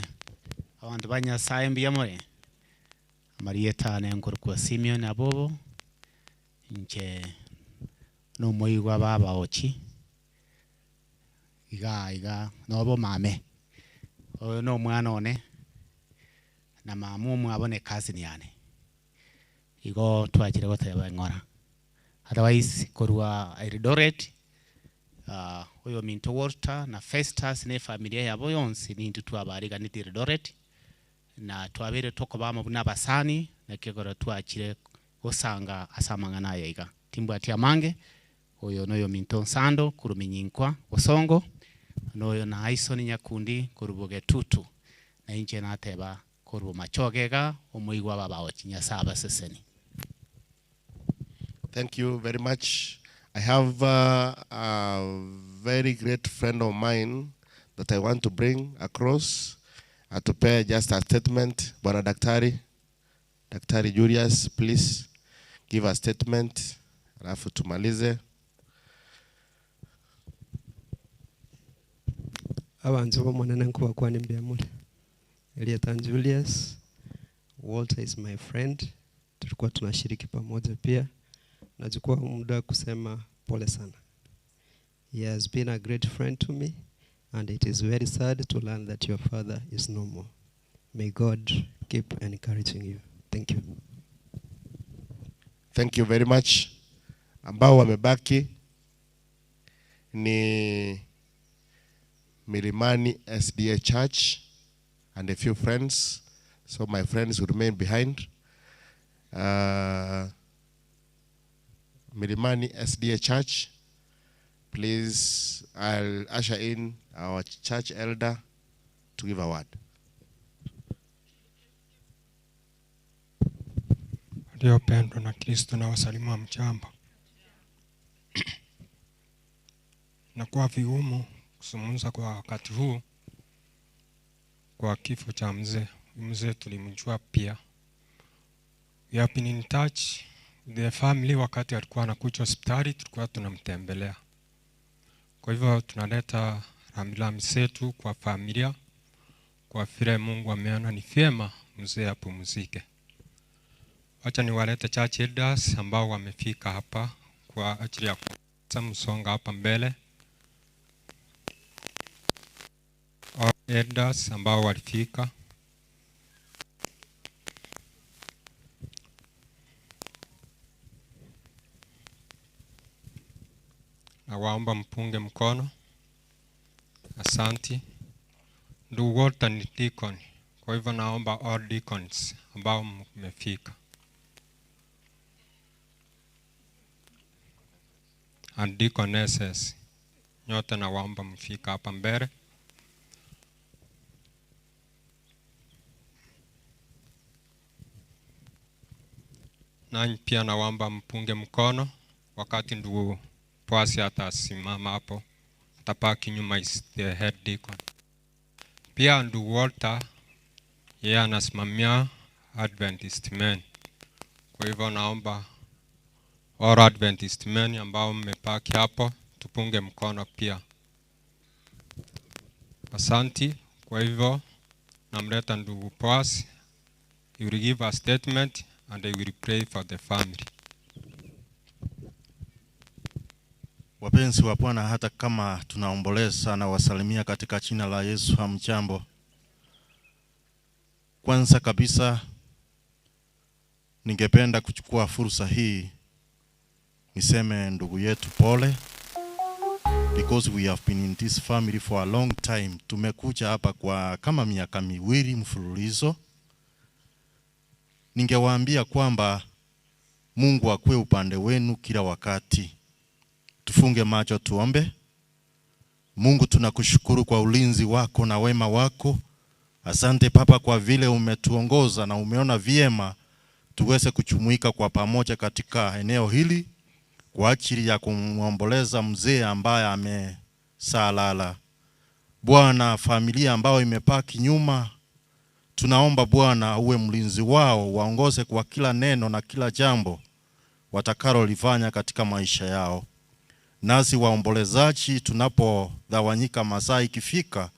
abantu banyasaye mbia more Marieta na ngurukwa Simeon abobo nche no moigwa baba ochi iga nobo mame oyo no mwana one na mamu mwabone cousin yane igo twachire goteba ngora otherwise korwa Eldoret oyo Minto Walter na Festus ne familia yabo yonse nintu twabariga ni Eldoret na twabere tokobama buna basani na kegora twachire osanga asamangana yayiga timbu atia mange oyo noyo Minto Nsando kuruminyinkwa osongo noyo na Aison Nyakundi kuruboge tutu na inje nateba kurubo machogega omuigwa baba ochinya saba seseni. Thank you very much. I have a very great friend of mine that I want to bring across to pay just a statement. Bwana Daktari Julius, please give a statement. Alafu tumalize. Abanzi bomonene nkuba kwani mbiamule. Eliatan Julius, Walter is my friend. Tulikuwa tunashiriki pamoja pia. Nachukua muda kusema pole sana. He has been a great friend to me and it is very sad to learn that your father is no more. May God keep encouraging you. Thank you. Thank you very much. Ambao wamebaki ni Milimani SDA Church and a few friends. So my friends will remain behind. Milimani SDA Church, please, I'll usher in our church elder to give a word. Waliopendwa na Kristo na wasalimu wa mchamba. Na kwa vigumu kuzungumza kwa wakati huu kwa kifo cha mzee. Mzee tulimjua pia. We have been in touch with the family wakati alikuwa anakuja hospitali, tulikuwa tunamtembelea. Kwa hivyo tunaleta rambirambi zetu kwa familia, kwa vile Mungu ameona ni vyema mzee apumzike. Wacha niwalete church elders ambao wamefika hapa kwa ajili ya kumsonga hapa mbele. Elders ambao walifika. Na waomba mpunge mkono. Asanti. Ndugu Walter ni deacon. Kwa hivyo naomba all deacons ambao mmefika. And deaconesses. Nyote na waomba mfika hapa mbele. Na pia naomba mpunge mkono wakati ndugu Pwasi atasimama hapo. Atapaki nyuma is the head deacon. Pia ndugu Walter yeye anasimamia Adventist men. Kwa hivyo naomba all Adventist men ambao mmepaki hapo tupunge mkono pia. Asanti. Kwa hivyo namleta ndugu Pwasi. He will give a statement and I will pray for the family. Wapenzi wa Bwana, hata kama tunaomboleza na wasalimia katika jina la Yesu, hamjambo. Kwanza kabisa ningependa kuchukua fursa hii niseme ndugu yetu pole, because we have been in this family for a long time. Tumekuja hapa kwa kama miaka miwili mfululizo. Ningewaambia kwamba Mungu akue upande wenu kila wakati. Tufunge macho tuombe. Mungu, tunakushukuru kwa ulinzi wako na wema wako. Asante Papa kwa vile umetuongoza na umeona vyema tuweze kuchumuika kwa pamoja katika eneo hili kwa ajili ya kumwomboleza mzee ambaye amesalala. Bwana, familia ambayo imepaki nyuma, tunaomba Bwana uwe mlinzi wao, waongoze kwa kila neno na kila jambo watakalolifanya katika maisha yao. Nasi waombolezaji tunapodhawanyika masaa ikifika,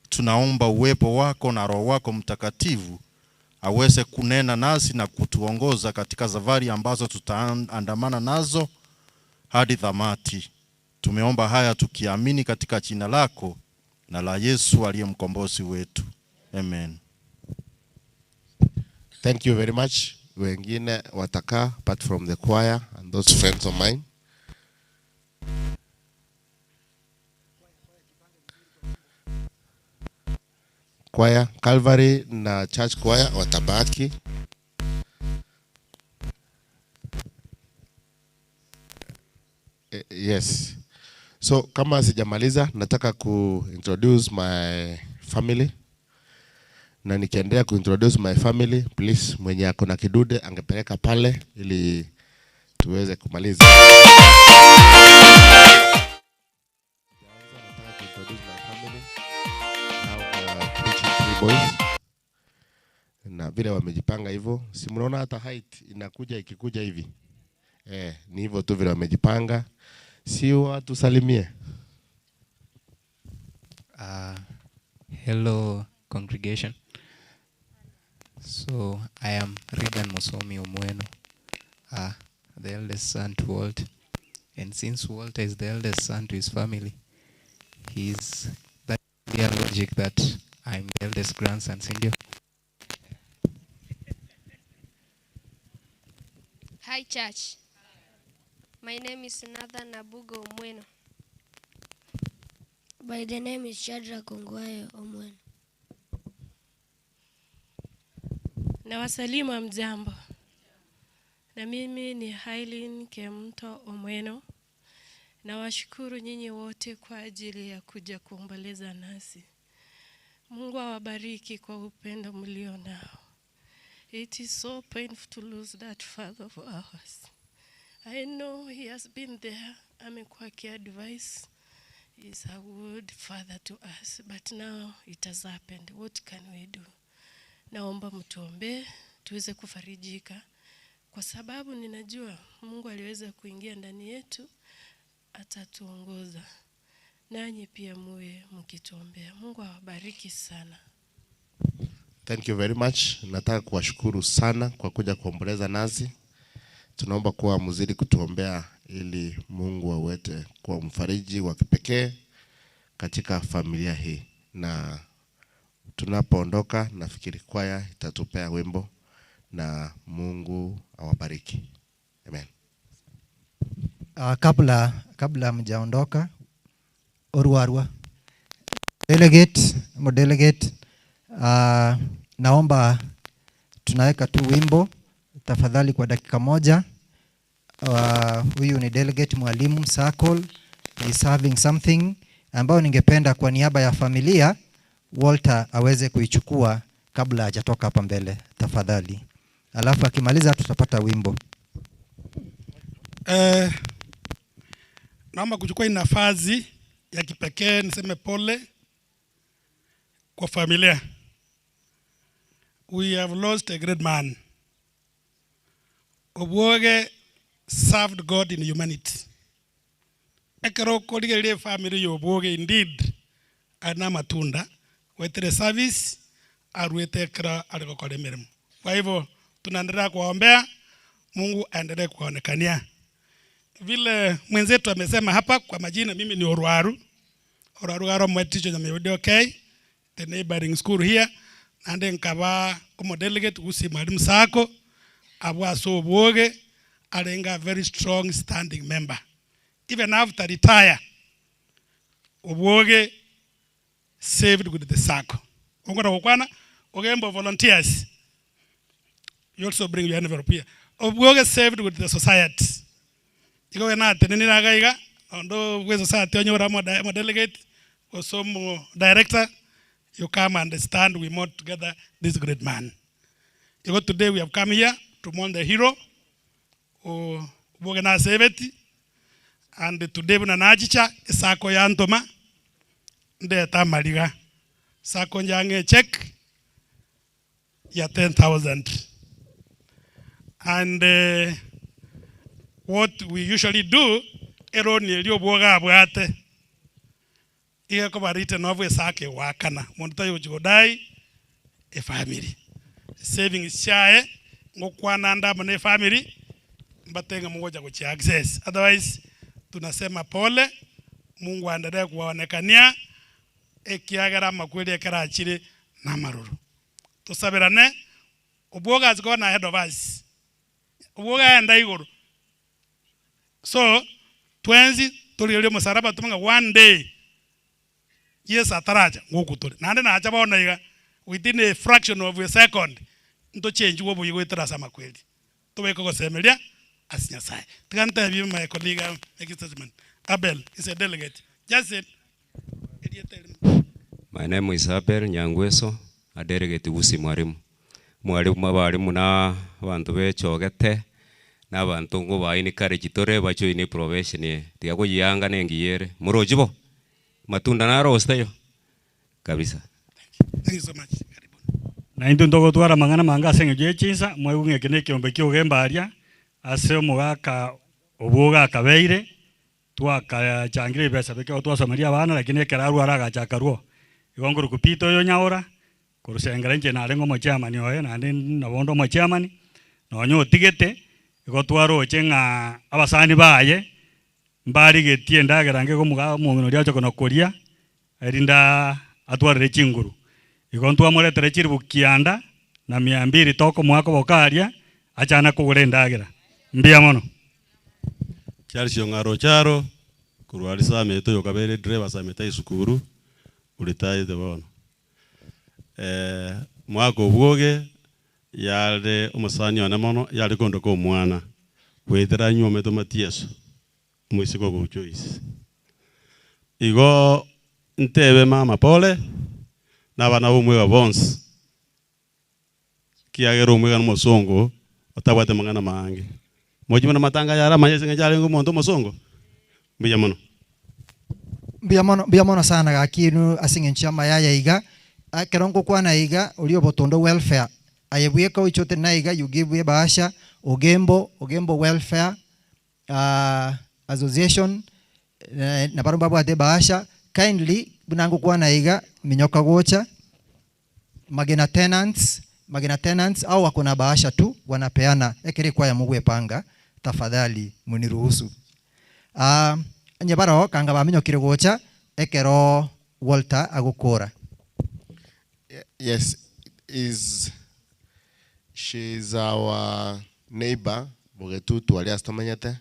tunaomba uwepo wako na Roho wako Mtakatifu aweze kunena nasi na kutuongoza katika safari ambazo tutaandamana nazo hadi thamati. Tumeomba haya tukiamini katika jina lako na la Yesu aliye mkombozi wetu. Amen. Thank you very much. Wengine watakaa apart from the choir and those friends of mine. Choir, Calvary na Church Choir watabaki. Yes. So kama sijamaliza, nataka introduce my family. Na nikiendelea introduce my family, please mwenye ako na kidude angepeleka pale ili tuweze kumaliza. Boys. Na vile wamejipanga hivyo, si mnaona hata height inakuja ikikuja hivi. Ni hivyo tu vile wamejipanga. Si watu salimie. Hello congregation. So I am Regan Musomi Omweno, the eldest son to Walt. And since Walter is the eldest son to his family, he's that clear logic that I'm the eldest grandson, sindio? Hi church. My name is Nathan Nabugo Omweno. By the name is Shadrack Ongwae Omweno. Na wasalimu amjambo. Na mimi ni Hailin Kemto Omweno. Na washukuru nyinyi wote kwa ajili ya kuja kuomboleza nasi. Mungu awabariki kwa upendo mlio nao. It is so painful to lose that father of ours. I know he has been there. Amekuwa aki-advise. He's a good father to us. But now it has happened. What can we do? Naomba mtuombe tuweze kufarijika. Kwa sababu ninajua Mungu aliweza kuingia ndani yetu, atatuongoza. Nanyi pia muwe mkituombea. Mungu awabariki sana. Thank you very much. Nataka kuwashukuru sana kwa kuja kuomboleza nasi. Tunaomba kuwa mzidi kutuombea ili Mungu aweze kuwa mfariji wa kipekee katika familia hii. Na tunapoondoka nafikiri kwaya itatupea wimbo na Mungu awabariki. Amen. Kabla mjaondoka, Oruarwa delegate, naomba tunaweka tu wimbo tafadhali kwa dakika moja. Huyu ni delegate mwalimu Circle is having something ambao ningependa kwa niaba ya familia Walter aweze kuichukua kabla hajatoka hapa mbele tafadhali. Alafu akimaliza tutapata wimbo. Naomba kuchukua nafasi ya kipekee niseme pole kwa familia. We have lost a great man. Obwoge served God in humanity. Ekero koligere family yobwoge indeed ana matunda wetere service arwete kra alikokole mirimo. Kwa hivyo tunaendelea kuombea Mungu aendelee kuonekania. Vile mwenzetu amesema hapa kwa majina, mimi ni Oruaru Garo Mweticho na Mewede okay, the neighboring school here, and then nkaba como delegate usi mwalimu Sako abwa so Obwoge alenga very strong standing member. Even after retire, Obwoge saved with the Sako. Ongora kukwana ogembo volunteers. You also bring your envelope here. Obwoge saved with the society. Iko na teneni nagaiga Ndo wezo saa tionyora mo delegate or some director, you come and stand, we mourn together this great man. Because today we have come here to mourn the hero, Bogana Seveti, and today we najicha Sako Yantoma, de Tamariga, Sako Nyange check, ya 10,000. And what we usually do, eroni liyo boga abwate, iya ko barite novwe sake wakana, monta yojigodai a family. Saving shae ngokwana ndama ne family mbatenga mmoja kuchi access. Otherwise tunasema pole, Mungu aendelee kuwaonekania ekiagera makweli ekera achire na maruru. Tusabirane oboga is going ahead of us. Oboga enda iguru. So twenzi tulio musaraba tumenga one day. Yes ataraja ngokutore. Nande na acha baona iga within a fraction of a second ndo change wo buyi wetara sama kweli. Tubeko kusemelia asinyasai. Tukanta bi my colleague make statement. Abel is a delegate. Just it. My name is Abel Nyangweso, a delegate Busi Mwarimu. Mwarimu abarimu na bantu bechogete na bantu ngo bayini kare kitore bacho ini profession tiga ko yanga nengiyere murojibo matunda na rosta yo kabisa. Thank you so much. Na indu ndogo twara mangana manga sengeje chinsa mwebunge kene kiombe kyogemba aria ase omugaka obuga kabeire twaka changire pesa beke twasomeria bana lakini ekeraru araga chakaruo igonguru kupito yo nyaora kurusengera nje na rengo mo chairman oye na na bondo mo chairman no nyo tigete igotwaro chenga abasani baye mbari getie ndagera nge komuga mumino ryacho kono koria erinda atwarire chinguru igontwa moretere chiribu kianda na 200 toko mwako bokaria achana kugure ndagera mbia mono Charles Yongaro Charo kurwali sameto yokabere driver sameta isukuru ulitaye de bono mwako bwoge yale umusani wana mono yale kondo ko mwana wetera nyome to Matieso mwisiko go choice igo ntebe mama pole na bana bomwe ba bonse kiagero umwe kan mosongo otabate mangana mangi moji mana matanga yara manyese ngajale ngo mondo mosongo mbiya mono sana gakinu asingencha mayaya iga akerongo kwana iga ulio botondo welfare ayebuyeka uchote na iga you give bahasha ogembo welfare association na barumba bwa de bahasha kindly bunango kwana iga minyoka gocha magena tenants au wako na bahasha tu wanapeana ekere kwa ya mugwe panga tafadhali muniruhusu nyabaro kanga baminyokire gocha ekero Walter agukora. Yes, she's our neighbor bogetu tualia stomanyete.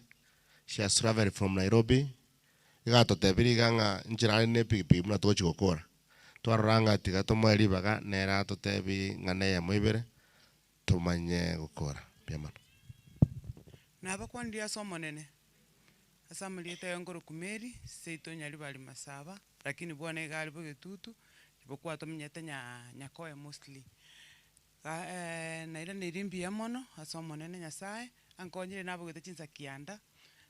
She has traveled from Nairobi. Igato tebiri ganga njirani ne pipi muna tochi gukora. Twaranga tiga tomweri baga nera totebi ngane ya mwibere tumanye gukora piamano. Naba kwandia somo nene. Asa mlieta yongoro kumeri seito nyali bali masaba lakini bwana igali bogetutu bokuwa tominyete nyakoe mostly. Na ira nirimbi ya mono asomo nene nyasaye ankonyire nabo getechinza kianda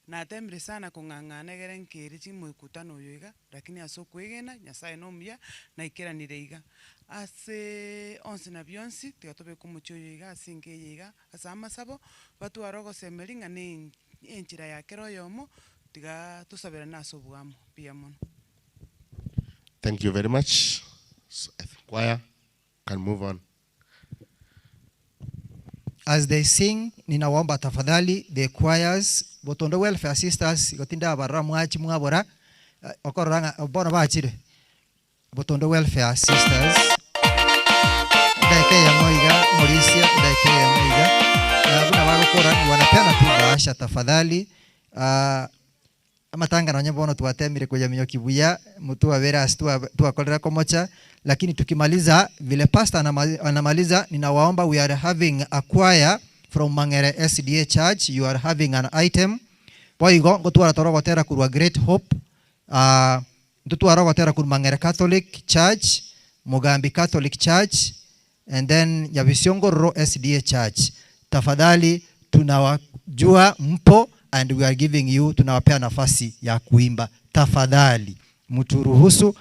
na atemire sana kungangana gere nkeri chimu ikutano yoiga lakini asokwegena nyasaye nomya na ikera nireiga ase onse na bionsi tigatobe kumucho yoiga asinge yiga asama sabo batu arogo semeringa ni enchira ya kero yomo tiga tusabira naso bwamo pia mono. Thank you very much. So, choir can move on. As they sing, ninawaomba tafadhali the choirs botondo welfare sisters gotinda barra mwachi mwabora okoranga bona bachire botondo welfare sisters daike ya moiga Mauricia daike ya moiga buna bagokora wanapeana tu bahasha tafadhali amatanga na nyambono tuwatemire kwa jamii kibuya mtu awera tuwakolera komocha lakini tukimaliza vile pastor anamaliza ninawaomba we are having a choir from Mangere SDA Church. You are having an item boigo ngotwara torogotera kurwa Great Hope, ndutwara gotera kurwa Mang'ere Catholic Church, Mugambi Catholic Church, and then Nyabisiongo SDA Church. Tafadhali tunawajua mpo and we are giving you, tunawapea nafasi ya kuimba. Tafadhali muturuhusu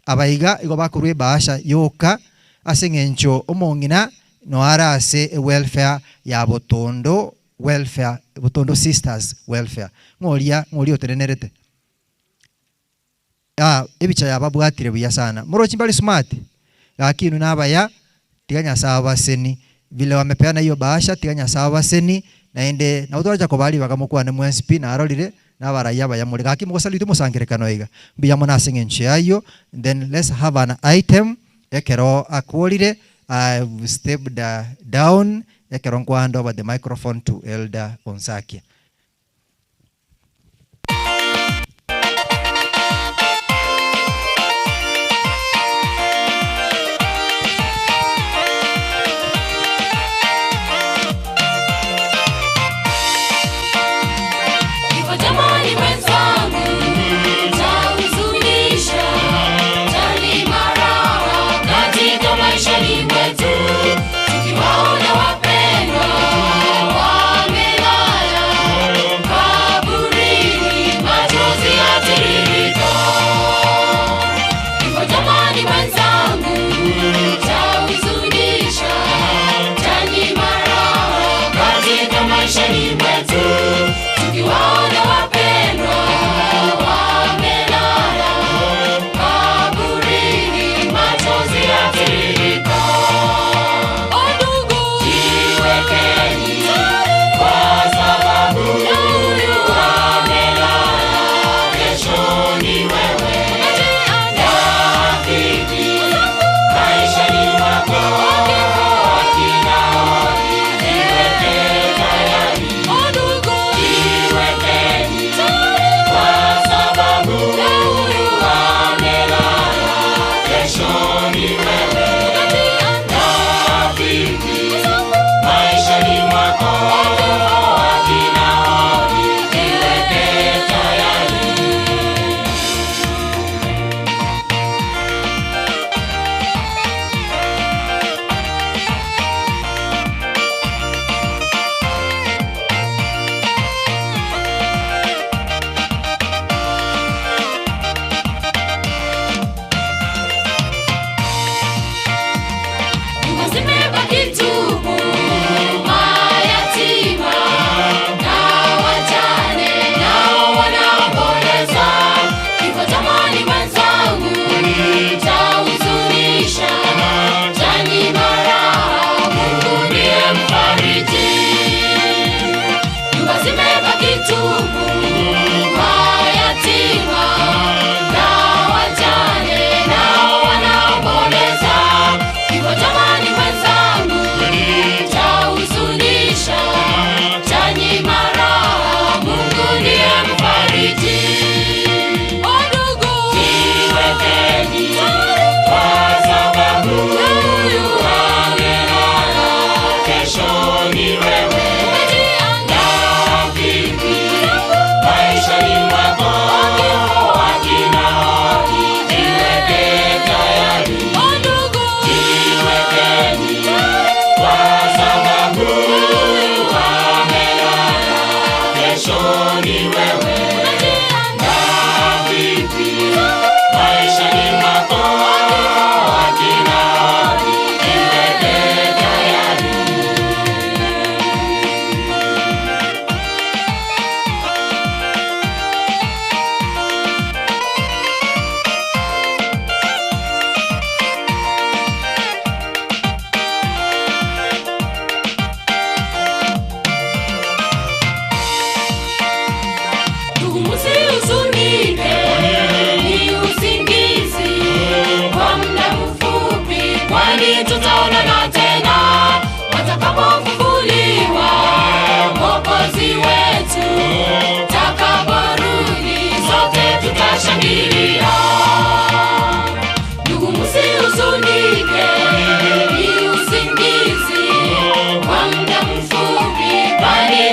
abaiga igo bakurwe baasha yoka asengencho omongina no arase welfare ya Botondo welfare, Botondo Sisters welfare. Ngoria oterenerete ebicha yababwatire buya sana murochi mbali smart lakini nabaya tiganya sawa seni vile wamepeana hiyo bahasha tiganya sawa seni naende na utwacha ko bali bakamukwana MSP na arolire na baraya baya muri gaki mugosalitu musangerekano iga biya mona singenche yayo. Then let's have an item ekero akwolire. I've stepped down ekero hand over the microphone to Elder Onsakia.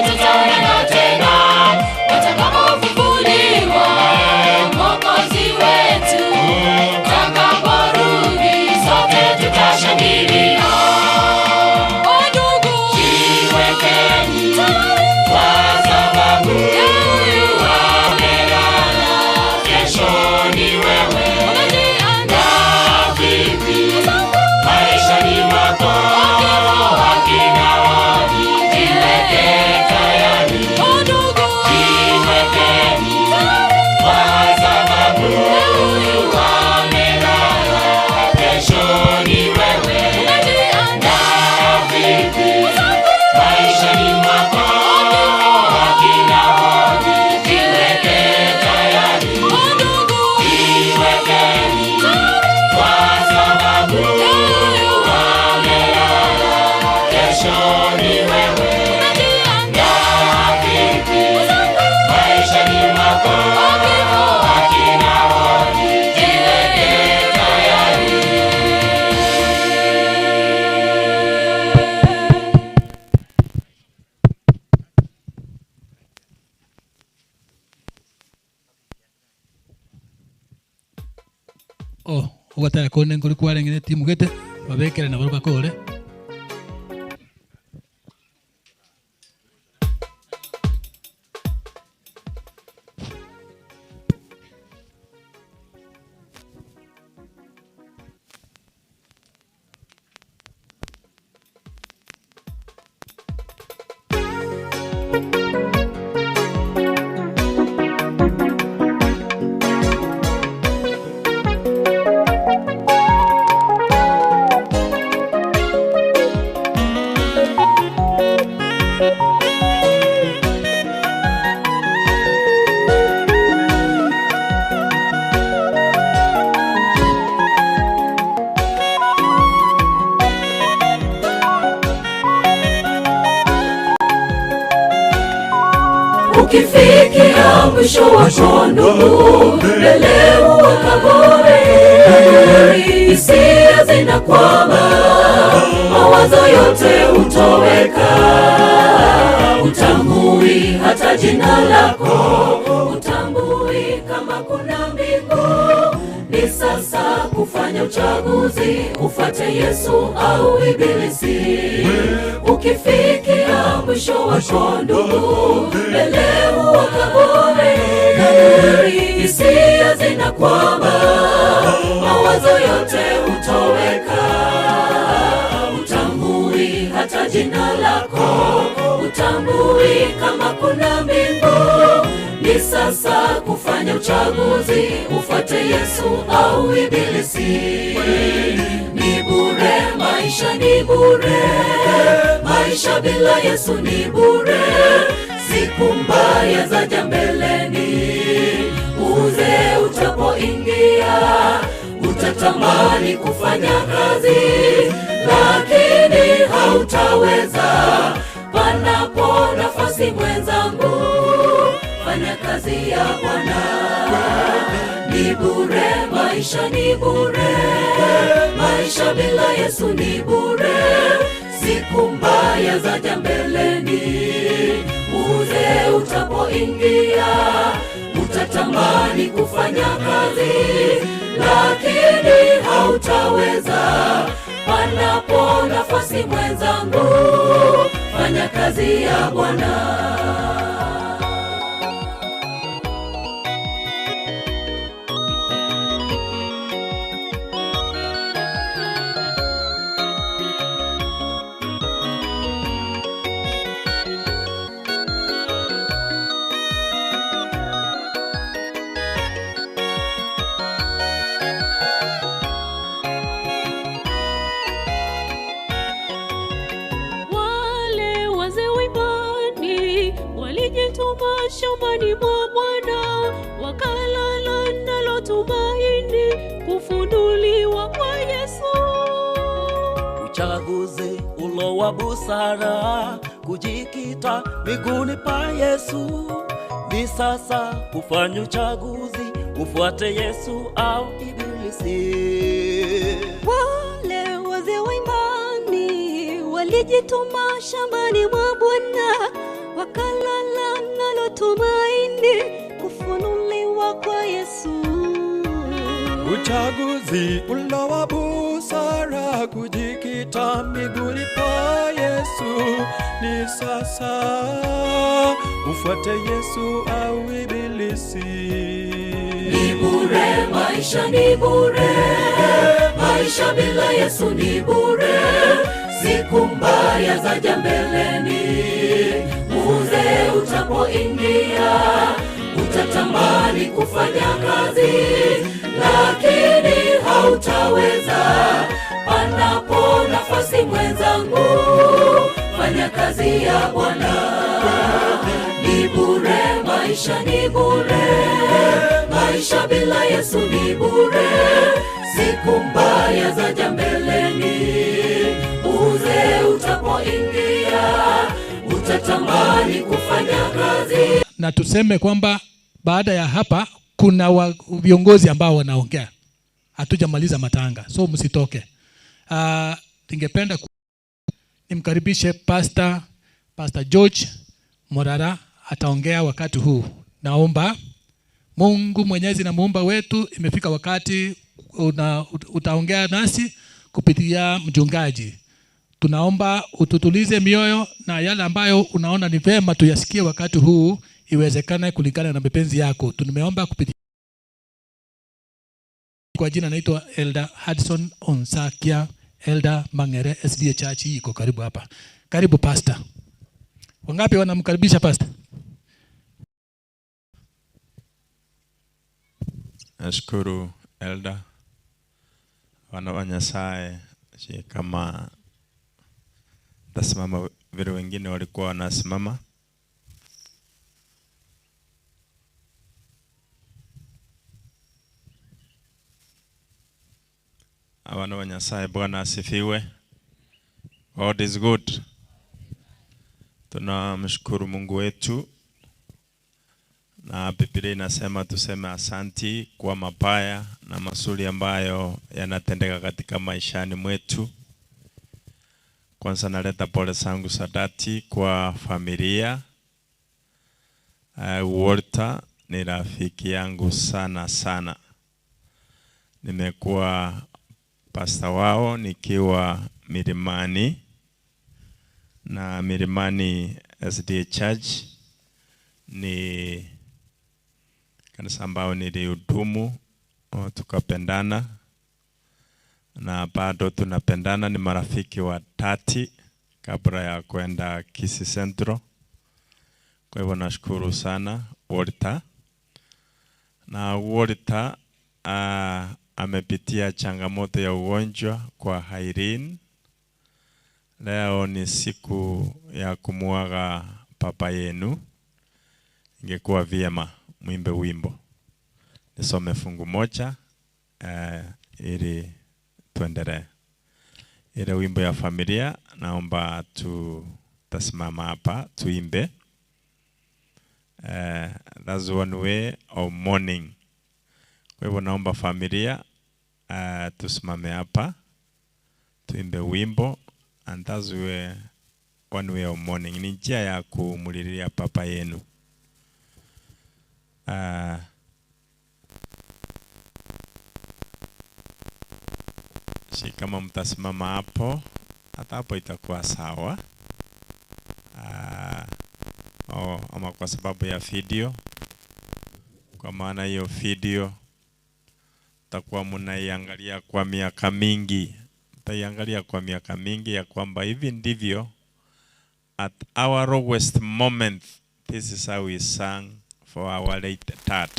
Tutaona tena, watakapo Ugataka kone nguri kwarengene timu gete babekere na baruka kore Ukifikia mwisho wako ndugu, mbele uwakabore, hisia zinakwama, mawazo yote hutoweka, utambui hata jina lako, utambui kama kuna mbingu. Ni sasa kufanya uchaguzi, ufate Yesu au Ibilisi. Ukifikia mwisho wako ndugu, mbele uwakabore, hisia zinakwama, mawazo yote hutoweka, utambui hata jina lako, utambui kama kuna mbingu. Ni sasa kufanya uchaguzi, ufate Yesu au Ibilisi. Ni bure, maisha ni bure, maisha bila Yesu ni bure. Siku mbaya zaja mbeleni, uzee utapoingia, utatamani kufanya kazi, lakini hautaweza. Panapo nafasi mwenzangu, fanya kazi ya Bwana. Ni bure, maisha ni bure, maisha bila Yesu ni bure. Siku mbaya zaja mbeleni, uzee utapoingia, utatamani kufanya kazi, lakini hautaweza. Panapo nafasi mwenzangu, fanya kazi ya Bwana. Shambani mwa Bwana wakalala nalo tumaini kufunuliwa kwa Yesu. Uchaguzi ulo wa busara, kujikita miguuni pa Yesu. Ni sasa kufanya uchaguzi, ufuate Yesu au Ibilisi. Wale wazee wa imani walijituma shambani mwa Bwana wakalala nalo tumaini kufunuliwa kwa Yesu. Uchaguzi ulo wa busara, kujikita miguuni pa Yesu. Ni sasa ufuate Yesu au Ibilisi. Ni bure, maisha ni bure, maisha bila Yesu ni bure. Siku mbaya zaja mbeleni, uzee utapoingia, utatamani kufanya kazi, lakini hautaweza. Panapo nafasi mwenzangu, fanya kazi ya Bwana. Ni bure, maisha ni bure, maisha bila Yesu ni bure. Siku mbaya zaja mbeleni, uzee utapoingia, utatamani kufanya kazi. Na tuseme kwamba baada ya hapa kuna viongozi ambao wanaongea. Hatujamaliza matanga, so msitoke. Ningependa nimkaribishe Pastor George Morara, ataongea wakati huu. Naomba Mungu Mwenyezi na Muumba wetu, imefika wakati utaongea nasi kupitia mchungaji. Tunaomba ututulize mioyo na yale ambayo unaona ni vema tuyasikie wakati huu, iwezekane kulingana na mapenzi yako. Tumeomba kupitia kwa jina naitwa Elder Hudson Onsakia, Elder Mangere SDA Church iko karibu hapa. Karibu pastor. Wangapi wanamkaribisha pastor? Nashukuru Elder. Wana wa Nyasaye, kama tasimama vile wengine walikuwa wanasimama. Wana wa Nyasaye, Bwana asifiwe. God is good. Tunamshukuru Mungu wetu, na Biblia inasema tuseme asanti kwa mabaya na mazuri ambayo yanatendeka katika maishani mwetu. Kwanza naleta pole zangu za dhati kwa familia. Walter ni rafiki yangu sana sana. Nimekuwa pastor wao nikiwa Milimani, na Milimani SDA Church ni kanisa ambao nilihudumu, tukapendana na bado tunapendana. Ni marafiki wa dhati kabla ya kwenda Kisii Central. Kwa hivyo nashukuru sana Walter. Na Walter amepitia changamoto ya ugonjwa kwa Irene. Leo ni siku ya kumuaga papa yenu. Ingekuwa vyema muimbe wimbo. Nisome fungu moja ili tuendelee. Ile wimbo ya familia, naomba tutasimama hapa tuimbe. That's one way of mourning. Kwa hivyo naomba familia tusimame hapa tuimbe wimbo, and that's one way of mourning. Ni njia ya kumulilia papa yenu. Kama mtasimama hapo, hata hapo itakuwa sawa. Ama kwa sababu ya video, kwa maana hiyo video takuwa mnaiangalia kwa miaka mingi. Mtaiangalia kwa miaka mingi ya kwamba hivi ndivyo at our lowest moment, this is how we sang for our late dad.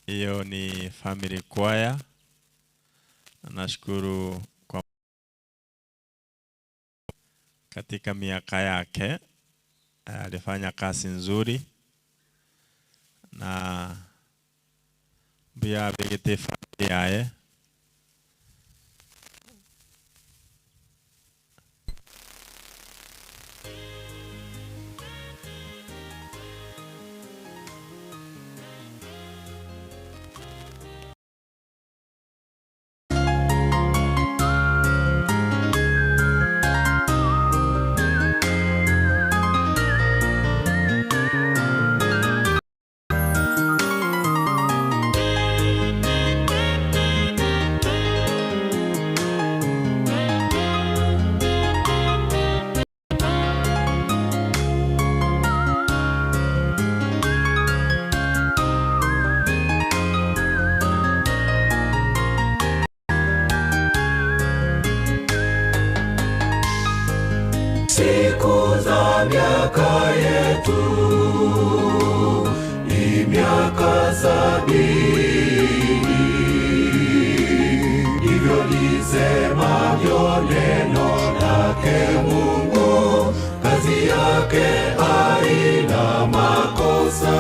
Hiyo ni family choir. Nashukuru kwa katika miaka yake alifanya kazi nzuri, na bia begete familia Siku za miaka yetu ni miaka 70, ndivyo lisemavyo neno lake Mungu, kazi yake haina makosa.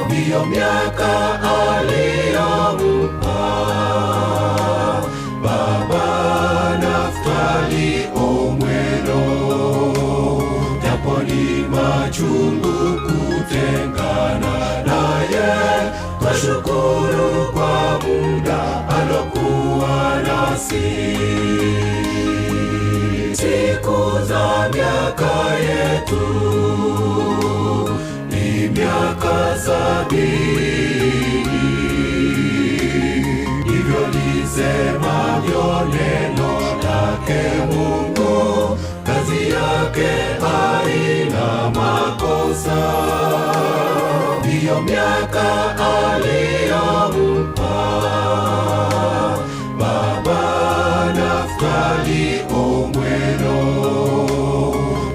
Ndiyo miaka aliyo lisemavyo neno lake Mungu, kazi yake haina makosa. Ndiyo miaka aliyompa Baba Naftali Omweno,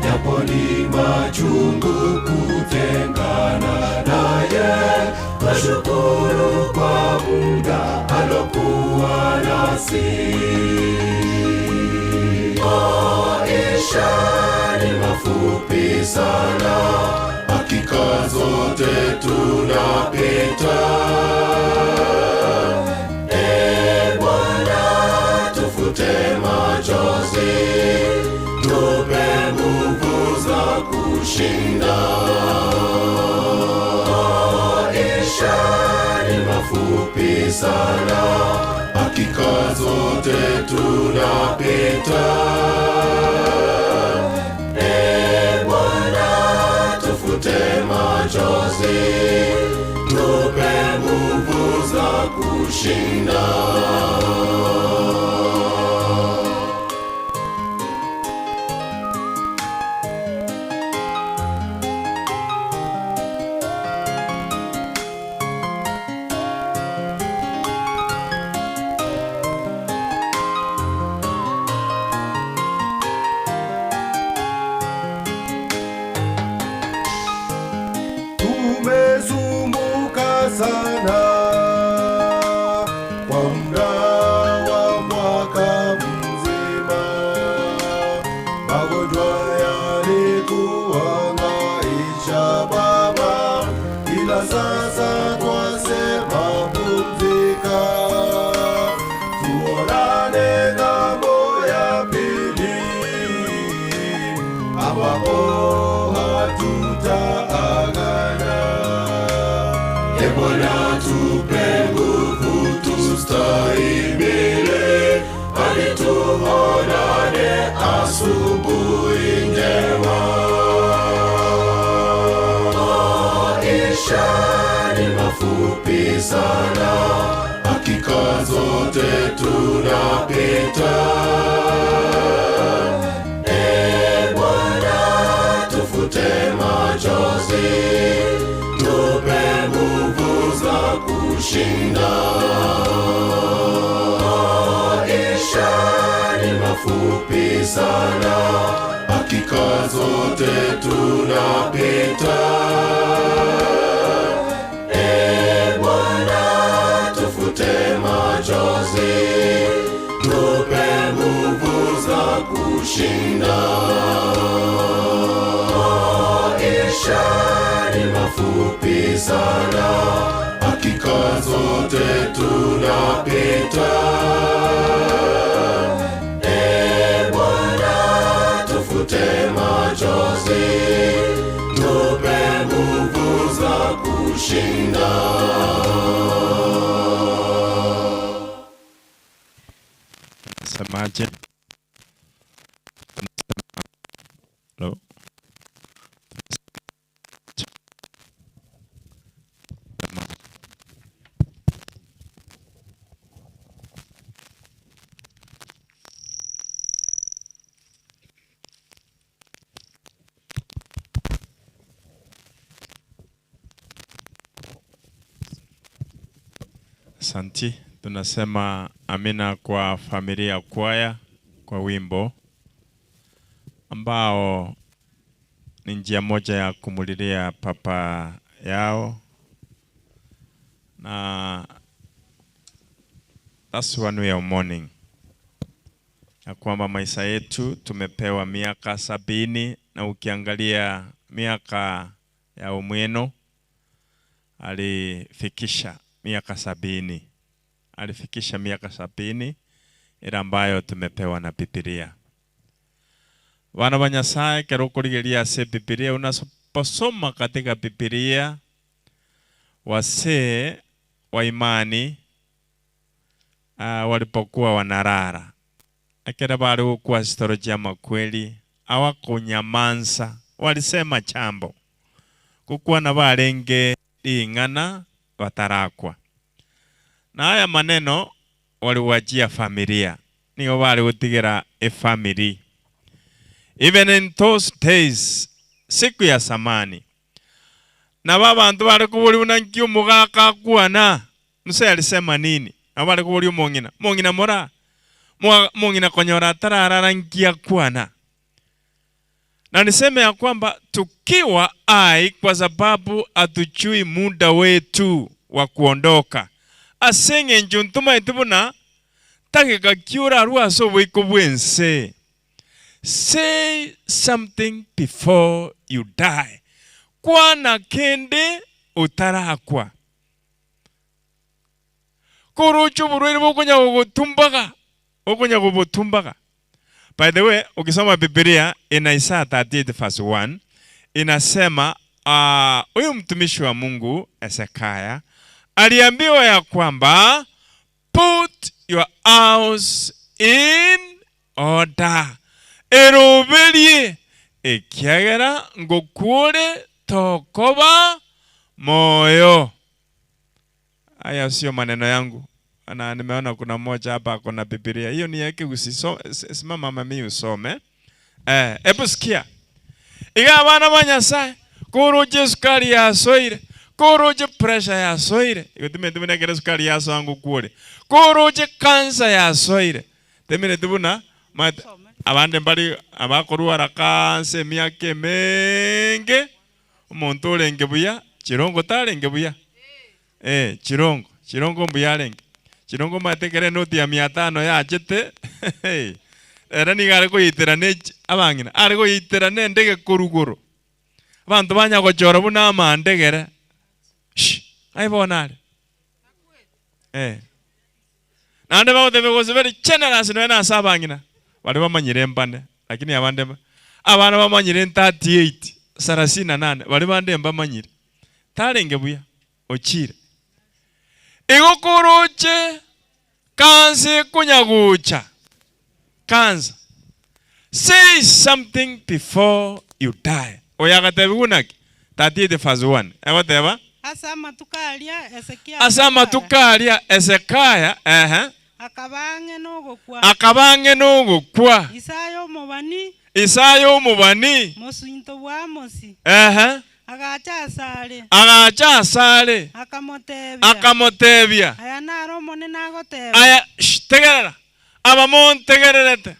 japo ni machungu kutengana naye, nashukuru kwa muda alokuwa nasi. Maisha ni mafupi sana, hakika zote tunapita. Bwana tufute machozi, tupe nguvu za kushinda. Maisha ni mafupi sana, hakika zote tunapita. Bwana tufute machozi, tupe nguvu za kushinda. Tumezunguka sana kwa muda wa mwaka mzima, magonjwa yalituhangaisha Baba, ila sasa twasema pumzika, tuonane ng'ambo ya pili ambapo hatutaagana. Bwana tupe nguvu tustahimili, hadi tuonane asubuhi njema. Maisha ni mafupi sana, hakika zote tunapita. Bwana tufute machozi, tupe nguvu za kushinda. Maisha ni mafupi sana, hakika zote tunapita. Bwana tufute machozi, tupe nguvu za kushinda. Maisha ni mafupi sana, hakika zote tunapita. Bwana tufute machozi, tupe nguvu za kushinda. Semaje? Hello? Asanti, tunasema amina kwa familia kwaya kwa wimbo ambao ni njia moja ya kumulilia papa yao, na that's one way of mourning, ya kwamba maisha yetu tumepewa miaka 70, na ukiangalia miaka ya Omweno alifikisha miaka 70, alifikisha miaka 70 ile ambayo tumepewa na Biblia. Wana wa Nyasaye, kero kurigeria se Biblia, unaposoma katika Biblia wasee wa imani walipokuwa wanarara, akera bali kwa historia makweli hawakunyamanza, walisema chambo kukuwa na barenge ingana watarakwa. Na haya maneno waliwajia familia, nigo bari gutigera a family. Even in those days, siku ya samani, na babantu bari kubuli unanki umugaka kuana, nuse alisema nini? Na bari kubuli umongina, mongina mora, mongina konyora tarara rankia kuana. Na niseme ya kwamba tukiwa ai kwa sababu atuchui muda wetu wa kuondoka. Asenge njuntuma itubuna, takika kiura arua so wiko bwense. Say something before you die. Kwa na kende utarakwa. Kuruchu buruiri bukunya kubutumbaga. Bukunya kubutumbaga. By the way, ukisoma Biblia in Isaiah 38 verse 1, inasema huyu mtumishi wa Mungu Hezekiah aliambiwa ya kwamba put your house in order. Erobelie ekiagera ngokure tokoba moyo. Haya sio maneno yangu. Na nimeona kuna mmoja hapa kuna Biblia. Hiyo ni yake simama mami usome. Hebu sikia. Iga bana banyasa kuruje sukari ya soire. Kuruje pressure ya soire. Igotime tubune kere sukari ya sangu kure. Kuruje cancer ya soire. Temene tubuna abande mbali abakorwara kanse myake menge. Umuntu olenge buya, chirongo talenge buya. Chirongo mbuyalenge. Chirongo matekere noti ya 500 ya chete. Era ni gare ko yiterane abangina. Are ko yiterane ndege kuruguru. Abantu banya gochora buna amandegere. Ai bonare. Nande bawo tebe go very generous no na sabangina. Bali bamanyire mbane. Lakini abande abana bamanyire 38 38 bali bande mbamanyire. Talenge buya ochire. Igokoroche kanse kunyagucha. Kansa. Say something before you die. Oyagatebi unaki. 38 verse 1. Ewateba? Asama tukalia Hezekiah. Akabange n'ogukwa. Isayo mubani. Musinto bwa Amosi. Agacha asale. Akamotebia. Aya naro mone nagoteba. Aya tegerera. Abamon tegererete.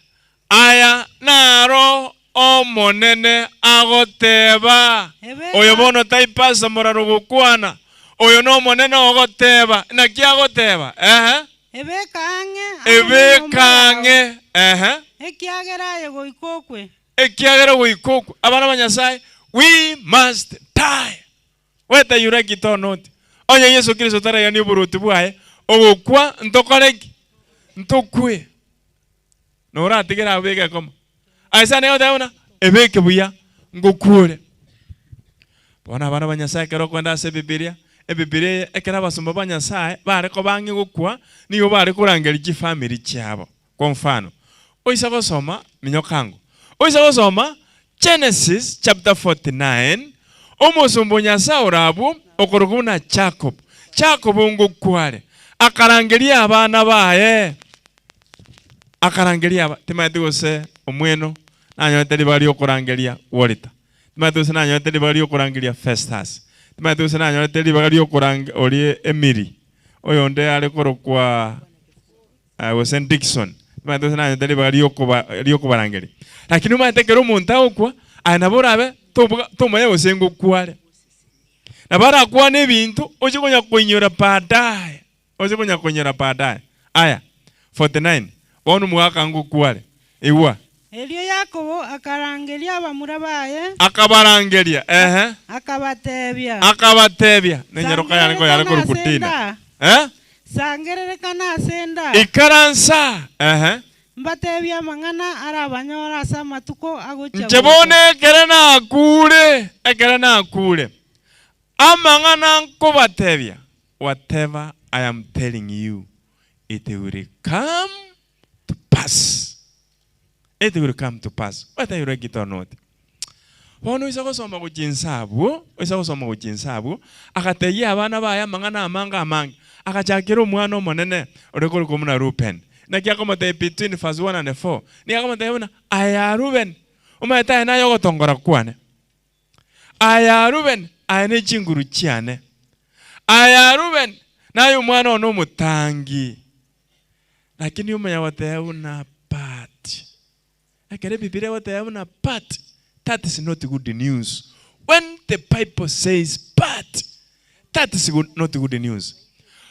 Aya naro omonene agoteba. Oyo bono taipasa moraro gukwana. Oyo no monene ogoteba. Na ki agoteba? Ebe kange. Ekiagera goikokwe. Abana banyasai. We must die. Whether you like it or not. Onya Yesu Kristo tara ya ni buruti bwae. Ogokwa ntokoreki. Ntokwe. Nora tigera abege koma. Aisa ne odauna ebeke buya ngokure. Bona bana banyasai kero kwenda se Biblia. Biblia ekera basumba banyasai bare ko bangi gukwa niyo bare kurangera iki family cyabo. Kwa mfano, oisa gosoma minyokango. Oisa gosoma Genesis chapter 49. Omusumbu nyasa orabu okoruguna Jacob. Jacob ngukware. Akarangeria abana bae. Akarangeria timatigose omweno nanyoteri bali okurangeria Walter. Timatigose nanyoteri bali okurangeria Festus. Timatigose nanyoteri bali okurangeria oli Emily. Oyo nde ali korokwa St. Dixon. Timatigose nanyoteri bali okubarangeria. Lakini umatekero omuntu akwa anaborabe tomoye osengo kware. Nabara kwa nebintu ochigonya kwenyora baadaye. Ochigonya kwenyora baadaye. Aya 49. Onu mwaka ngo kware. Ewa. Elio Yakobo akarangeria abamura baye. Akabarangeria. Akabatebia. Nenyeroka yango yale kurukutina. Sangerereka senda. Ikaransa. Mbatebia mangana arabanyora asama tuko agocha. Njebone ekerana akure. Amangana nkobatebia. Whatever I am telling you, it will come to pass. It will come to pass. Whether you like it or not. Wono isagosoma kujinsabu, akateya abana baya mangana amanga. Akachakira omwana omonene orekoro komuna Rupen. na kia kama te between verse 1 and 4 ni kama te una aya Ruben umeta na yogo tongora kwane aya Ruben ane chinguru chiane aya Ruben na yu mwana ono mutangi lakini umenya wote una part akere Biblia wote una part. That is not good news. When the Bible says but, that is not good news.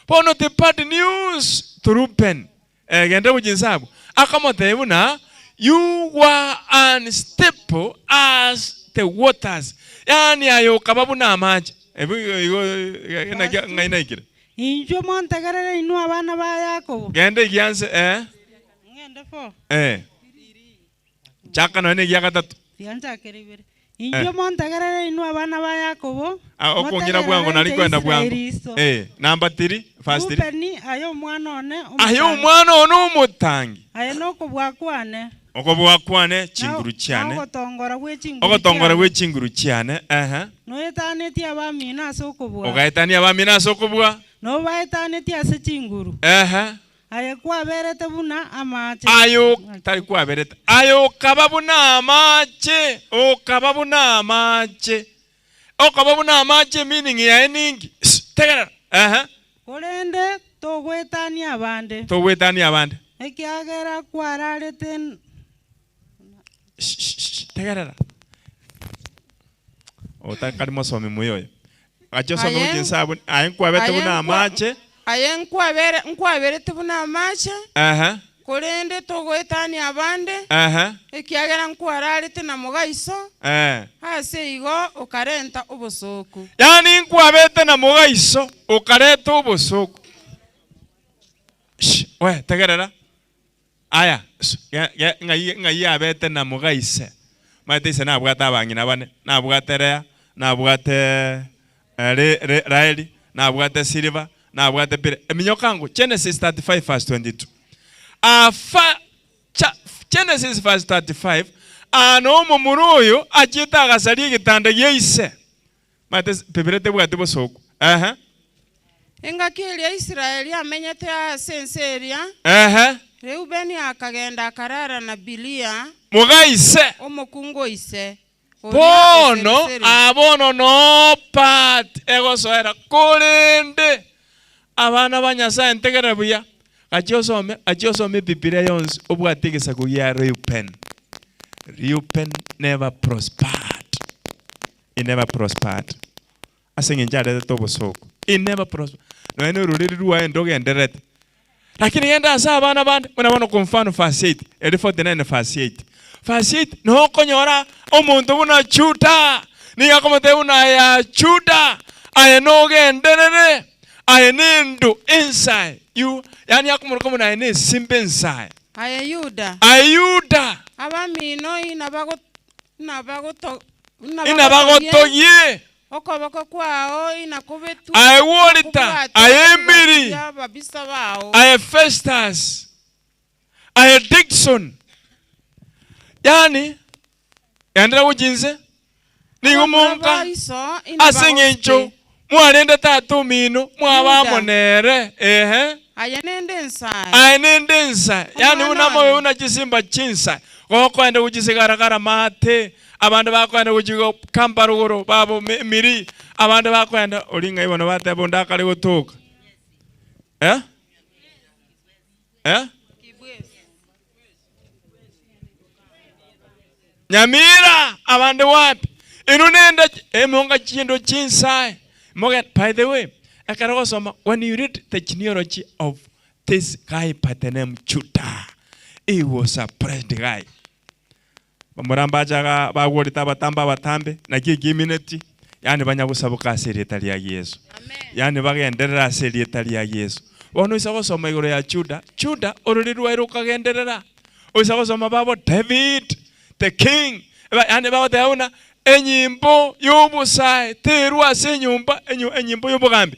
For not the bad news to Ruben. Gende ujinsabu. Akamote una, you were unstable as the waters. Yani ayo kababu na maji. Ngainaikire. Injo monte garere inu abana ba Yakobo. Gende gianse Ngende fo. Chaka no ene giakatatu. Fianza keribere. Injo monte garere inu abana ba Yakobo. Okongira bwango nali kwenda bwango. Number 3, verse 3. Rubeni ayo mwana one. Ayo mwana one umutangi. Ayo noko bwakwane. Okobwa kwane chinguru cyane. Ogotongora we chinguru cyane. No etane ti abami na sokobwa. Ogaitani abami na sokobwa. No baitane ti ase chinguru. Ayo kwa berete buna amache. Ayo tari kwa berete. Ayo kababuna amache. O kababuna amache. O kababuna amache meaning ya eningi. Tegera. Kolende to gwetani abande. To gwetani abande. Ekiagera kwararete. Tegera. Otakari mosomi muyoyo. Acho somi ujinsabu. Ayen kwa berete buna amache. Ayen nkwa berete buna amache. Kolende to gwetani abande. Ekiagera nkwararete na mugaiso. Hase igo ukarenta ubusoku. Yani nkwabete na mugaiso ukareta ubusoku. We tegerera. Aya ngai abete na mugaise. Matise na bwata abangina bane na bwaterea na bwate Raeli na bwate Silva na bwate Pire. Eminyokango Genesis 35 verse 22. Genesis verse 35 ano mumuruyo ajita agasari gitanda yeise mate pebirete bwate bosoko Engakiri ya Israeli amenyete asenseria Reubeni akagenda akarara na Bilia mugaise omukungo ise bono abono no pat egosoera kolende abana banyasaye ntegera buya Achiosome Biblia yonse obwategesa kuya Reuben. Reuben never prospered. He never prospered. Asenye njade tobo soko. He never prospered. No ene ruriri ruwa endoge enderete. Lakini yenda asa abana bande mwana kumfano verse 8. 49 verse 8. Verse 8 no konyora omuntu buna chuta. Ni yakomote una ya chuta. Ayenoge enderere. Ayenendo inside you yani yakumuruka muna ene simbe inside Ayuda abamino inabagotoye okoboko kwao inakubetu ayewolita ayemiri ayefestus ayedikson yani yandira ujinze ni umunga asengencho Mwalende tatu mino mwabamonere ayenende nsa yani unamoyo unachisimba chinsa gokwenda kuchisigaragara mate abantu bakwenda kuchigo kambarugoro babo miri abantu bakwenda olinga ibono bate bonda kali gutuka Nyamira abantu wapi inunenda emonga chindo chinsa by the way, when you read the genealogy of this guy by the name Judah, he was a praised guy. Bamuramba jaga bagorita batamba batambe na giminati yani banyabusabuka serietali ya Yesu. Yani bagenderera serietali ya Yesu. Wono isagosoma igoro ya Judah oruriru irukagenderera. Isagosoma babo David the king. Yani babo tauna enyimbo y'obusai terwa se nyumba enyimbo y'obugambi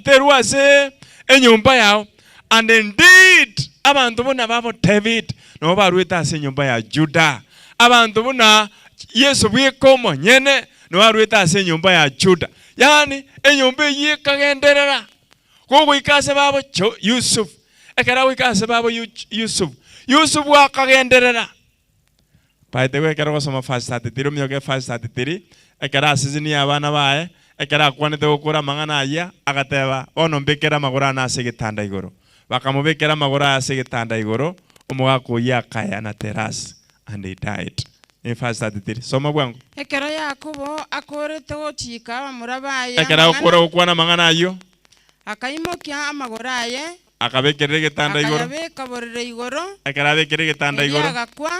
terwa se enyumba yao and indeed abantu bona babo David no barweta se nyumba ya Judah abantu bona Yesu bwikomo nyene no barweta se nyumba ya Judah yani enyumba yikagenderera gogo ikase babo Yusuf ekera wikase babo Yusuf wakagenderera. By the way, ekera gosoma verse 33 myoge verse 33 ekera asizini abana bae ekera kwanete gukura mangana aya agateba ono mbekera magura na segitanda igoro bakamubekera magura ase gitanda igoro umugako yakaya na terrace and he died. In verse 33 soma bwangu ekera Yakobo akorete gochika bamurabaye ekera gukura gukwana mangana ayo akaimokia amagora aye akabekerere gitanda igoro akabekaborere igoro ekera bekerere gitanda igoro agakwa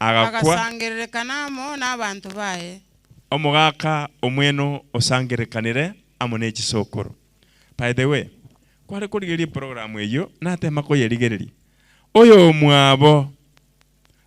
agasangererekanamo n'abantu baye omugaka omweno osangerekanire amone ekisokoro. By the way, kware kurigeria program eyo natema ko yerigereria oyo mwabo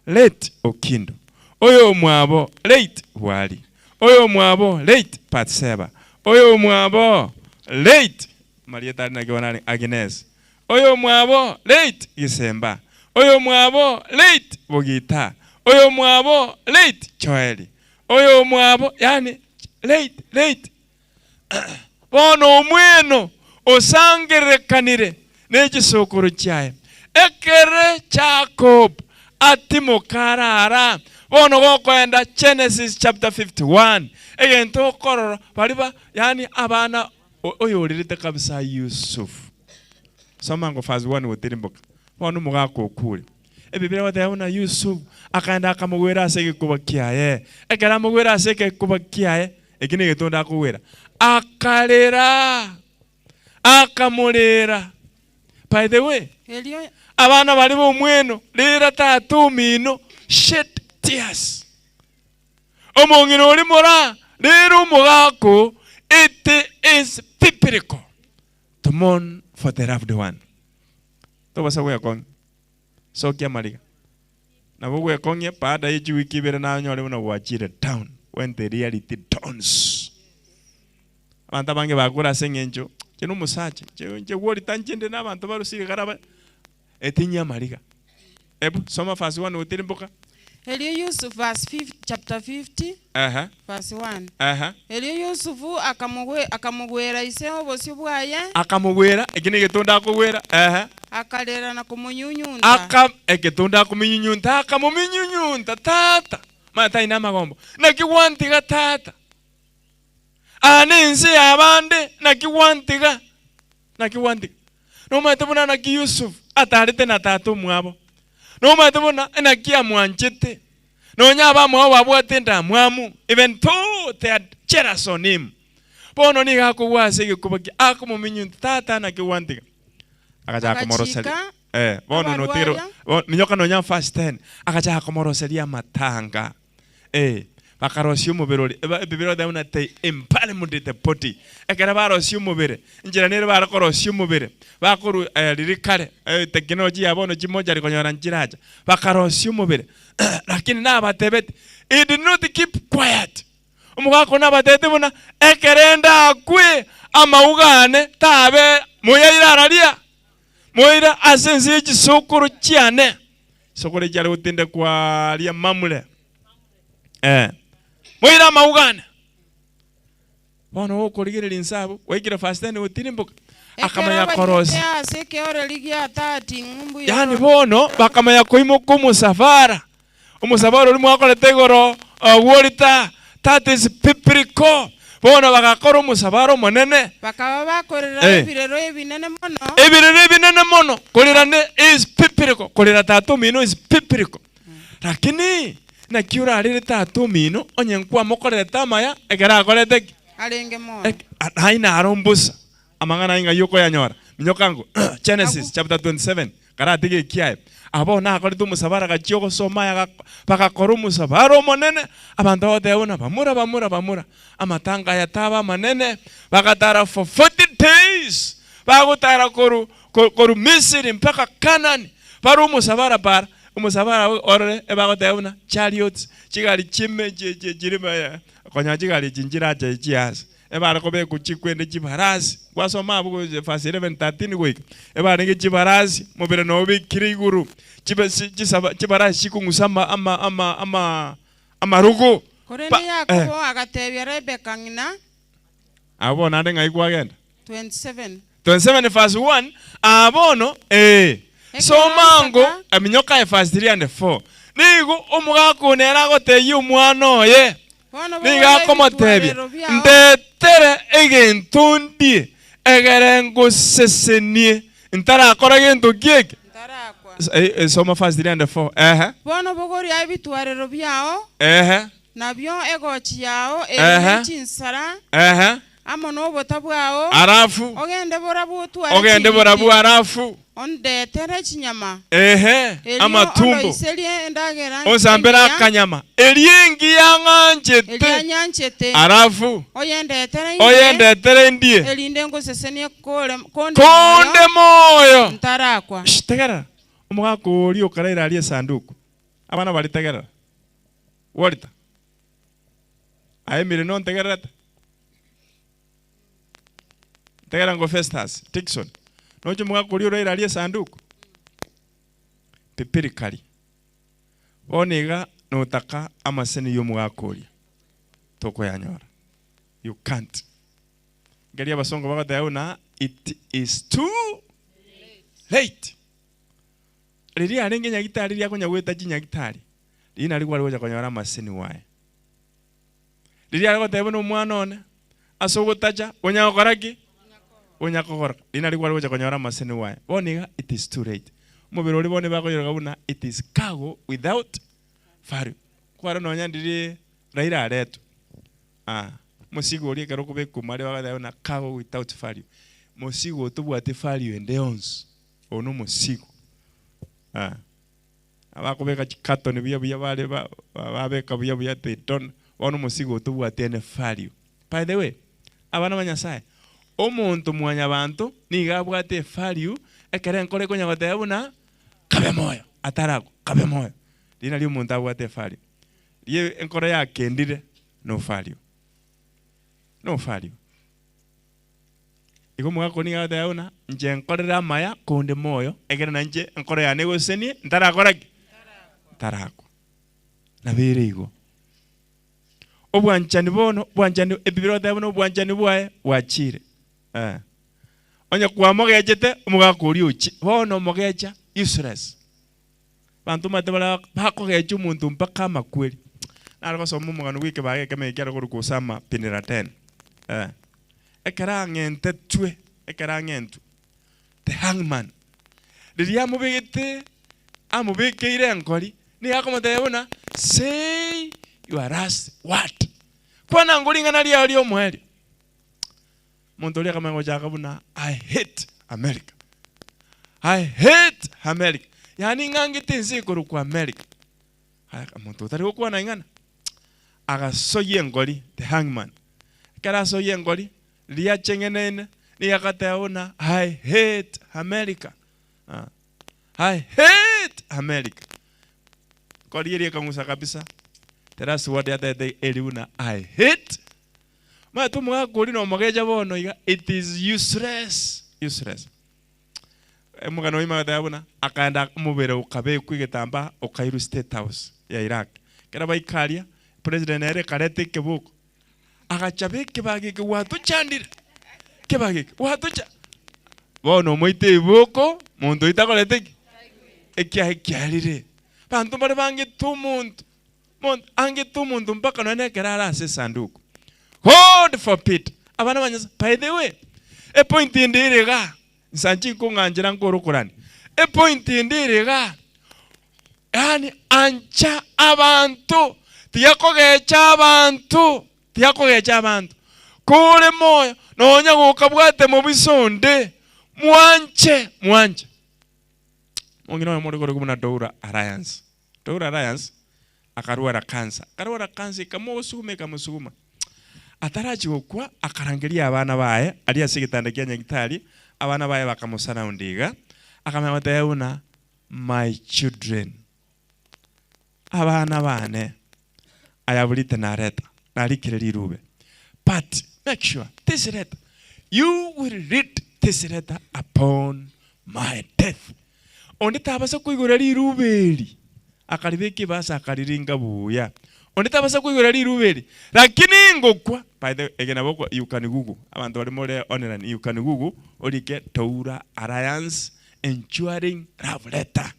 late Okindo, oyo mwabo late Wali, oyo mwabo late Patseba, oyo mwabo late Marieta na Gwanani Agnes, oyo mwabo late Gisemba, oyo mwabo late Bogita, oyo mwabo late Joeli, oyo mwabo yani late bono mweno osangerekanire n'ekisokoro kyaye ekere Jacob atimokarara bono gokwenda Genesis chapter 51 egento kororo baliba yani abana oyo olirite kabisa Yusuf soma ngo verse 1 wotirimboka bono mugako okure ebibira wadauna Yusuf akanda akamugwera aseke kuba kyaye ekera mugwera aseke kuba kyaye ekine getonda kuwera akalera akamulera. By the way, abana bali bomweno lera tatu mino shed tears omongino oli mora lero mugako it is biblical to mourn for the loved one. To basa we kon so kya maliga na we konye pada yeju wiki bere na nyole una wachire down when the reality dawns. Abantu bange bagura sengenjo kino musache je wori tanjende n'abantu barusiga garaba etinya maliga. Ebu soma verse 1 utirimboka Eliyo Yusuf chapter 50 verse 1 Eliyo Yusufu akamugwera ise obosyo bwaye akamugwera ekine getonda akugwera akalera na kumunyunyunta egetonda kumunyunyunta akamuminyunyunta tata mata ina magombo nakiwantiga tata aninsi abande nakiwantiga no matebona na Yusuf atarite na tatu mwabo no matebona na kia mwanchete no nyaba mwa wabwatenda mwamu even though they are jealous on him bono ni gako wasege kubaki akumuminyu tata na kiwantiga akaja komoroseli bono no tiro ninyoka no nyam fast 10 akaja komoroselia matanga bakarosyo mubirori bibiro da una te impale mudite poti ekera barosyo mubire njira nere barakorosyo mubire bakuru lirikare technology yabono kimoja likonyora njiraja bakarosyo mubire lakini nabatebete it did not keep quiet umugako nabatete bona ekerenda akwe amaugane tabe moya aralia moira asenze kisokoro cyane sokore cyari utinde kwa lia mamule moira maugana bono okorigerera insabo waikira fast and utirimbuka akamaya korosi yani bono bakamaya koimo kumusafara umusafara uri mwakole tegoro worita that is biblical bono bagakora umusafara monene bakaba bakorera ibirero binene mono kolera ne is biblical kolera tatu mino is biblical lakini na kiura alire tatu mino onyenkwa mokorera tamaya egera akorete alenge mo haina arombusa amangana inga yoko yanyora minyokango Genesis chapter 27 karatige kiaye abo na akore musabara gachioko somaya bakakora umusabara monene abantu badeuna bamura amatanga yataba manene bakatara for 40 days bagutara koru Misiri mpaka Canaan baru umusabara para umusabara orore ebagodeuna chariots chigali chime jirima konya chigali jinjira chias ebara kobe kuchikwende chibarasi kwasoma abugo verse 11:13 week ebara nge chibarasi mobere no bikiriguru chibarasi chikungusama amarugo korene Yakobo agatebya Rebeka ngina abona ndenga ikwagenda 27 verse 1 abono So mango aminyoka e verse 3 and 4. Nigo omugako nera goteyi omwana oye. Niga komotebia. Ndetere egentundie egere ngosesenie. Ntara akora gento gieke. Soma verse 3 and 4. Bono bogori abitwarero byao. Nabyo egochi yao chinsara. Amono botabwao. Arafu. Ogende borabu tware. Ogende borabu arafu. Onde tere chinyama. Amatumbo. Ozambera kanyama. Eliengi yanganchete. Elianyanchete. Arafu. Oyende tere ndie. Elinde ngosesenie konde moyo. Ntarakwa. Tegera. Omugako oli okaraira ali esanduku. Abana bali tegera. Walita. Ayemire non tegerata. Tegera ngo Festus, Dixon. Nojo mugako oli oraira ali esanduku. Pepirikali. Oniga notaka amaseni y'omugako oli. Toko yanyora. You can't. Gari abasongo bagatayauna it is too late. Riri arenge nyagitari lya konya gweta nyagitari. Lina ligwa lwoja konyora amaseni wae. Riri arego tebona omwana one asogotaja onyakoraki onyakogora. Lina ligwa lwoja konyora amaseni wae. Boniga it is too late. Mubiro oli bone bakoyora gabuna it is cargo without value. Kwara no nyandiri raira aretu. Musigo oli kero kubeku mali bagatayauna cargo without value. Musigo tubwate value and ons. Ono musigo. Abakubeka chikato ni bya bale babeka bya teton ono musigo tubwate ne value. By the way, abana banyasaye omuntu mwanya bantu niga bwate value ekere nkore konya batayabuna kabe moyo atarako kabe moyo lina lyo muntu abwate value ye enkore yakendire no value iko mwako niga batayabuna nje nkorera maya konde moyo egere nanje nkore ya negoseni ntarakoraki tarako nabere igo obwanchani bono bwanchani ebibiro tabona obwanchani bwae wachire onya kwa mogejete omugako uri uchi bono mogeja useless bantu matebala bakogeja umuntu mpaka makweli nariko somo mugano wike bageke mekera kuri kusama pinira 10 ekara ngente twe ekara ngentu the hangman liria mubigite amubikire enkori ni yakomotebona say your last what kwana ngulingana lya lyo mweli muntu lya kama ngoja kabuna I hate America yani ngangite nzikuru kwa America muntu tari okwa na ingana agasoye ngoli the hangman kara soye ngoli lya chengenene ni yakataona I hate America kwa liye kangusa kabisa terasi wadi ata eliuna I hate ma tu mwako lino mogeja bono it is useless mugano ima gatayabona akanda mubere ukabe kwigitamba okairu state house ya Iraq kera baikalia president ere karete kebuko agachabe kebage watu chandira kebage watu cha bono moite ibuko muntu itakolete ekyalire bantu bari bange tumuntu ange tumuntu mpaka none kerara se sanduku hold for pit abana banyasa by the way a point indirega nsanji kunganjira nkorokurani a point indirega yani ancha abantu tiyakogecha abantu kule moyo nonya gukabwate mu bisonde mwanche mongino muri kore kumuna Doura Alliance akarwara kansa kamusuma ataraji okwa akarangiria abana bae ali asigitanda kya nyagitari abana bae bakamusana undiga akamatayauna my children abana bane ayabulite nareta nalikire rube but make sure this letter you will read this letter upon my death onditabasa kuigura riruberi akaribeke basa akariringa buya onditabasa kuigura riruberi lakini ngokwa by the again aboko you can google abantu bali more online you can google olike Doura Alliance Enduring Love Letter.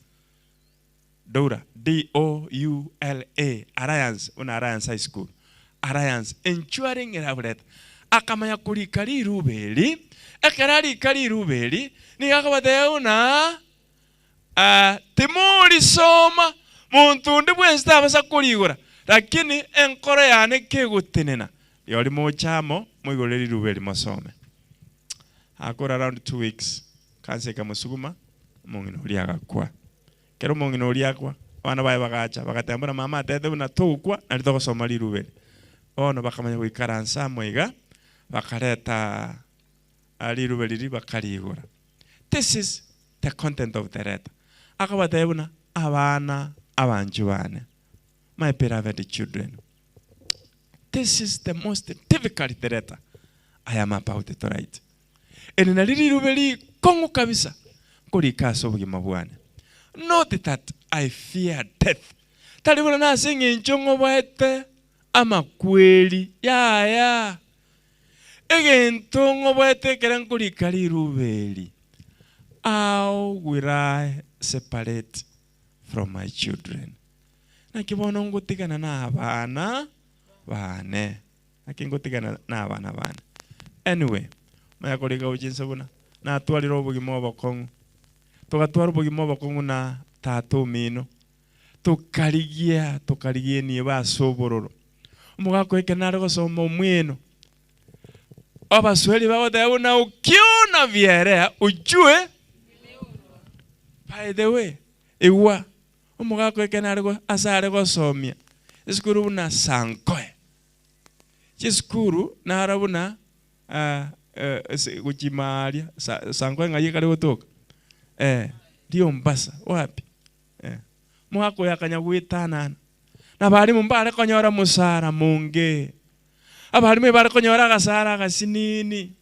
Doura, D-O-U-L-A, Alliance, una Alliance High School. Alliance, Enduring Love Letter. Akamaya kurikari rubeli, ekarari kari rubeli, ni akabateuna, timuri soma, muntu ndi bwensta basa kurigura, lakini enkora yane kegutenena. Yoli mochamo, mwigoreri rubeli masome. Akora around 2 weeks, kanse kamusuguma, mungino liagakwa. Kero mungino liagwa, wana bae bagacha, bagatembura mama atete una tukwa, nalitoko somali rubeli. Ono bakamanya kuikaransa mwiga, bakareta alirubeli bakarigura. This is the content of the letter. Akabatebuna abana abanjubane. My beloved children. This is the most difficult letter I am about to write. And nalirubeli kongo kabisa kulikaso bugima bwane. Not that I fear death. Talibula na singi nchongo bwete ama kweli ya egentongo bwete kerankuli kali rubeli. How will I separate from my children? Nakibono ngutigana na abana bane. Nakingutigana na abana bane. Anyway, maya kolika ujinsa buna na atwalira obugima obokongo. Tugatwara obugima obokongo na tato mino. Tukarigie ni basobororo. Umugako ekenare gosoma omwino. Abasweli bagote na ukiona vierea ujue. By the way, ewa umugako ekenare go asare gosomia. Iskuru na sankoe. Chiskuru na arabuna kuchimaria sankoe ngaye kale gotoka. Dio mbasa wapi? Mwako yakanyagwitana. Na balimu mbale konyora musara munge. Abalimu bale konyora gasara gasinini.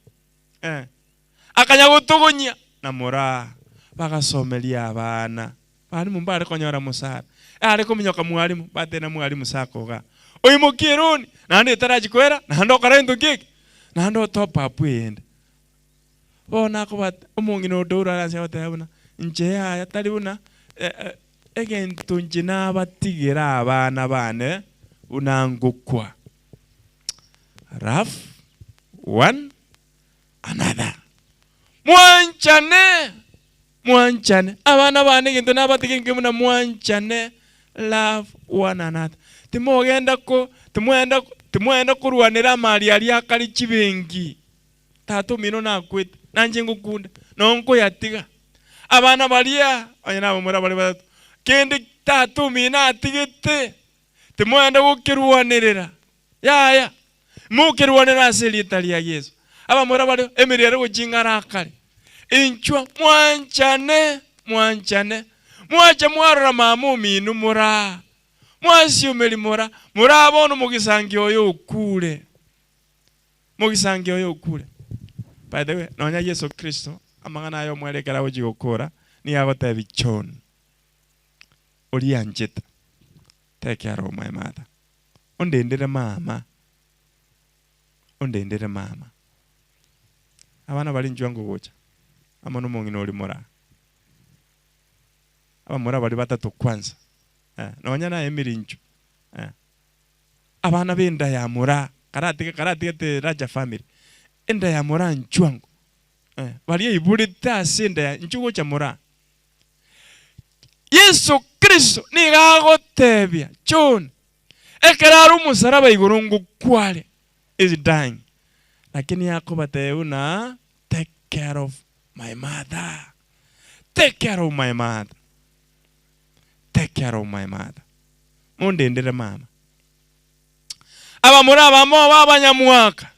Akanyagutugunya na mura bagasomelia abana. Balimu mbale konyora musara. Ari kuminyoka mwalimu batena mwalimu sakoga. Oyimukiruni nandi tarajikwera nando karendu gig. Nando top up wende. Bona ko bat umungino dora ranse batebuna. Nje ya talibuna egento njina batigira abana bane unangukwa. Rough one another. Mwanchane abana bane gento nabatiginge muna mwanchane love one another. Timwenda kurwanira mali ali akali kibengi. Tato mino nakwita nanje ngukunda nonko yatiga. Abana balia oyina bamura bali batatu. Kendi tatu mina atigete. Timwenda gukirwanirira. Ya. Mukirwanira asili Italia Yesu. Abamura bali emirere gujingara akali. Inchwa mwanchane. Mwacha mwarora mamu minu mura. Mwasi umeli mura. Mura abono mugisangi oyo ukule. By the way, nonya Yesu Kristo amangana ayo mwelekera ujigokora ni agote bichon. Olianjeta. Take care of my mother. Ondendere mama. Abana bali njwango gocha. Amano mongino oli mora. Abamora bali batatu kwanza. Nonya na emiri nju. Abana benda ya mura. Karate te raja family. Enda ya mura njwango. Bali ibulita senda ya njugo cha mura. Yesu Kristo ni gagotebia John ekeraru musaraba igurungu kwale is dying. Lakini yako bateuna take care of my mother. Munde ndere mama. Abamura bamo babanyamwaka.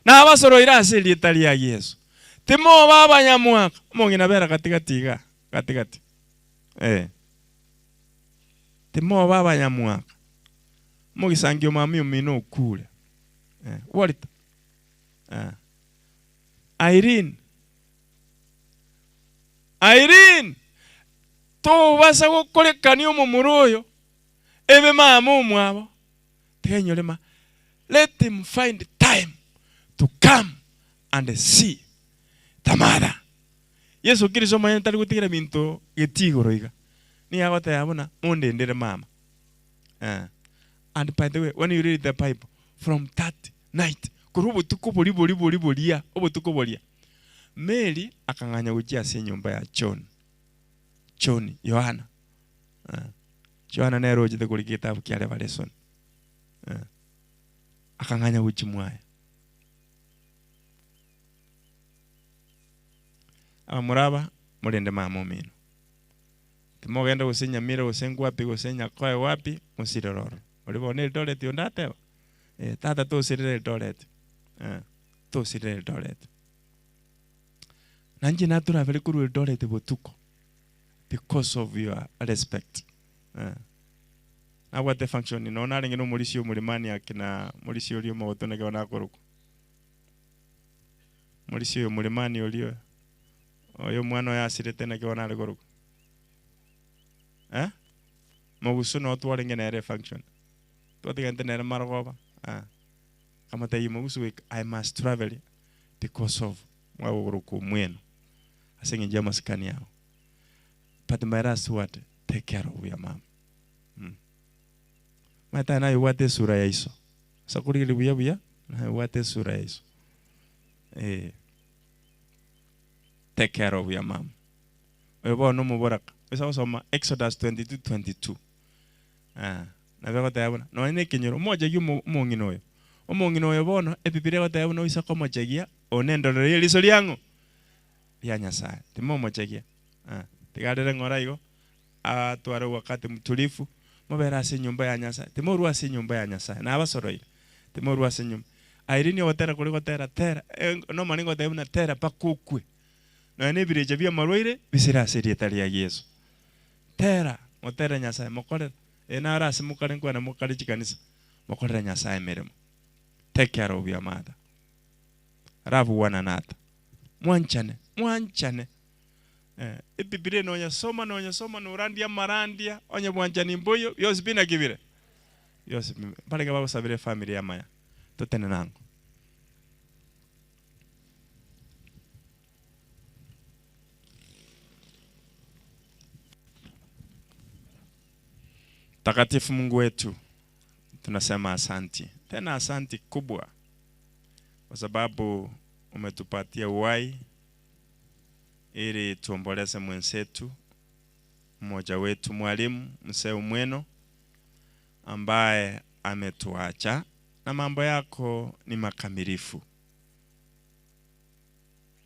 Na abasoro irasili Italia Yesu. Timo babanyamwaka. Mongina bera katikatiga. Katikati. Timo babanyamwaka. Mugisangio mami umino ukule. Walita. Irene. To basa gukolekani omumuroyo. Ebe mama umwabo. Tenyolema. Let him find time to come and see the mother. Yesu Kristo manya tari gutigera bintu gitigoro iga ni agote yabona munde ndere mama. And by the way, when you read the Bible, from that night, kurubu tuko bolia, obutuko bolia. Mary akanganya kujia si nyumba ya John, Yohana. Yohana nero jide kuri kitabu kia Revelation. Akanganya kujimwaya. Amuraba mulende mama mino. Timogenda gusenya mira gusengu wapi gusenya koe wapi musirororo. Ulibone Eldoret yondate. Tata to sirire Eldoret. To sirire Eldoret. Nanji natura vile kuru Eldoret botuko because of your respect. Na what the function ni nona ngino mulisio mulimani akina mulisio lio mawotone kwa nakoruko. Mulisio mulimani olio. Oyo mwana ya sirete na kwa nakoruko. Mogusu no tuwale ngene function. Tuwate ngene nere maragoba. Kama tayi mogusu I must travel because of mwagoruko mwenu. Asengi njama sikani yao. But my last word, take care of your mom. Mata na yuwate sura ya Yesu. Sakuri buya na yuwate sura ya Yesu. Take care of your mom. Webo no muboraka. Esa soma Exodus 22:22. Na vego tayabona. No ine kinyoro moja yu monginoyo. Omonginoyo bono epipire tayabona isa komo chegia onendo le liso liango. Ya Nyasaye. Timo mochegia. Tigadere ngora igo. Atware wakati mtulifu. Mobera ase nyumba ya Nyasaye. Timoru ase nyumba ya Nyasaye. Na abasoroire. Timoru ase nyumba. Airini otera kuri gotera tera. No maningo tayabona tera pakukwe. No ene bireje bya marwaire bisira ase rietari ya Yesu. Tera motera Nyasaye mokore. Ena arase mukare nkwana mukare chikanisa. Mokore Nyasaye meremo. Take care of your mother. Ravu one another. Mwanchane. Ipipire nonya soma no marandia onye mwanchani mboyo yose bina kibire. Yose pale kaba sabire family ya maya. Totene nango. Takatifu Mungu wetu, tunasema asanti. Tena asanti kubwa kwa sababu umetupatia uhai ili tuomboleze mwenzetu mmoja wetu mwalimu mzee Umweno ambaye ametuacha, na mambo yako ni makamilifu.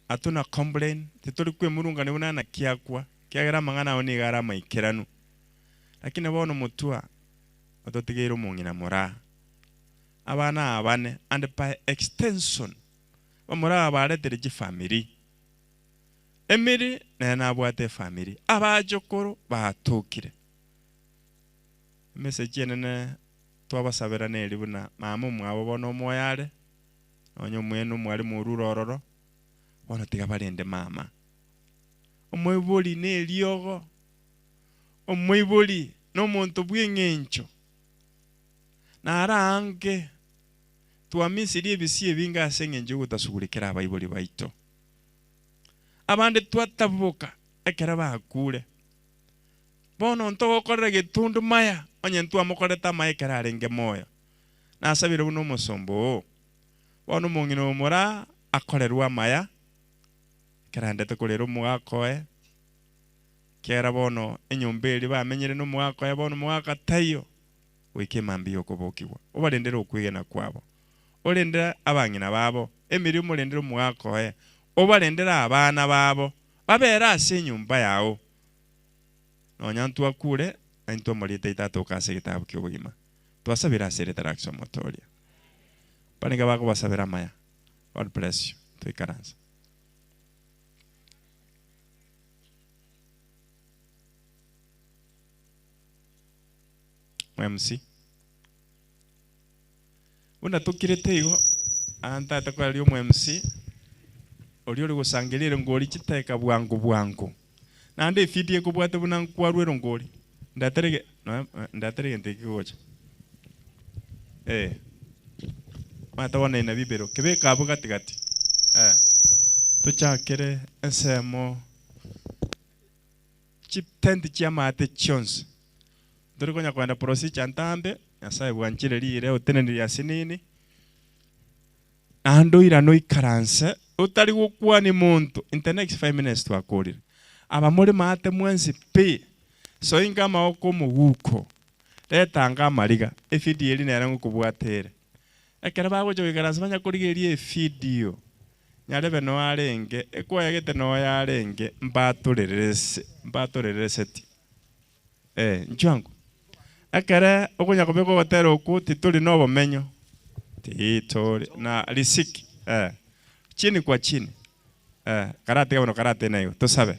Hatuna complain, titulikuwe murunga ni na kiakwa kiagera mangana oni garama ikiranu. Lakini bono mutua ototigero mungina mura abana abane and by extension bamura abaretere ji family emiri na abwate family abajokoro batukire message nene twabasabira neri buna mama mwabo bono moyare onyo mwenu mwali mururororo bono tiga balende mama omweboli neliogo omwiboli no muntu bw'engencho narange tuamisiri ebisiye binga asengenjo gutasugulikira abayiboli baito abande twatabuka ekera bakure bono ntogokorera gitundu maya onye ntwamukoreta maya ekera arenge moyo nasabire buno musombo bono mungino mura akorerwa maya kerandete kulero mugakoe kera bono enyombeli bamenyere no mugakoe bono mugakatayo wike mambi yokobokiwa obalendera okwigena kwabo olendera abangina babo emirimu olendera mugakoe obalendera abana babo babera ase nyumba yao nonyantu akure ainto molite itatoka ase gitabu ky'obugima twasabira ase interaction motoria paninga bako basabira maya. God bless you. Tuikaranza. MC una tukirete igo anta takwa lyo MC oli oli gusangirira ngoli kiteka bwangu nande fiti ekubwate buna nkwarwero ngoli ndaterege ntekigocha mata wana ina bibero kebe kabo gatigati tuchakere ensemo chip tent chia mate chons turi konya kwenda procedure ntambe nyasaye bwanchire lire uteneni ya sinini ando ira no ikaranse utari gukwa ni muntu in the next 5 minutes twakurire aba muri mate mwensi pe so inga maoko muguko letanga mariga efidi eri nera ngukubwatere ekera bago jo ikaranse banya kurigerie video nyarebe no arenge ekwa yagete no yarenge mbaturerese ti nchangu ekere okunya kubeko gotera okuti tuli no bomenyo titori na risiki chini kwa chini karate gano karate nayo tusabe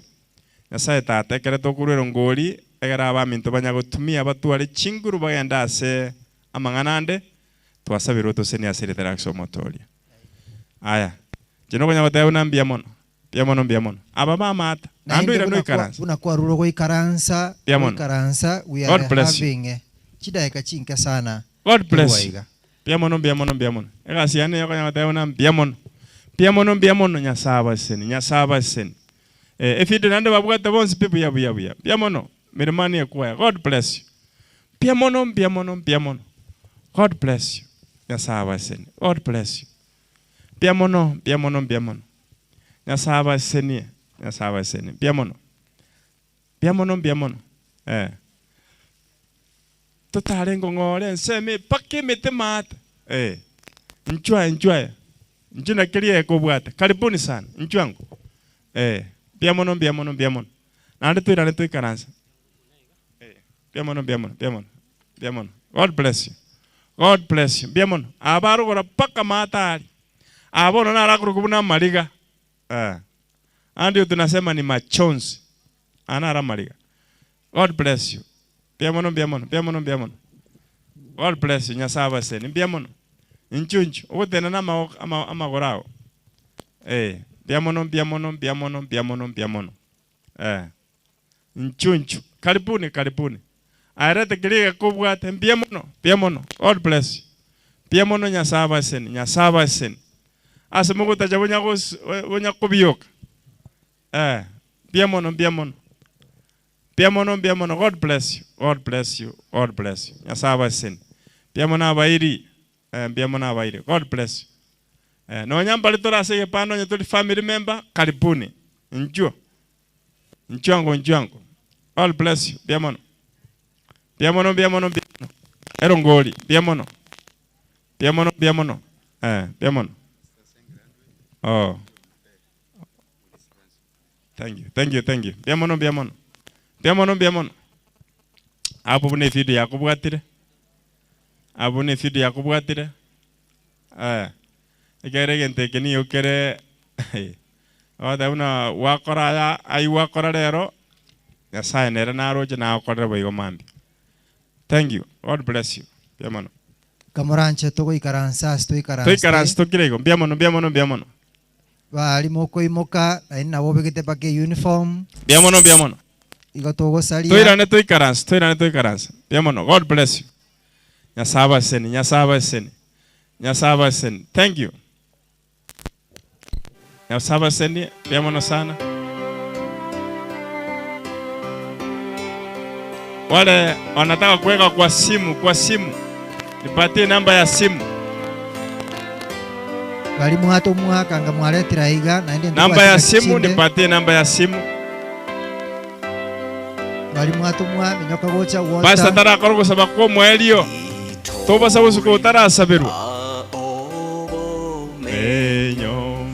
nyasaye tata ekere tokurero ngori egera abaminto banya gutumia batware chinguru bagenda ase amanganande twasabiro toseni asire interaction motoria aya jeno konya gotera unambia mono biamono aba mama ata ando ira no ikaransa unakuwa ruro go ikaransa we are having chidaika chinka sana. God bless you. Biamono. Ega siane yokonya gotera unambia biamono nyasaba sen. Efido nande babwata bonse pipu ya. Biamono. Mirmani ekwaya. God bless you. Biamono. God bless you. Nyasaba sen. God bless you. Biamono. Nyasaba sen. Biamono. Totale ngongore nseme pake metemat. Enjoy. Njina kilia kubwata. Karibuni sana. Nchwangu. Biamono. Nande tu ikaransa. Biamono. God bless you. Biamono. Abaru gora paka matari. Abono na rakuru kubuna mariga. Andi tunasema ni machonzi. Anara mariga. God bless you. Biamono. God bless you. Nyasaba sen. Biamono. Nchunchu. Utena na amagorao. Biamono. Nchunchu. Karibuni. Arete kiliga kubwate biamono. God bless you. Biamono nyasaba sen. Ase mugo tajabunya wonya kubiyoka. Biamono. God bless you. Nyasaba sen. Biamono abairi. God bless you. No nyamba litora sege pano nyetuli family member karibuni. Nchwangu. God bless you. Biamono. Erongoli. Biamono. Oh. Thank you. Biamono. Apo bune video yakubwatire. Ikere gente ni ukere. Oda una wakora rero. Nyasaye nera naroje na akora boyo mambi. Thank you. God bless you. Biamono. Kamoranche togo ikaransa kirego. Biamono. Bali moko imoka na wobegete pake uniform. Biamono. Igotogo salia. Toirane to ikaransa. Biamono. God bless you. Nyasaba sen. Thank you. Nyasaba sen. Biamono sana. Wale wanataka kuweka kwa simu. Nipatie namba ya simu. Bali muhato muhaka nga mwaletira iga na ende namba ya simu nipatie namba ya simu. Bali muhato muha minyoka gocha wota. Basta tara korogo sabako mwelio. Toba sabusuko tara saberu. Enyo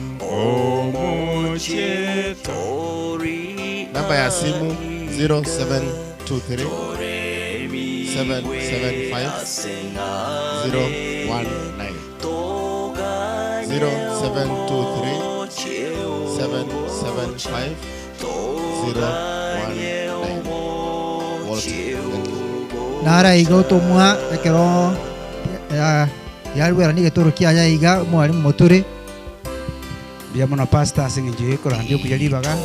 namba ya simu 0723 775 019 0723 775 019. Nara iga tomwa ekero yarwera ni getoro kia ya iga mwalimu motore. Biamono pastor singinje ko randio kujalibaga.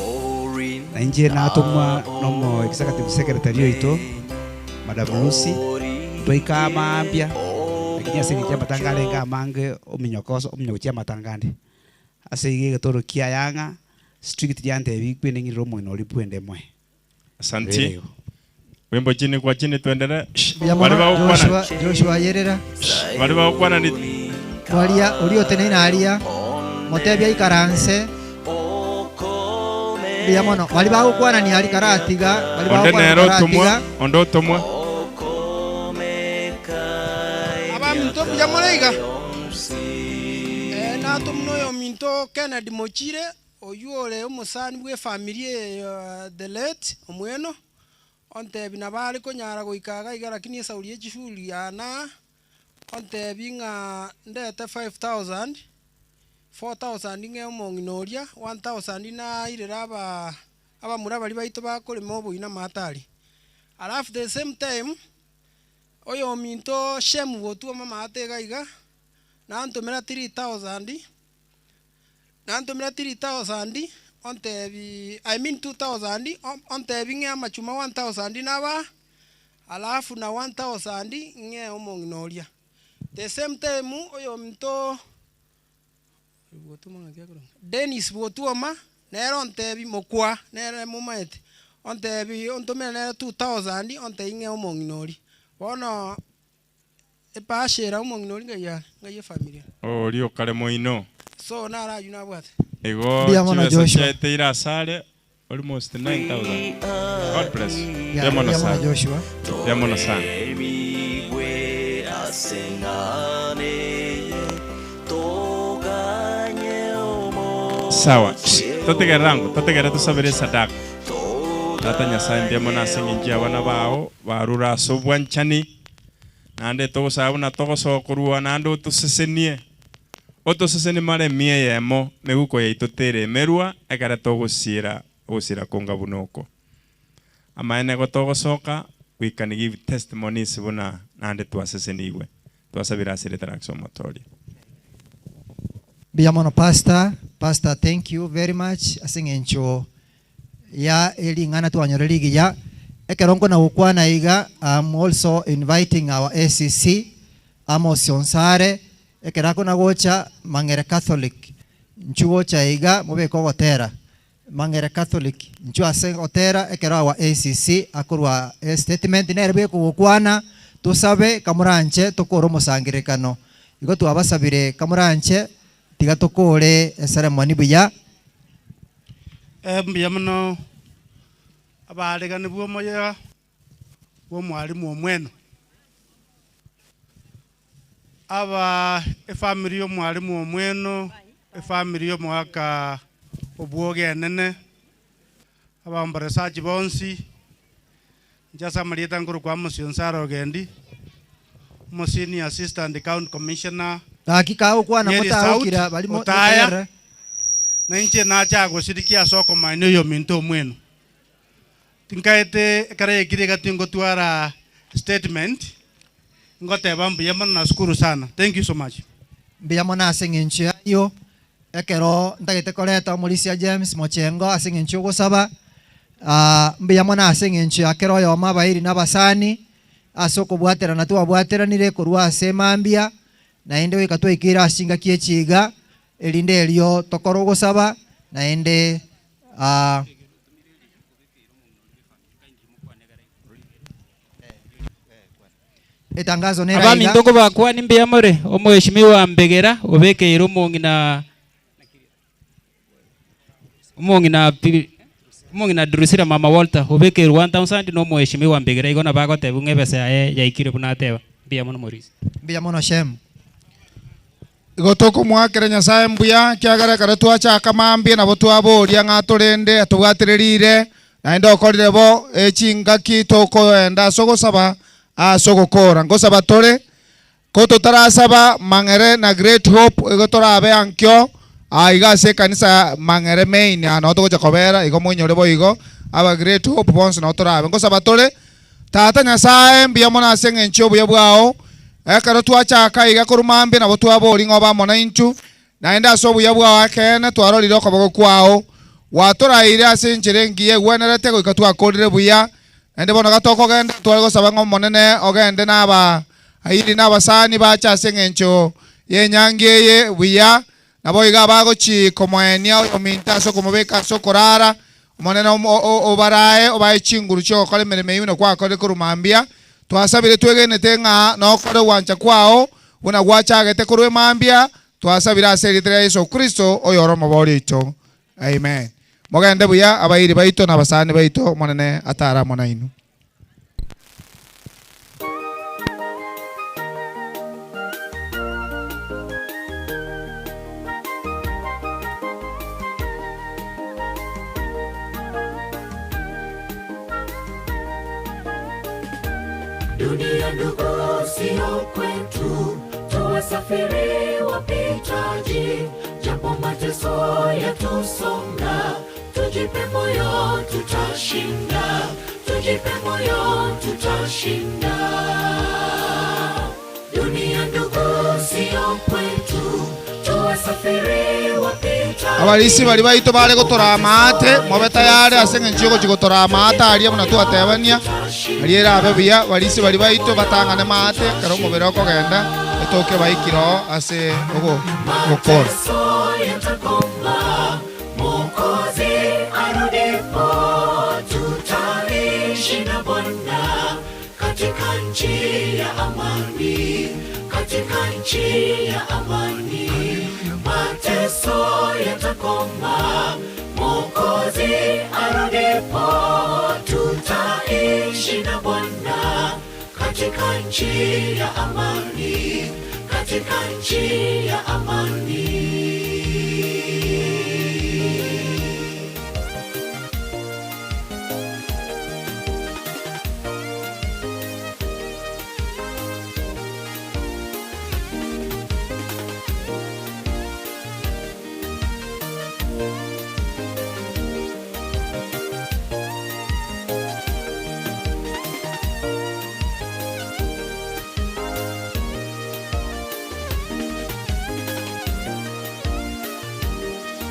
Na inje na tomwa nomo executive secretary ito Madam Lucy toika mambia lakini asingitia matangale nga mange ominyokoso ominyokutia matangande asige getoro kia yanga strict jante bikwene ngiro mwe no lipwende mwe Asanti. Wimbo chini kwa chini tuendelee. Joshua Yerera. Wale wakwana ni Walia ulio tena alia. Motebia ikaranse. Biamono. Wale wakwana ni ali karatiga. Wale wakwana. Ondo tomwa. Aba minto biamoneiga. Na tumno yo minto Kennedy Mochire oyuole omusani bwe family the late omweno. Onte binabali ko nyara goikaga igara kini sauri echishuli yana onte binga ndete 5000 4000 nge omonginoria 1000 na ile aba mura bali baito bakole mobo ina matali alafu the same time oyo minto shemu botu mama atega iga na antomera 3000 onte bi I mean 2000 onte binge amachuma 1000 naba alafu na 1000 nge omonginoria the same time oyo mto Dennis botuoma nero onte bi mokwa nere mumaete onte bi ontomera nere 2000 onte inge omonginori bono epashera omonginori ngaya familia Lio kale moino so nara yuna bwate Ego Joshua teira sale almost 9000. God bless. Diamono sana. Joshua. Diamono sana. Sawa. Totegera rango, totegera tusabire sadaka. Tatanya sana diamono asinginjia wana bao barura sobwanchani. Nande to sabu na to so kurua nando tusesenie. Oto sesene mare mie yemo meguko ya itotere merua ekara togusira konga bunoko. Amaene go togosoka we can give testimonies buna nande twaseseniwe. Twasabira sire traction motori. Biamono pastor, thank you very much asingencho ya elingana twanyoreligi ya ekerongo na ukwana iga. I'm also inviting our ACC Amos Yonsare ekerako na gocha Mangere Catholic nchuo cha iga mubeko gotera Mangere Catholic nchuo ase gotera ekera wa ACC akurwa statement nerebe kugukwana tusabe kamuranche tokoro musangirikano igo twabasabire kamuranche tiga tokore ceremony buya mbiyamno abalegani bwo moya bwo mwalimu omweno aba efamily yo mwalimu omweno efamily yo mwaka obwoge nene abambare sachi bonsi jasa marieta nguru kwa Monsionsaro Gendi Mosini assistant county commissioner hakika ukwa na mutaukira bali motaya na inche na cha gushirikia soko maeneo yo minto omweno tinkaete kare kirega tingo twara statement ngote bambu yamana nashukuru sana. Thank you so much. Biyamona asingincho yo ekero ndagete koleta Mulisia James Mochengo asingincho gusaba mbiyamona asingincho akero yo mabairi nabasani asoko bwatera na tuwa bwatera nire kurwa asemambia na ende wikatwa ikira asinga kiechiga elinde elio tokoro gusaba na ende etangazo nera aba mintongo bakwa nimbe yamore omweshimiwa Mbegera obeke romongina Drusira Mama Walter obeke 1000 no mweshimiwa Mbegera igona bagote bunge bese yaikire bunateba biamono Morris biamono shem igotoko mwakere Nyasaye mbuya kyagara kare twacha kamambie nabo twaboria ngatorende atubwatirire na ende okorire bo echinga kitoko enda sogosaba asogokora ngosaba tore ko tutarasaba Mangere na Great Hope igotorabe ankyo igase kanisa Mangere main ano togoja kobera igo munyore bo igo aba Great Hope bonse na torabe ngosaba tore tata Nyasaye mbiyamona asenge ncho buya bwao ekaro twachaka iga kurumambe na botu abori ngoba mona inchu na enda so buya bwao akene twarorire okoboko kwao watoraire ase njire ngiye gwenerete go ikatwa akorire buya ende bono gatoko genda twalgo sabango monene ogende naba ayiri nabasani bacha asengencho yenyangeye buya nabo iga bago chi komwenia ominta so komobeka so korara monene obarae obaye chinguru cho kole mereme yuno kwa kole kurumambia twasabire twegenete nga no kole wancha kwao una gwachagete kurwe mambia twasabira aserire Yesu Kristo oyoro maborito. Amen. Mogende buya abairi baito na basani baito monene atara monainu. Dunia ndugu sio kwetu, tuwasafiri wapitaji, japo mateso yatusonga, tujipe moyo tutashinda, tujipe moyo tutashinda. Dunia ndugu sio kwetu, tuwasafiri wapitaji. Abalisi bali baito bale gotora amate mobe tayari asenge nchiko chigotora amate aliye muna tuatebania aliera abebia balisi bali baito batangane mate karo mobero kogenda etoke baikiro ase ogo gokora. Mwokozi arudipo tutaishi na Bwana katika nchi ya amani, katika nchi ya amani. Mateso yatakoma, Mwokozi arudipo tutaishi na Bwana katika nchi ya amani, katika nchi ya amani.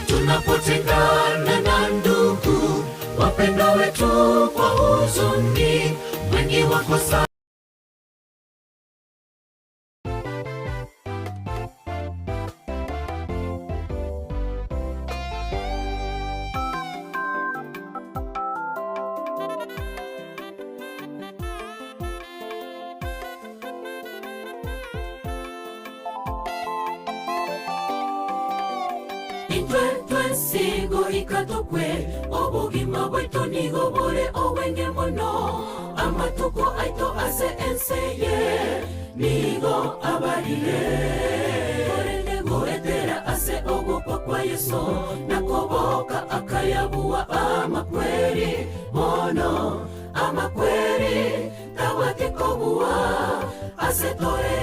Tunapotengana na ndugu wapendwa wetu kwa huzuni, wengi wakosa sigo ikatokwe obugima bwaitu nigo bure owenge mono amatuko aito ase enseye nigo abarire goetera ase oguko kwa Yesu nakoboka akayabuwa amakweri mono amakweri tawatikobuwa ase tore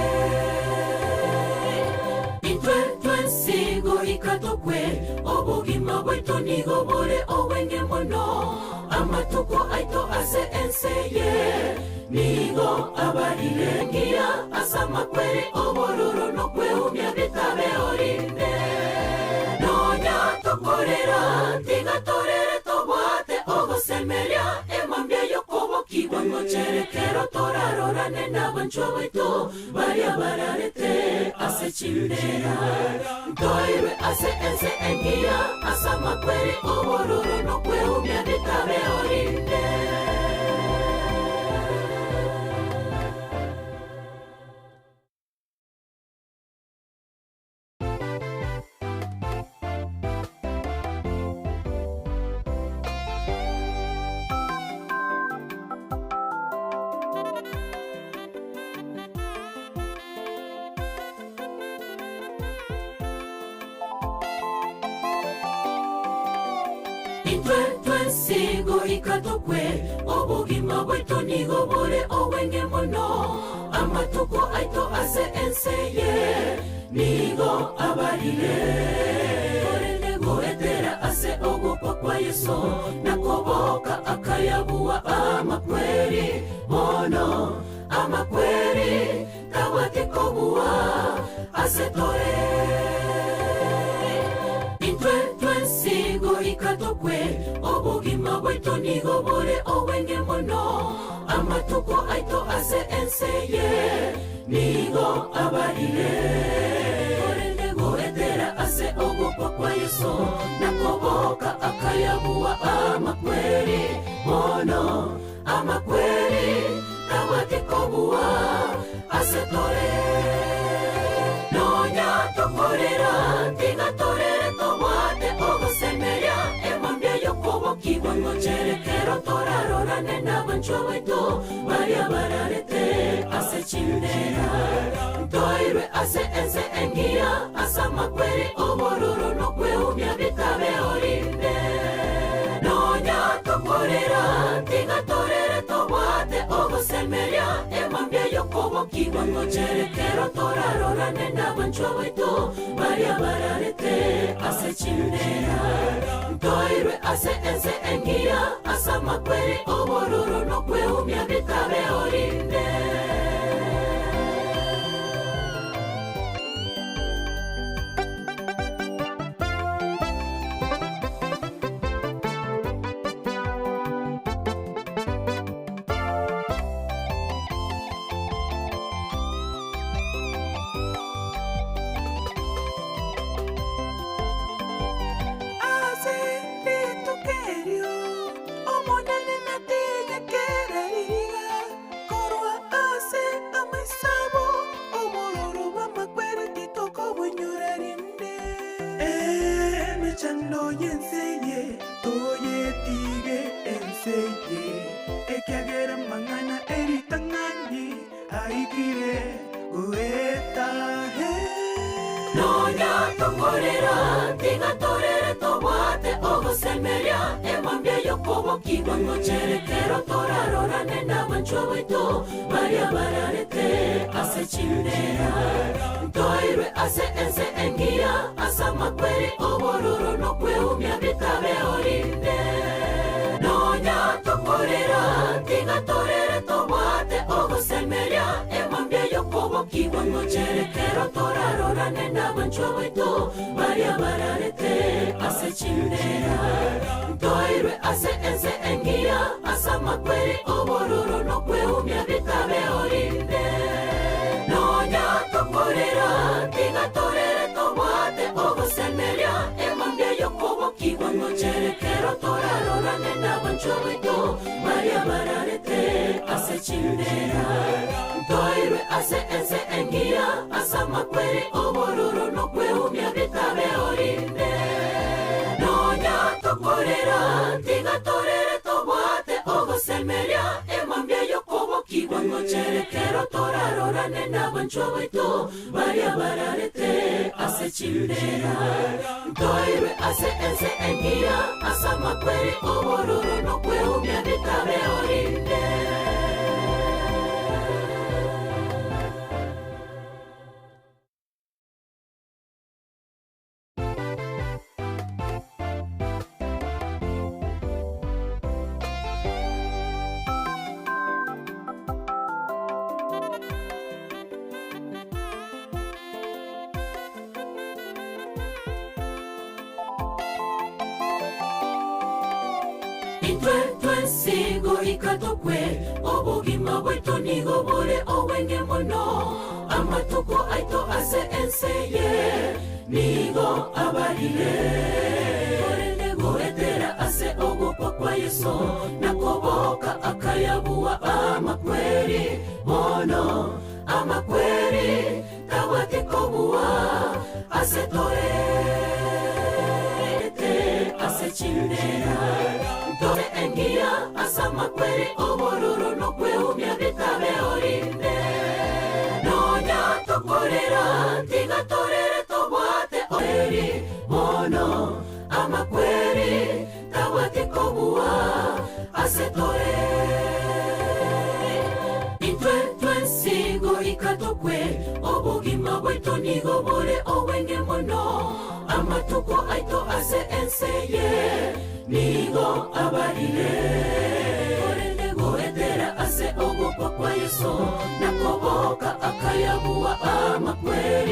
sigo ikatokwe obugima bwaitu nigo bure owenge mono amatuko aito ase enseye nigo abarire ngia asa makweri obororo nokweumya bitabe orinde nonya tokorera tigatorere tobwate ogosemeria emambia yokobokibwa ngocherekero torarorane n'abanchwa baitu baria bararete ase chindera toiwe ase ense engia asa makweri obororo nokweumya bitabe orinde. Sigo ikatokwe obugima bwaitu nigo bure owenge mono amatuko aito ase enseye nigo abarire goetera ase oguko kwa Yesu nakoboka akayabuwa amakweri mono amakweri tawatikobuwa ase tore sigo ikatokwe obugima bwaitu nigo bure owenge mono amatuko aito ase enseye nigo abarire goetera ase ase ogopa kwa Yesu nakoboka akayabua amakweli mono amakweli tawatikobuwa asetore nonya tokorera tigatorere tobwate ogosemeria emambia yokobokigwa ngocherekero torarorane n'abanchwa baito baria bararete ase chindera ntoirwe ase ense engia asa makweri obororo nokweumia bitabe orinde nonya tokorera tigatorere tobwate ogosemeria emambia yokobokigwa ngocherekero torarorane n'abanchwa baito baria bararete ase chindera ntoirwe ase ense engia asa makweri obororo nokweumia bitabe orinde kibwa ngocherekero torarorane n'abanchwa baito baria bararete ase chindera ntoirwe ase ense engia asa makweri obororo nokweumia bitabe orinde nonya tokorera tigatorere tobwate ogosemeria emambia yokobokigwa ngocherekero torarorane n'abanchwa baito baria bararete ase chindera ntoirwe ase ense engia asa makweri obororo nokweumia bitabe orinde nonya tokorera tigatorere tobwate ogosemeria emambia yokobokigwa ngocherekero torarorane n'abanchwa baito baria bararete ase chindera ntoirwe ase ense engia asa makweri obororo nokweumia bitabe orinde nonya tokorera tigatorere tobwate ogosemeria emambia yokobokigwa ngocherekero torarorane n'abanchwa baito baria bararete ase chindera ntoirwe ase ense engia asa makweri obororo nokweumia bitabe orinde Twesigo ikatokwe obugima bwaitu nigo bure owenge mono amatuko aito ase enseye nigo abarire orende goetera ase ogopa kwa Yesu nakoboka akayabua amakweri mono amakweri tawatikobuwa ase torete ase chindera Tore engia asa makweri obororo nokweumia bitabe orinde nonya tokorera tigatorere tobwate oreri mono amakweri tawatikobuwa ase tore twesigo ikatokwe obugima bwaitu nigo bure owenge mono amatuko aito ase enseye nigo abarire orende goetera ase ogopa kwa Yesu nakoboka akayabua amakweri